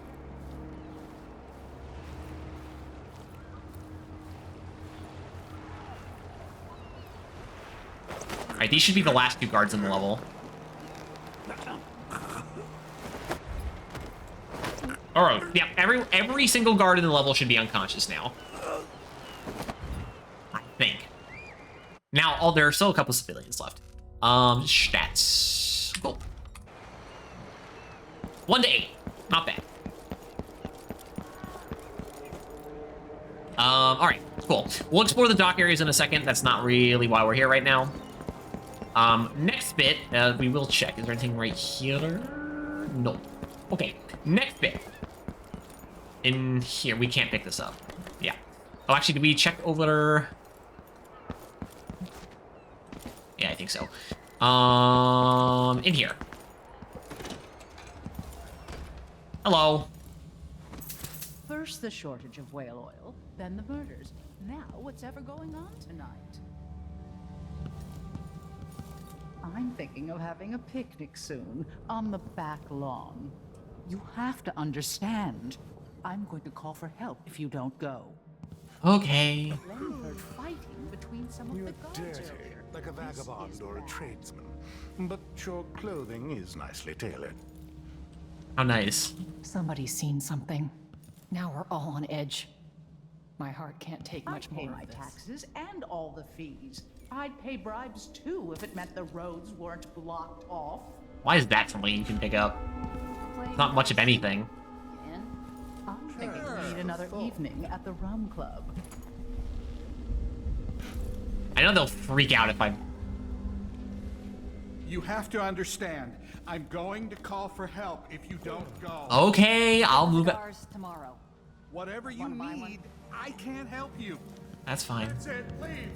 Alright, these should be the last 2 guards in the level. Alright, yeah, every single guard in the level should be unconscious now. I think. Now, there are still a couple civilians left. Stats. Cool. 1 to 8. Not bad. Alright, cool. We'll explore the dock areas in a second. That's not really why we're here right now. Next bit, we will check. Is there anything right here? No. Okay, next bit. In here, we can't pick this up. Yeah. Oh, actually, did we check over? Yeah, I think so. In here. Hello. First the shortage of whale oil, then the murders. Now what's ever going on tonight? I'm thinking of having a picnic soon, on the back lawn. You have to understand. I'm going to call for help if you don't go. Okay. Glenn heard fighting between some of the guards earlier. Like a vagabond or a tradesman. But your clothing is nicely tailored. How nice. Somebody's seen something. Now we're all on edge. My heart can't take much more my of this. taxes and all the fees. I'd pay bribes too if it meant the roads weren't blocked off. Why is that something you can pick up? It's not much of anything. I'm thinking we need another evening at the rum club. I know they'll freak out if I... You have to understand. I'm going to call for help if you don't go. Okay, I'll move it. Tomorrow. Whatever you need, I can't help you. That's fine. That's it, leave.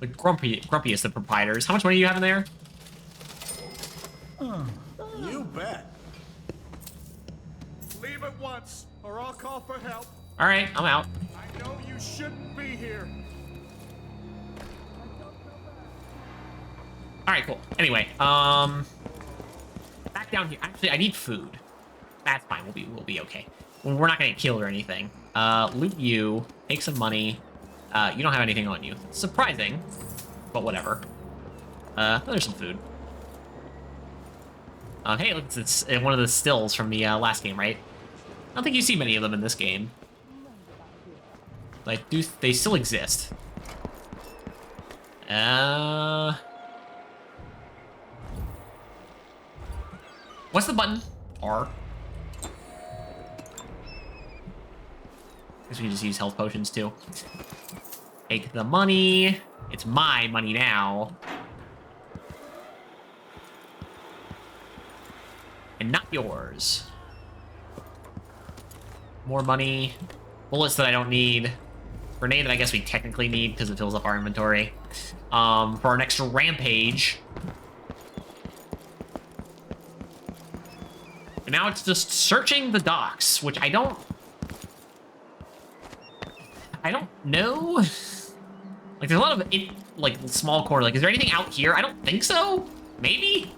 The grumpiest of proprietors. How much money do you have in there? You bet. Leave at once, or I'll call for help. All right, I'm out. I know you shouldn't be here. All right, cool. Anyway, back down here. Actually, I need food. That's fine. We'll be okay. We're not gonna get killed or anything. Loot you. Take some money. You don't have anything on you. Surprising, but whatever. There's some food. Hey, look, it's one of the stills from the last game, right? I don't think you see many of them in this game. Like, they still exist? What's the button? R. Guess we can just use health potions too. Take the money. It's my money now. And not yours. More money. Bullets that I don't need. Grenade that I guess we technically need because it fills up our inventory. For our next rampage. And now it's just searching the docks, which I don't know. Like, there's a lot of like small corner. Like, is there anything out here? I don't think so. Maybe.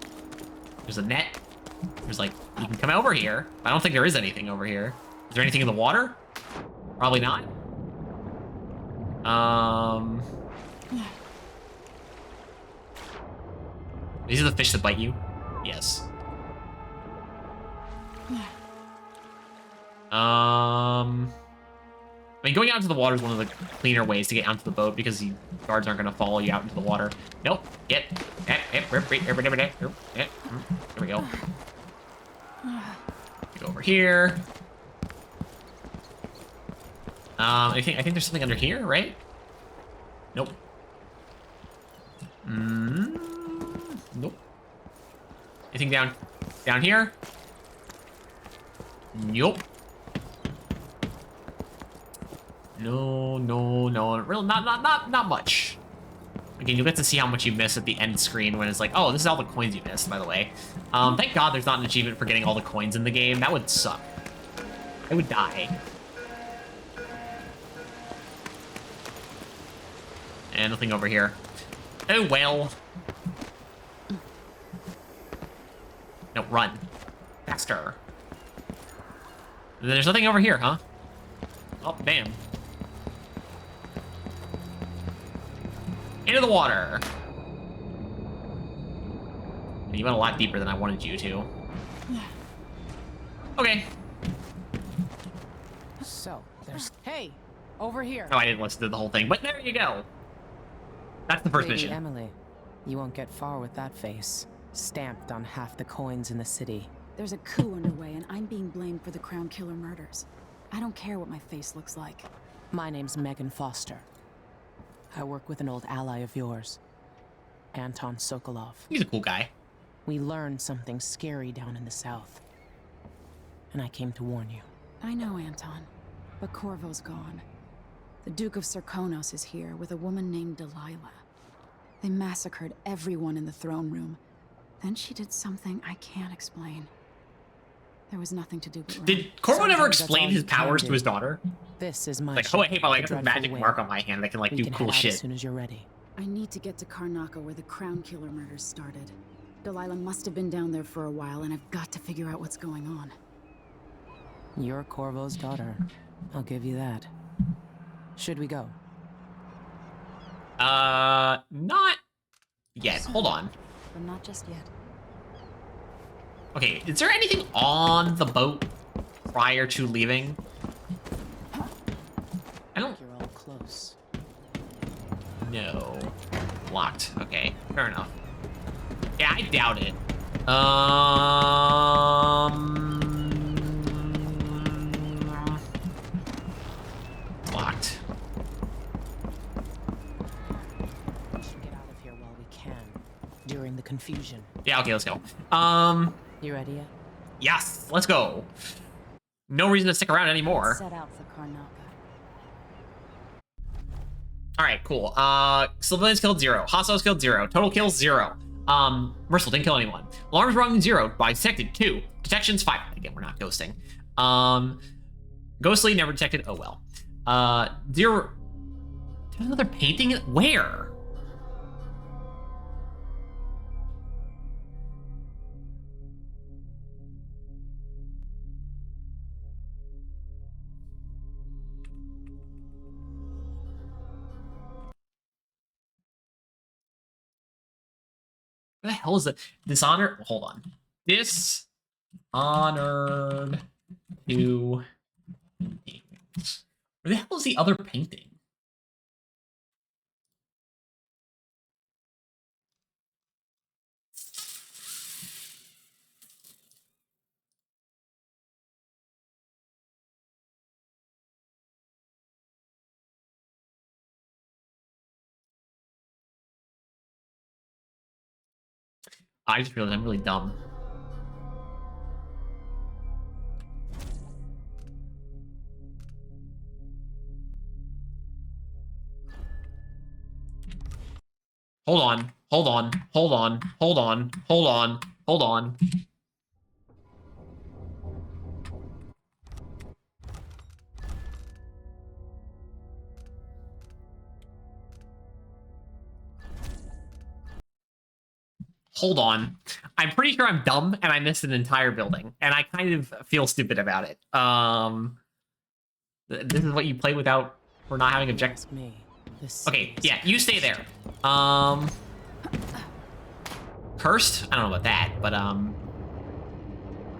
There's a net. There's like, you can come over here. I don't think there is anything over here. Is there anything in the water? Probably not. These are the fish that bite you? Yes. I mean, going out into the water is one of the cleaner ways to get onto the boat because the guards aren't going to follow you out into the water. Nope. There we go. Go over here. I think there's something under here, right? Nope. Nope. Anything down here? Nope. No. Real not much. Again, you'll get to see how much you miss at the end screen when it's like, oh, this is all the coins you missed, by the way. Thank God there's not an achievement for getting all the coins in the game. That would suck. I would die. And nothing over here. Oh, well. No, run. Faster. There's nothing over here, huh? Oh, damn. Into the water. You went a lot deeper than I wanted you to. Okay. So, there's... Hey! Over here! Oh, I didn't listen to the whole thing, but there you go. That's the first Lady mission. Emily, you won't get far with that face. Stamped on half the coins in the city. There's a coup underway, and I'm being blamed for the Crown Killer murders. I don't care what my face looks like. My name's Megan Foster. I work with an old ally of yours, Anton Sokolov. He's a cool guy. We learned something scary down in the south, and I came to warn you. I know, Anton, but Corvo's gone. The Duke of Sarkonos is here with a woman named Delilah. They massacred everyone in the throne room. Then she did something I can't explain. There was nothing to do but run. Did Corvo never Sometimes that's explain all his you can powers do. to his daughter? This is my Like, ship, oh, hey, I got this Dreadful magic Wing. mark on my hand that can, like, We do can cool head out shit. as soon as you're ready. I need to get to Karnaca where the Crown Killer murders started. Delilah must have been down there for a while, and I've got to figure out what's going on. You're Corvo's daughter. I'll give you that. Should we go? Not yet. Hold on. But not just yet. Okay, is there anything on the boat prior to leaving? I don't... You're all close. No. Locked. Okay, fair enough. Yeah, I doubt it. Locked. We should get out of here while we can, during the confusion. Yeah, okay, let's go. You ready yet? Yes, let's go. No reason to stick around anymore. Set out for Karnaca. Alright, cool. Civilians killed 0. Hostiles killed 0. Total kills 0. Merciful didn't kill anyone. Alarms rung 0. By detected 2. Detections 5. Again, we're not ghosting. Ghostly never detected. Oh well. 0. There's another painting? Where? Where the hell is it? Dishonored? Hold on. Dishonored 2 paintings. Where the hell is the other painting? I just realized I'm really dumb. Hold on, hold on, hold on, hold on, hold on, hold on. Hold on. I'm pretty sure I'm dumb and I missed an entire building, and I kind of feel stupid about it. This is what you play without for not having objectives. Okay, yeah, you stay there. Cursed? I don't know about that, but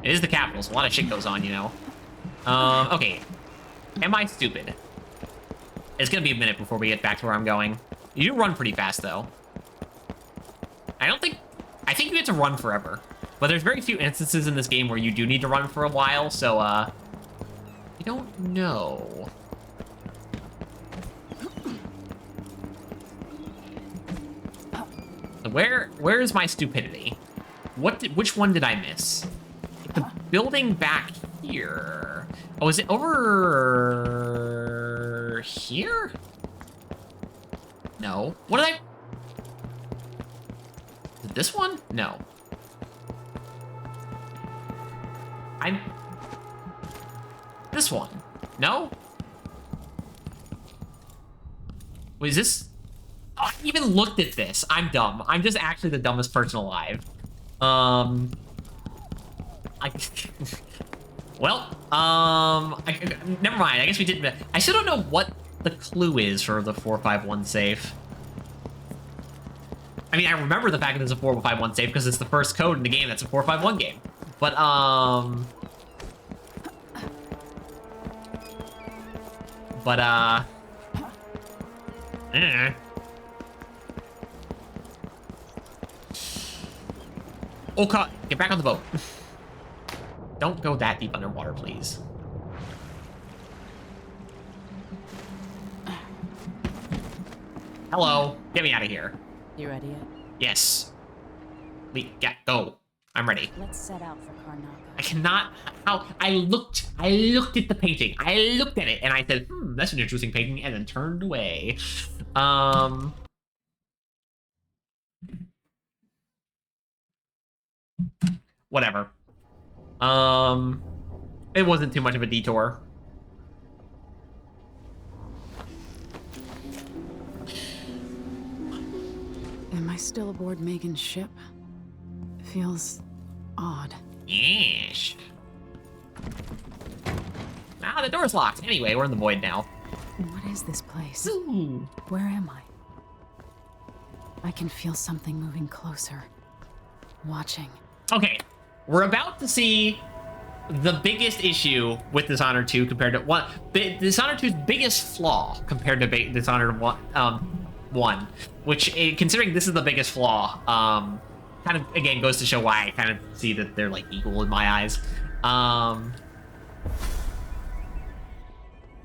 it is the capital, so a lot of shit goes on, you know. Okay. Am I stupid? It's gonna be a minute before we get back to where I'm going. You do run pretty fast, though. I think you get to run forever. But there's very few instances in this game where you do need to run for a while, so, I don't know. Where is my stupidity? Which one did I miss? The building back here. Oh, is it over here? No. What did I... Is it this one? No. This one. No? Wait, is this... Oh, I even looked at this. I'm dumb. I'm just actually the dumbest person alive. Never mind. I guess we didn't... I still don't know what the clue is for the 451 safe. I mean, I remember the fact that it's a 451 save because it's the first code in the game that's a 451 game. But, Oka, get back on the boat. Don't go that deep underwater, please. Hello. Get me out of here. You ready yet? Yes. Yeah, go. I'm ready. Let's set out for Karnaca. I cannot. How? I looked at the painting. I looked at it and I said, that's an interesting painting, and then turned away. Whatever. It wasn't too much of a detour. Am I still aboard Megan's ship? Feels odd. Yes. Ah, the door's locked. Anyway, we're in the void now. What is this place? Ooh. Where am I? I can feel something moving closer. Watching. Okay, we're about to see the biggest issue with Dishonored 2 compared to Dishonored 2's biggest flaw compared to Dishonored 1, which, considering this is the biggest flaw, kind of, again, goes to show why I kind of see that they're, like, equal in my eyes.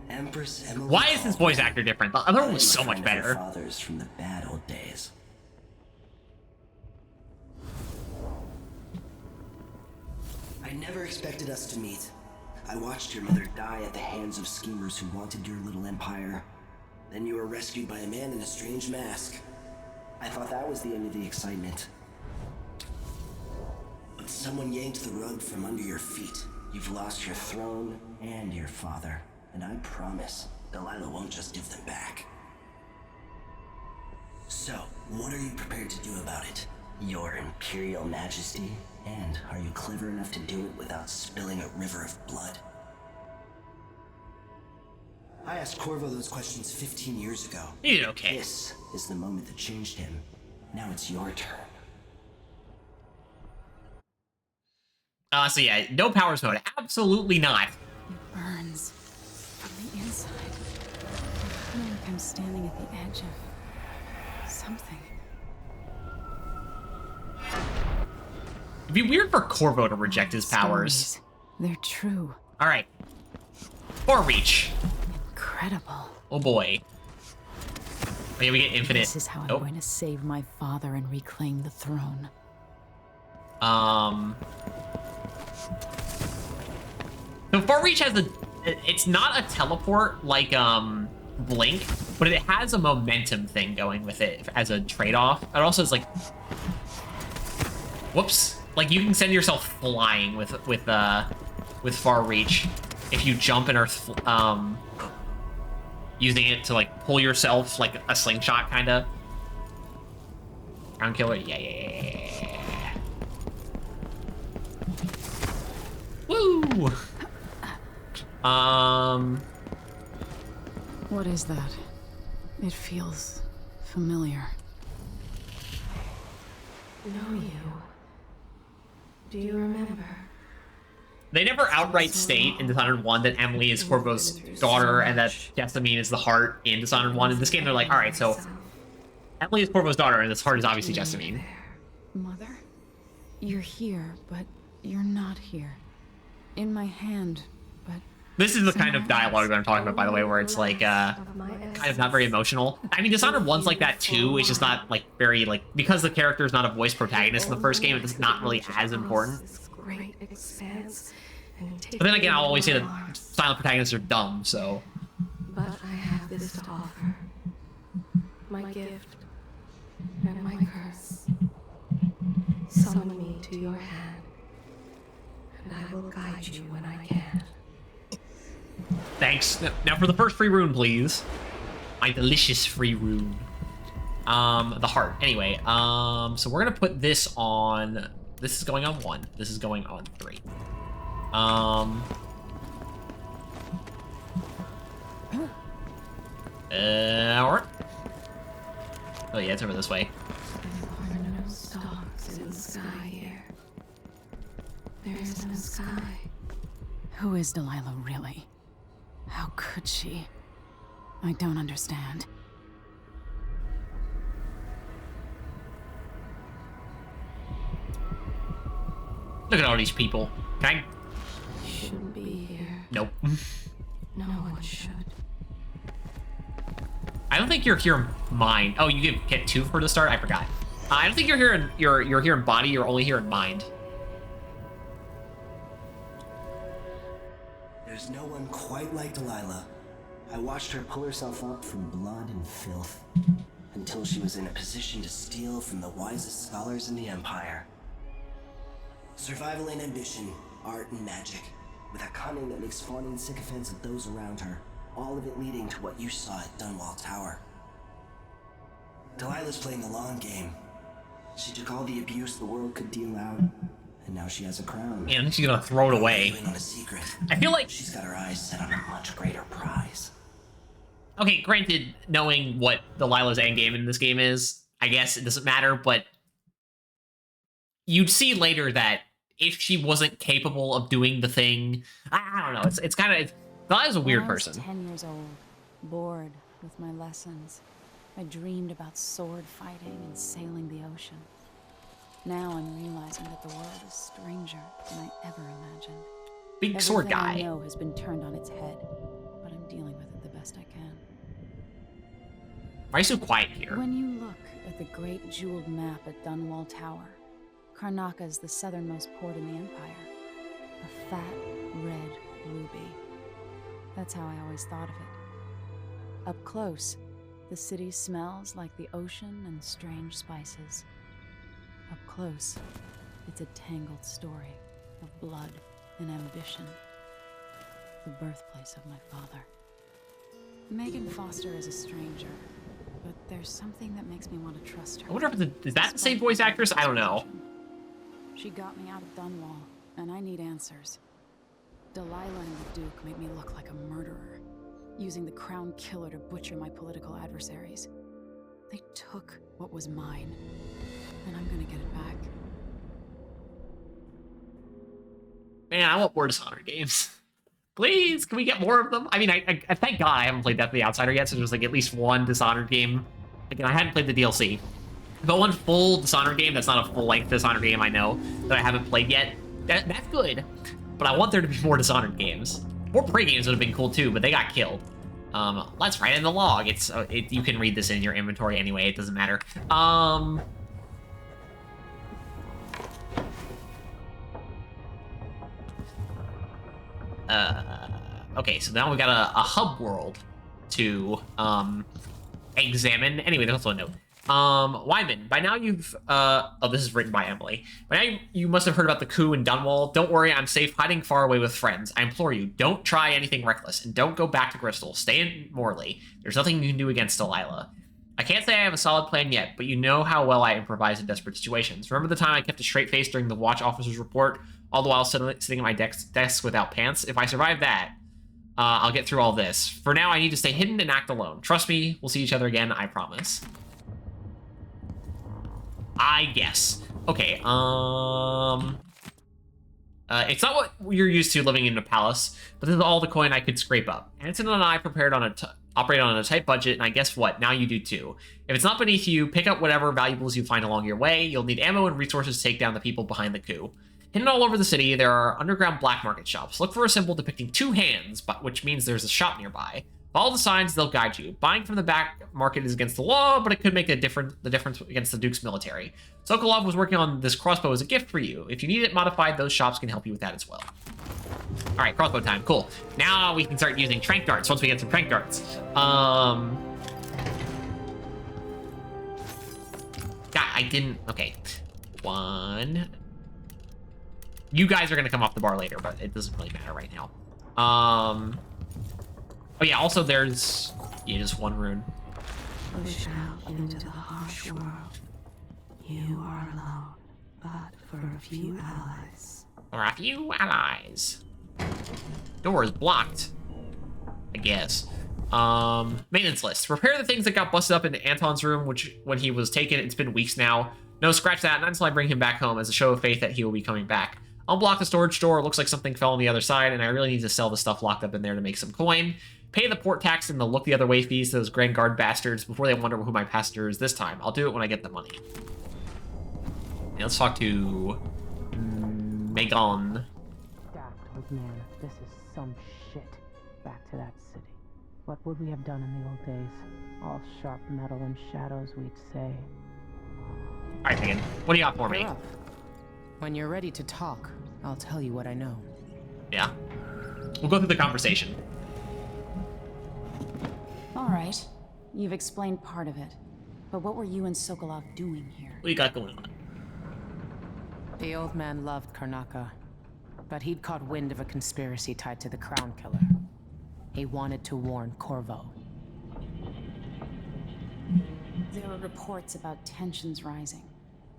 Empress Emily, why is this voice actor different? The other one was so much friend of better. your father's from the bad old days. I never expected us to meet. I watched your mother die at the hands of schemers who wanted your little empire. Then you were rescued by a man in a strange mask. I thought that was the end of the excitement. But someone yanked the rug from under your feet. You've lost your throne and your father. And I promise, Delilah won't just give them back. So, what are you prepared to do about it? Your Imperial Majesty? And are you clever enough to do it without spilling a river of blood? I asked Corvo those questions 15 years ago. He did okay. This is the moment that changed him. Now it's your turn. So yeah, no powers mode. Absolutely not. It burns from the inside. I feel like I'm standing at the edge of something. It'd be weird for Corvo to reject his powers. Stories. They're true. All right. Or reach. Incredible. Oh boy. Oh yeah, we get infinite. This is how I'm going to save my father and reclaim the throne. So Far Reach has it's not a teleport like Blink, but it has a momentum thing going with it as a trade-off. It also is like, whoops, like you can send yourself flying with Far Reach if you jump and are using it to like pull yourself like a slingshot kind of. Ground killer, yeah. Woo! What is that? It feels familiar. Know you. Do you remember? They never outright state in Dishonored 1 that Emily is Corvo's daughter and that Jessamine is the heart in Dishonored 1. In this game, they're like, alright, so Emily is Corvo's daughter and this heart is obviously Jessamine. Mother? You're here, but you're not here. In my hand, but... This is the kind of dialogue that I'm talking about, by the way, where it's like, kind of not very emotional. I mean, Dishonored 1's like that too, it's just not, like, very, like, because the character is not a voice protagonist in the first game, it's not really as important. Great expanse. But then again, I'll always say that silent protagonists are dumb, so... But I have this to offer. My gift and my curse. Summon me to your hand, and I will guide you when I can. Thanks. Now for the first free rune, please. My delicious free rune. The heart. Anyway, so we're gonna put this on... This is going on 1. This is going on 3. Alright. Oh yeah, it's over this way. There is no sky. Who is Delilah really? How could she? I don't understand. Look at all these people. Can I? Shouldn't be here. Nope. No one should. I don't think you're here in mind. Oh, you get 2 for the start? I forgot. I don't think you're here in you're here in body, you're only here in mind. There's no one quite like Delilah. I watched her pull herself up from blood and filth until she was in a position to steal from the wisest scholars in the Empire. Survival and ambition, art and magic, with a cunning that makes fawning sycophants of those around her, all of it leading to what you saw at Dunwall Tower. Delilah's playing the long game. She took all the abuse the world could deal out, and now she has a crown. Yeah, I think she's gonna throw it away. On a secret. I feel like she's got her eyes set on a much greater prize. Okay, granted, knowing what Delilah's endgame in this game is, I guess it doesn't matter, but you'd see later that if she wasn't capable of doing the thing, I don't know, it's kind of, Delilah's a weird person. When I was 10 years old, bored with my lessons, I dreamed about sword fighting and sailing the ocean. Now I'm realizing that the world is stranger than I ever imagined. Big sword guy. Everything I know has been turned on its head, but I'm dealing with it the best I can. Why are you so quiet here? When you look at the great jeweled map at Dunwall Tower, Karnaca is the southernmost port in the Empire. A fat, red ruby. That's how I always thought of it. Up close, the city smells like the ocean and strange spices. Up close, it's a tangled story of blood and ambition. The birthplace of my father. Megan Foster is a stranger, but there's something that makes me want to trust her. I wonder if is that the same voice actress? I don't know. She got me out of Dunwall, and I need answers. Delilah and the Duke made me look like a murderer, using the Crown Killer to butcher my political adversaries. They took what was mine, and I'm gonna get it back. Man, I want more Dishonored games. Please, can we get more of them? I mean, I thank God I haven't played Death of the Outsider yet, so there's like at least one Dishonored game. Again, I hadn't played the DLC. But one full Dishonored game that's not a full-length Dishonored game I know that I haven't played yet, that's good. But I want there to be more Dishonored games. More Prey games would have been cool too, but they got killed. Let's write in the log. You can read this in your inventory anyway, it doesn't matter. Okay, so now we got a hub world to examine. Anyway, there's also a note. Wyman, by now you've oh, this is written by Emily. By now you must have heard about the coup in Dunwall. Don't worry, I'm safe hiding far away with friends. I implore you, don't try anything reckless, and don't go back to Bristol. Stay in Morley. There's nothing you can do against Delilah. I can't say I have a solid plan yet, but you know how well I improvise in desperate situations. Remember the time I kept a straight face during the watch officer's report, all the while sitting at my desk without pants? If I survive that, I'll get through all this. For now, I need to stay hidden and act alone. Trust me, we'll see each other again, I promise. I guess. Okay, it's not what you're used to living in a palace, but this is all the coin I could scrape up. Anson and I operate on a tight budget, and I guess what? Now you do too. If it's not beneath you, pick up whatever valuables you find along your way. You'll need ammo and resources to take down the people behind the coup. Hidden all over the city, there are underground black market shops. Look for a symbol depicting 2 hands, which means there's a shop nearby. Follow the signs, they'll guide you. Buying from the back market is against the law, but it could make the difference against the Duke's military. Sokolov was working on this crossbow as a gift for you. If you need it modified, those shops can help you with that as well. All right, crossbow time, cool. Now we can start using trank darts once we get some trank darts. God, I didn't, okay. 1. You guys are gonna come off the bar later, but it doesn't really matter right now. Oh yeah, also there's, yeah, just 1 rune. Push out into the harsh world. You are alone, but for a few allies. For a few allies. Door is blocked, I guess. Maintenance list. Repair the things that got busted up in Anton's room, which when he was taken, it's been weeks now. No, scratch that, not until I bring him back home as a show of faith that he will be coming back. Unblock the storage door. It looks like something fell on the other side, and I really need to sell the stuff locked up in there to make some coin. Pay the port tax and the look the other way fees to those Grand Guard bastards before they wonder who my passenger is this time. I'll do it when I get the money. Yeah, let's talk to Megan. Daft old man, this is some shit. Back to that city. What would we have done in the old days? All sharp metal and shadows, we'd say. Alright, Megan, what do you got for me? You're up. When you're ready to talk, I'll tell you what I know. Yeah. We'll go through the conversation. All right. You've explained part of it. But what were you and Sokolov doing here? What do you got going on? The old man loved Karnaka, but he'd caught wind of a conspiracy tied to the Crown Killer. He wanted to warn Corvo. There were reports about tensions rising,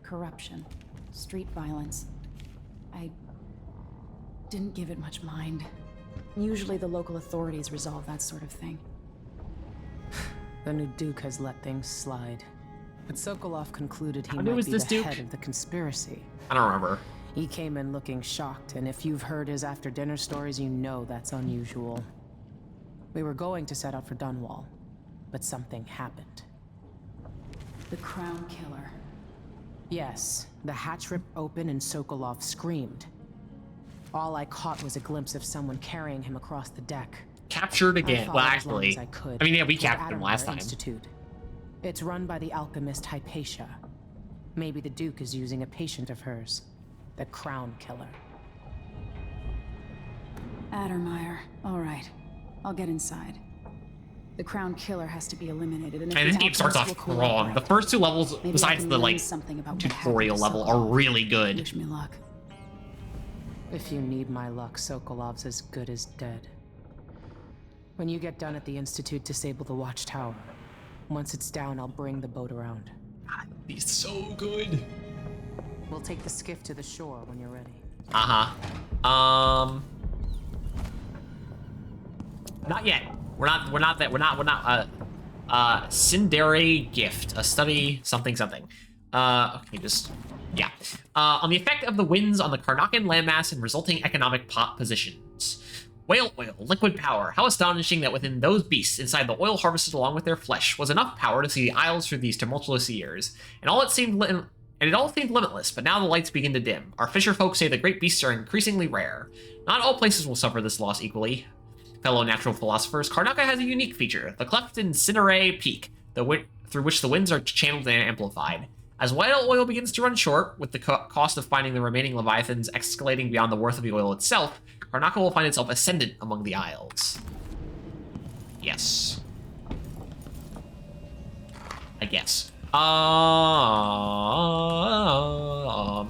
corruption, street violence. I didn't give it much mind. Usually the local authorities resolve that sort of thing. The new Duke has let things slide. But Sokolov concluded he How new might is be this the Duke? head of the conspiracy. I don't remember. He came in looking shocked, and if you've heard his after-dinner stories, you know that's unusual. We were going to set out for Dunwall, but something happened. The Crown Killer. Yes, the hatch ripped open and Sokolov screamed. All I caught was a glimpse of someone carrying him across the deck. Captured again. Well, actually, I mean, yeah, we to captured him last Adamar time. Institute. It's run by the alchemist Hypatia. Maybe the Duke is using a patient of hers, the Crown Killer. Addermeyer. All right. I'll get inside. The Crown Killer has to be eliminated, and if And the this game starts outpost off will wrong. cooperate, The first two levels, maybe I besides can the learn like something about what happened tutorial to level, Sokolov. are really good. Wish me luck. If you need my luck, Sokolov's as good as dead. When you get done at the Institute, disable the watchtower. Once it's down, I'll bring the boat around. God, he's so good. We'll take the skiff to the shore when you're ready. Not yet. We're not Cindere gift. A study something. Okay, yeah. On the effect of the winds on the Karnakan landmass and resulting economic positions. Whale oil, liquid power. How astonishing that within those beasts, inside the oil harvested along with their flesh, was enough power to see the Isles through these tumultuous years. And it all seemed limitless, but now the lights begin to dim. Our fisher folk say the great beasts are increasingly rare. Not all places will suffer this loss equally. Fellow natural philosophers, Karnaka has a unique feature, the cleft in Cindere Peak, through which the winds are channeled and amplified. As whale oil begins to run short, with the cost of finding the remaining leviathans escalating beyond the worth of the oil itself, Karnaka will find itself ascendant among the Isles. Yes. I guess.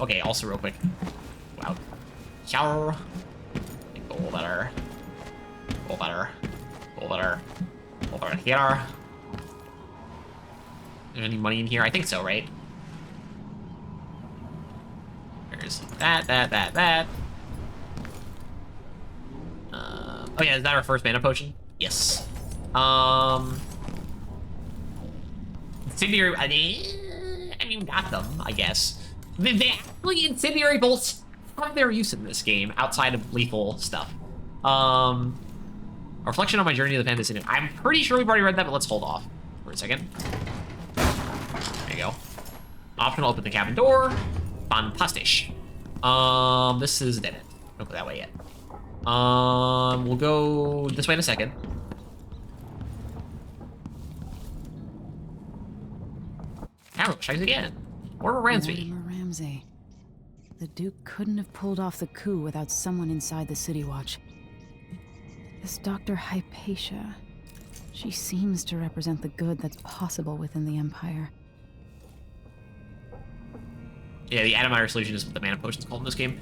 Okay, also real quick. Wow. Shower. Go better. Go better. Go better. Go better here. Is there any money in here? I think so, right? There's that. Oh yeah, is that our first mana potion? Yes. Incendiary, I mean, got them, I guess. They actually, incendiary bolts have their use in this game, outside of lethal stuff. A reflection on my journey to the Pantheon. I'm pretty sure we've already read that, but let's hold off for a second. There you go. Optional, open the cabin door. Fantastisch. This is dead end. Don't go that way yet. We'll go this way in a second. Camera tries again. Mortimer Ramsey. Mortimer Ramsey. The Duke couldn't have pulled off the coup without someone inside the City Watch. This Dr. Hypatia. She seems to represent the good that's possible within the Empire. Yeah, the Adamire solution is what the mana potion's called in this game.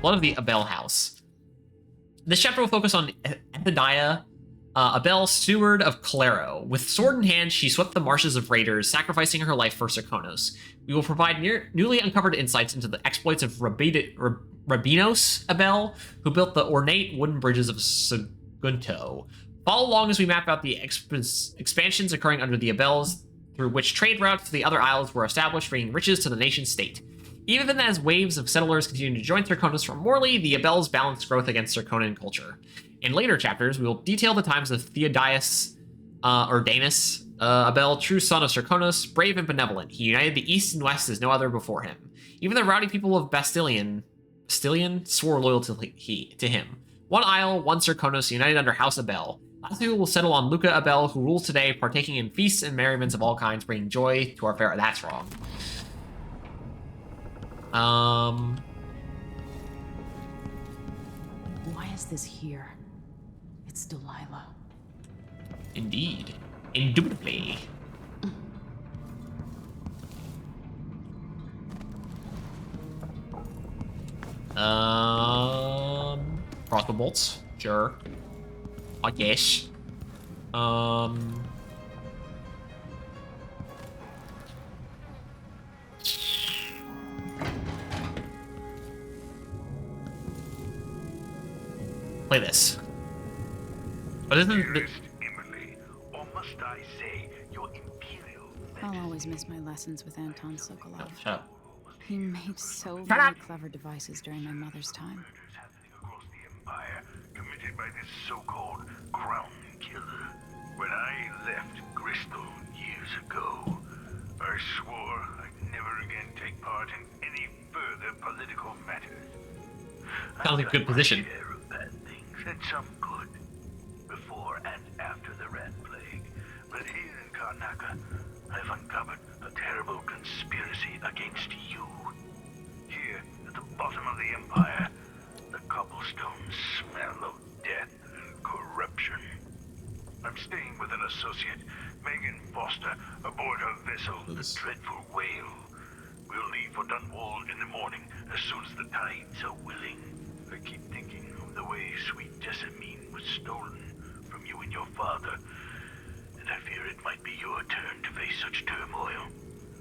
Blood of the Abel House. This chapter will focus on Ethediah, Abel, steward of Calero. With sword in hand, she swept the marshes of raiders, sacrificing her life for Serkonos. We will provide newly uncovered insights into the exploits of Rabinos Abel, who built the ornate wooden bridges of Sagunto. Follow along as we map out the expansions occurring under the Abels, through which trade routes to the other isles were established, bringing riches to the nation state. Even as waves of settlers continue to join Serkonos from Morley, the Abels balance growth against Serkonan culture. In later chapters, we will detail the times of Theodias, or Danus, Abel, true son of Serkonos, brave and benevolent. He united the East and West as no other before him. Even the rowdy people of Bastilian swore loyalty to him. One Isle, one Serkonos, united under House Abel. Lastly, we will settle on Luca Abel, who rules today, partaking in feasts and merriments of all kinds, bringing joy to our fair. That's wrong. Why is this here? It's Delilah. Indeed. Indubitably. Crossbow bolts. Sure. I guess. Play this. But isn't Emily, or must I say, your imperial... I'll always miss my lessons with Anton Sokolov. Shut up. He made so many clever devices during my mother's time. Empire committed by this so-called crown killer. When I left Bristol years ago, I swore I'd never again take part in any further political matters. Sounds like a good position. Bad things and some good, before and after the Rat Plague. But here in Karnaca, I've uncovered a terrible conspiracy against you. Here, at the bottom of the Empire, the cobblestones smell of death and corruption. I'm staying with an associate, Megan Foster, aboard her vessel, the Dreadful Whale. We'll leave for Dunwall in the morning, as soon as the tides are willing. I keep thinking of the way sweet Jessamine was stolen from you and your father, and I fear it might be your turn to face such turmoil.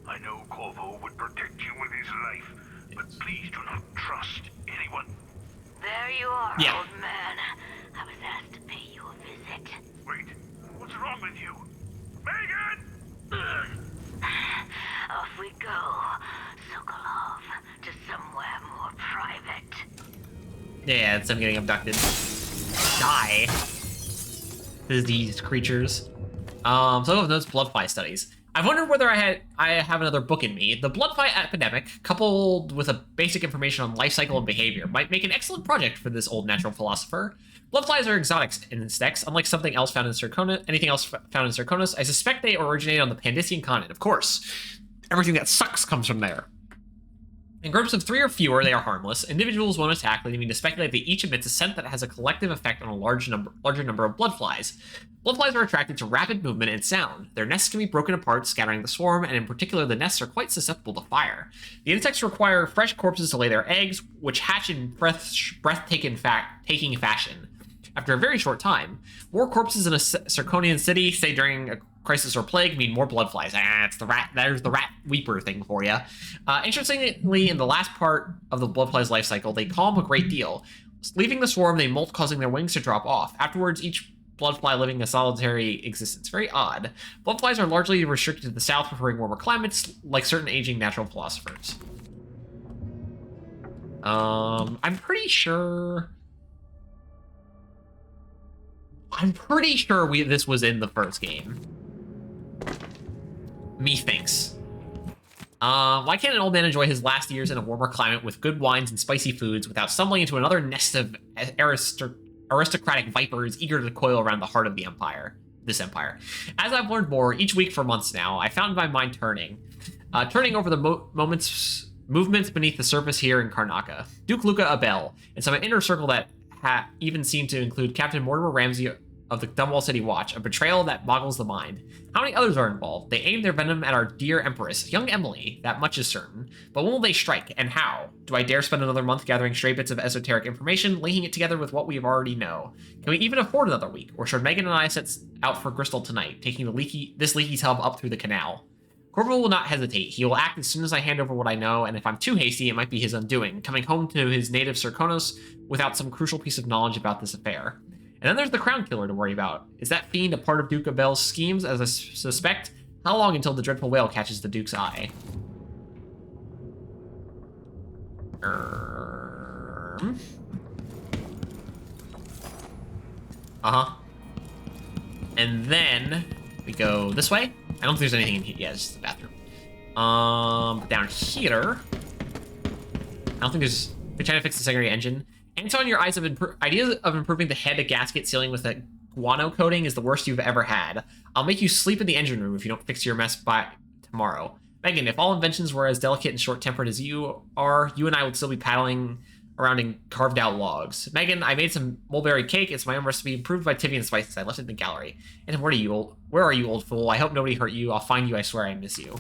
I know Corvo would protect you with his life, but please do not trust anyone. There you are, Yeah. old man. I was asked to pay you a visit. Wait, what's wrong with you? Megan! Off we go, Sokolov, to somewhere more private. Yeah, it's them getting abducted. Die. These creatures. So of those bloodfly studies. I've wondered whether I have another book in me. The bloodfly epidemic, coupled with a basic information on life cycle and behavior, might make an excellent project for this old natural philosopher. Bloodflies are exotic insects, unlike something else found in Serkonos. Anything else found in Serkonos. I suspect they originate on the Pandician continent. Of course, everything that sucks comes from there. In groups of 3 or fewer, they are harmless. Individuals won't attack, leading me to speculate that each emits a scent that has a collective effect on a larger number of bloodflies. Bloodflies are attracted to rapid movement and sound. Their nests can be broken apart, scattering the swarm, and in particular, the nests are quite susceptible to fire. The insects require fresh corpses to lay their eggs, which hatch in breathtaking fashion. After a very short time, more corpses in a Serkonian city, say during a crisis or plague, mean more bloodflies. It's the rat. There's the rat weeper thing for you. Interestingly, in the last part of the bloodfly's life cycle, they calm a great deal. Leaving the swarm, they molt, causing their wings to drop off. Afterwards, each bloodfly living a solitary existence. Very odd. Bloodflies are largely restricted to the south, preferring warmer climates, like certain aging natural philosophers. I'm pretty sure this was in the first game. Methinks. Why can't an old man enjoy his last years in a warmer climate with good wines and spicy foods without stumbling into another nest of aristocratic vipers eager to coil around the heart of the empire? This empire. As I've learned more, each week for months now, I found my mind turning over the movements beneath the surface here in Karnaca. Duke Luca Abel, and some inner circle that even seemed to include Captain Mortimer Ramsey of the Dunwall City Watch, a betrayal that boggles the mind. How many others are involved? They aim their venom at our dear Empress, young Emily, that much is certain. But when will they strike, and how? Do I dare spend another month gathering stray bits of esoteric information, linking it together with what we already know? Can we even afford another week, or should Megan and I set out for Bristol tonight, taking this leaky tub up through the canal? Corporal will not hesitate. He will act as soon as I hand over what I know, and if I'm too hasty, it might be his undoing, coming home to his native Serkonos without some crucial piece of knowledge about this affair. And then there's the Crown Killer to worry about. Is that fiend a part of Duke Abel's schemes, as I suspect? How long until the Dreadful Whale catches the Duke's eye? Uh-huh. And then we go this way. I don't think there's anything in here. Yeah, it's just the bathroom. Down here, I don't think there's... We're trying to fix the secondary engine. Anton, your eyes have ideas of improving the head gasket sealing with a guano coating is the worst you've ever had. I'll make you sleep in the engine room if you don't fix your mess by tomorrow. Megan, if all inventions were as delicate and short-tempered as you are, you and I would still be paddling around in carved-out logs. Megan, I made some mulberry cake. It's my own recipe, improved by Tiffy and Spices. I left it in the gallery. And where are you, old fool? I hope nobody hurt you. I'll find you. I swear I miss you.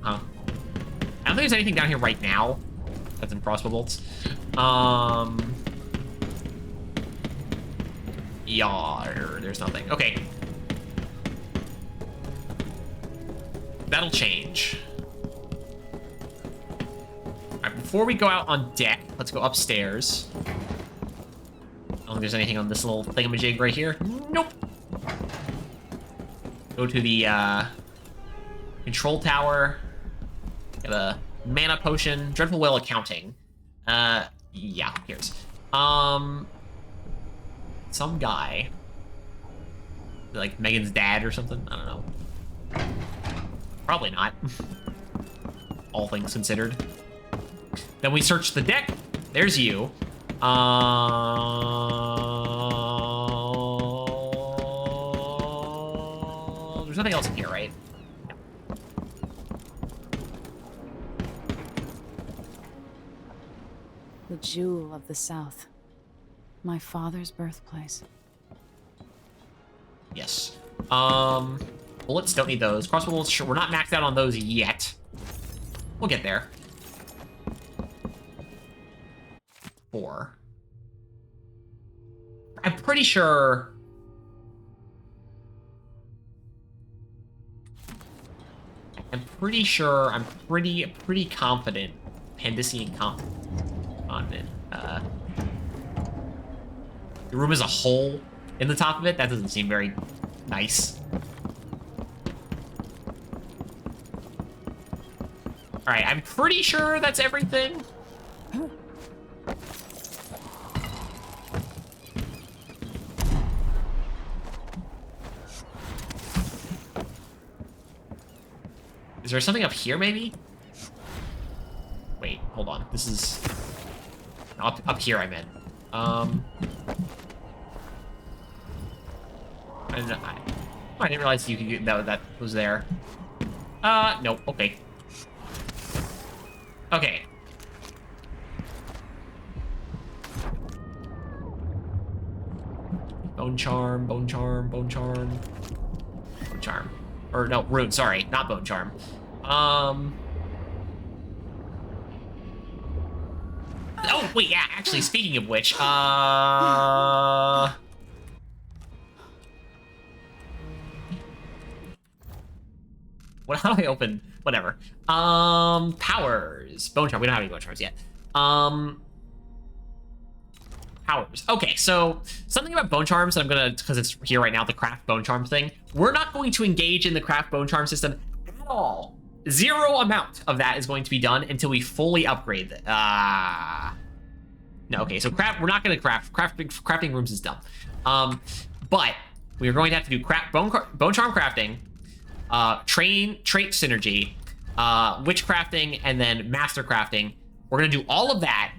Huh? I don't think there's anything down here right now. That's in crossbow bolts. Yeah, there's nothing. Okay. That'll change. Alright, before we go out on deck, let's go upstairs. I don't think there's anything on this little thingamajig right here. Nope. Go to the control tower. Get a mana potion. Dreadful Whale accounting. Yeah, who cares? Some guy. Like Megan's dad or something? I don't know. Probably not. All things considered. Then we search the deck. There's you. There's nothing else in here, right? No. The jewel of the South. My father's birthplace. Yes. Bullets, don't need those. Crossbow bullets, sure. We're not maxed out on those yet. We'll get there. 4. I'm pretty sure... I'm pretty confident. Pandician confident. The room is a hole in the top of it. That doesn't seem very nice. Alright, I'm pretty sure that's everything. Is there something up here, maybe? Wait, hold on. This is... Up here, I meant. I didn't realize you could get that was there. Nope, okay. Okay. Bone charm, bone charm, bone charm. Bone charm. Or no, rune, sorry, not bone charm. Oh, wait, yeah, actually, speaking of which, what, how do I open? Whatever. Powers. Bone charm. We don't have any bone charms yet. Powers. Okay, so something about bone charms that I'm gonna, because it's here right now, the craft bone charm thing. We're not going to engage in the craft bone charm system at all. 0 amount of that is going to be done until we fully upgrade it. No, okay, so we're not going to crafting rooms is dumb. But we are going to have to do bone charm crafting, trait synergy, witch crafting, and then master crafting. We're gonna do all of that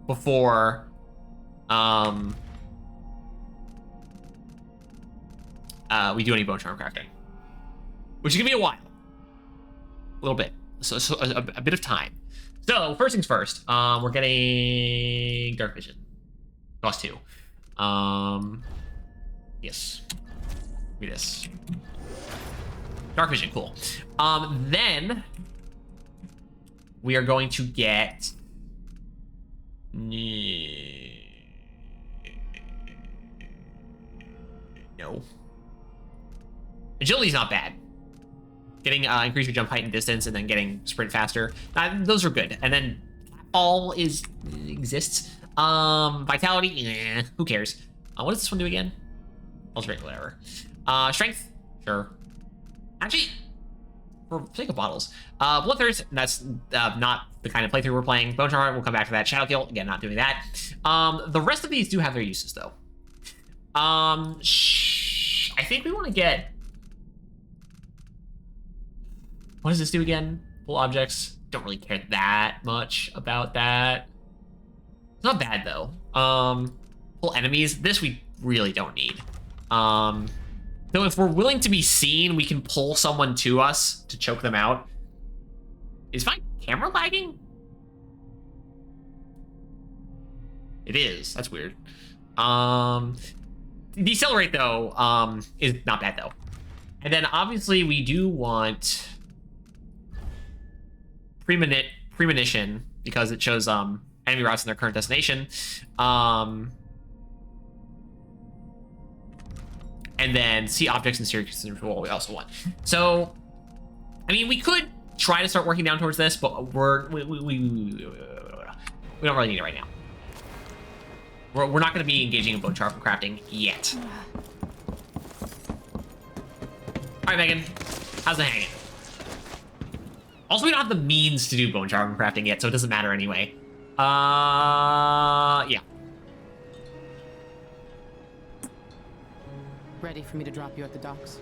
before we do any bone charm crafting, which is gonna be a while, a little bit, so a bit of time. So first things first, we're getting dark vision, cost 2. Yes. Give me this. Dark vision, cool. Then we are going to get no. Agility's not bad. Getting increase your jump height and distance, and then getting sprint faster. Those are good. And then all exists. Vitality, who cares? What does this one do again? I'll straight whatever. Strength, sure. Actually, for sake of bottles. Bloodthirst, that's not the kind of playthrough we're playing. Bone Charm, we'll come back to that. Shadowkill, again, not doing that. The rest of these do have their uses, though. I think we want to get... What does this do again? Pull objects. Don't really care that much about that. It's not bad, though. Pull enemies. This we really don't need. Though if we're willing to be seen, we can pull someone to us to choke them out. Is my camera lagging? It is. That's weird. Decelerate, though, is not bad, though. And then, obviously, we do want premonition, because it shows enemy routes in their current destination. And then see objects in serious control we also want. So, I mean, we could try to start working down towards this, but we don't really need it right now. We're not going to be engaging in bone charm crafting yet. All right, Megan, how's it hanging? Also, we don't have the means to do bone charm crafting yet, so it doesn't matter anyway. Yeah. Ready for me to drop you at the docks?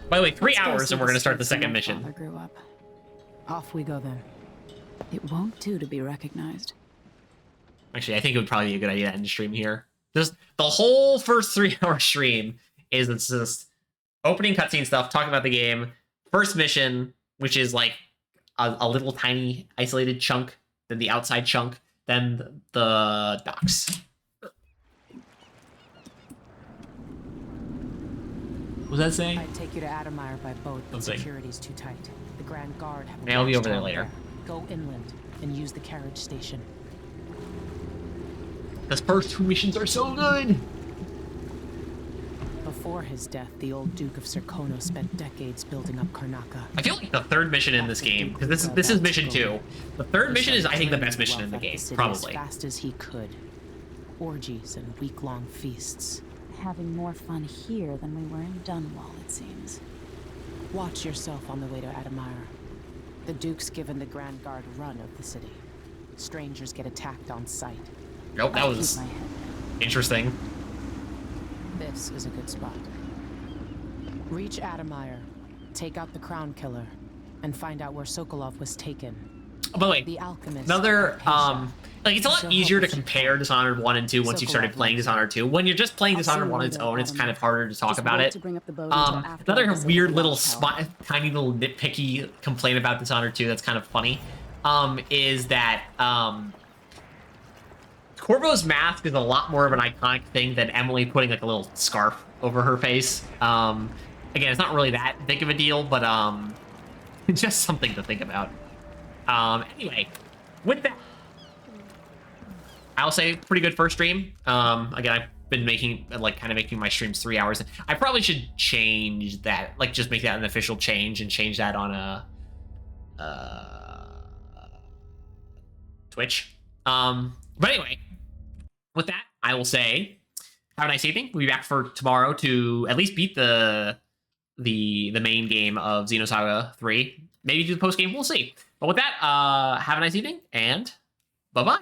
By the way, 3 hours and we're gonna start the second mission. Grew up. Off we go then. It won't do to be recognized. Actually, I think it would probably be a good idea to end the stream here. Just the whole first 3-hour stream is it's just opening cutscene stuff, talking about the game, first mission, which is like a little tiny isolated chunk, then the outside chunk, then the docks. What was that saying? I'd take you to Adamire by boat, but security's too tight. The Grand Guard have I'll be over there later. Go inland and use the carriage station. Those first 2 missions are so good! Before his death, the old Duke of Serkono spent decades building up Karnaca. I feel like the third mission in this game, because this is mission 2. The third mission is, I think, the best mission in the game, probably. As fast as he could. Orgies and week-long feasts. Having more fun here than we were in Dunwall, it seems. Watch yourself on the way to Adamire. The Duke's given the Grand Guard run of the city. Strangers get attacked on sight. Nope, that was interesting. This is a good spot. Reach Adamire, take out the Crown Killer, and find out where Sokolov was taken. Oh, by the way, the Alchemist, another, like, it's a lot easier to compare Dishonored 1 and 2 once you've started playing Dishonored 2. When you're just playing Dishonored 1 on its own, it's kind of harder to talk about it. Another weird little tiny little nitpicky complaint about Dishonored 2 that's kind of funny, is that, Corvo's mask is a lot more of an iconic thing than Emily putting like a little scarf over her face. Again, it's not really that big of a deal, but just something to think about. Anyway, with that, I'll say pretty good first stream. Again, I've been making making my streams 3 hours. I probably should change that, like just make that an official change and change that on a Twitch. But anyway, with that, I will say have a nice evening. We'll be back for tomorrow to at least beat the main game of Xenosaga 3. Maybe do the post game. We'll see. But with that, have a nice evening and bye-bye.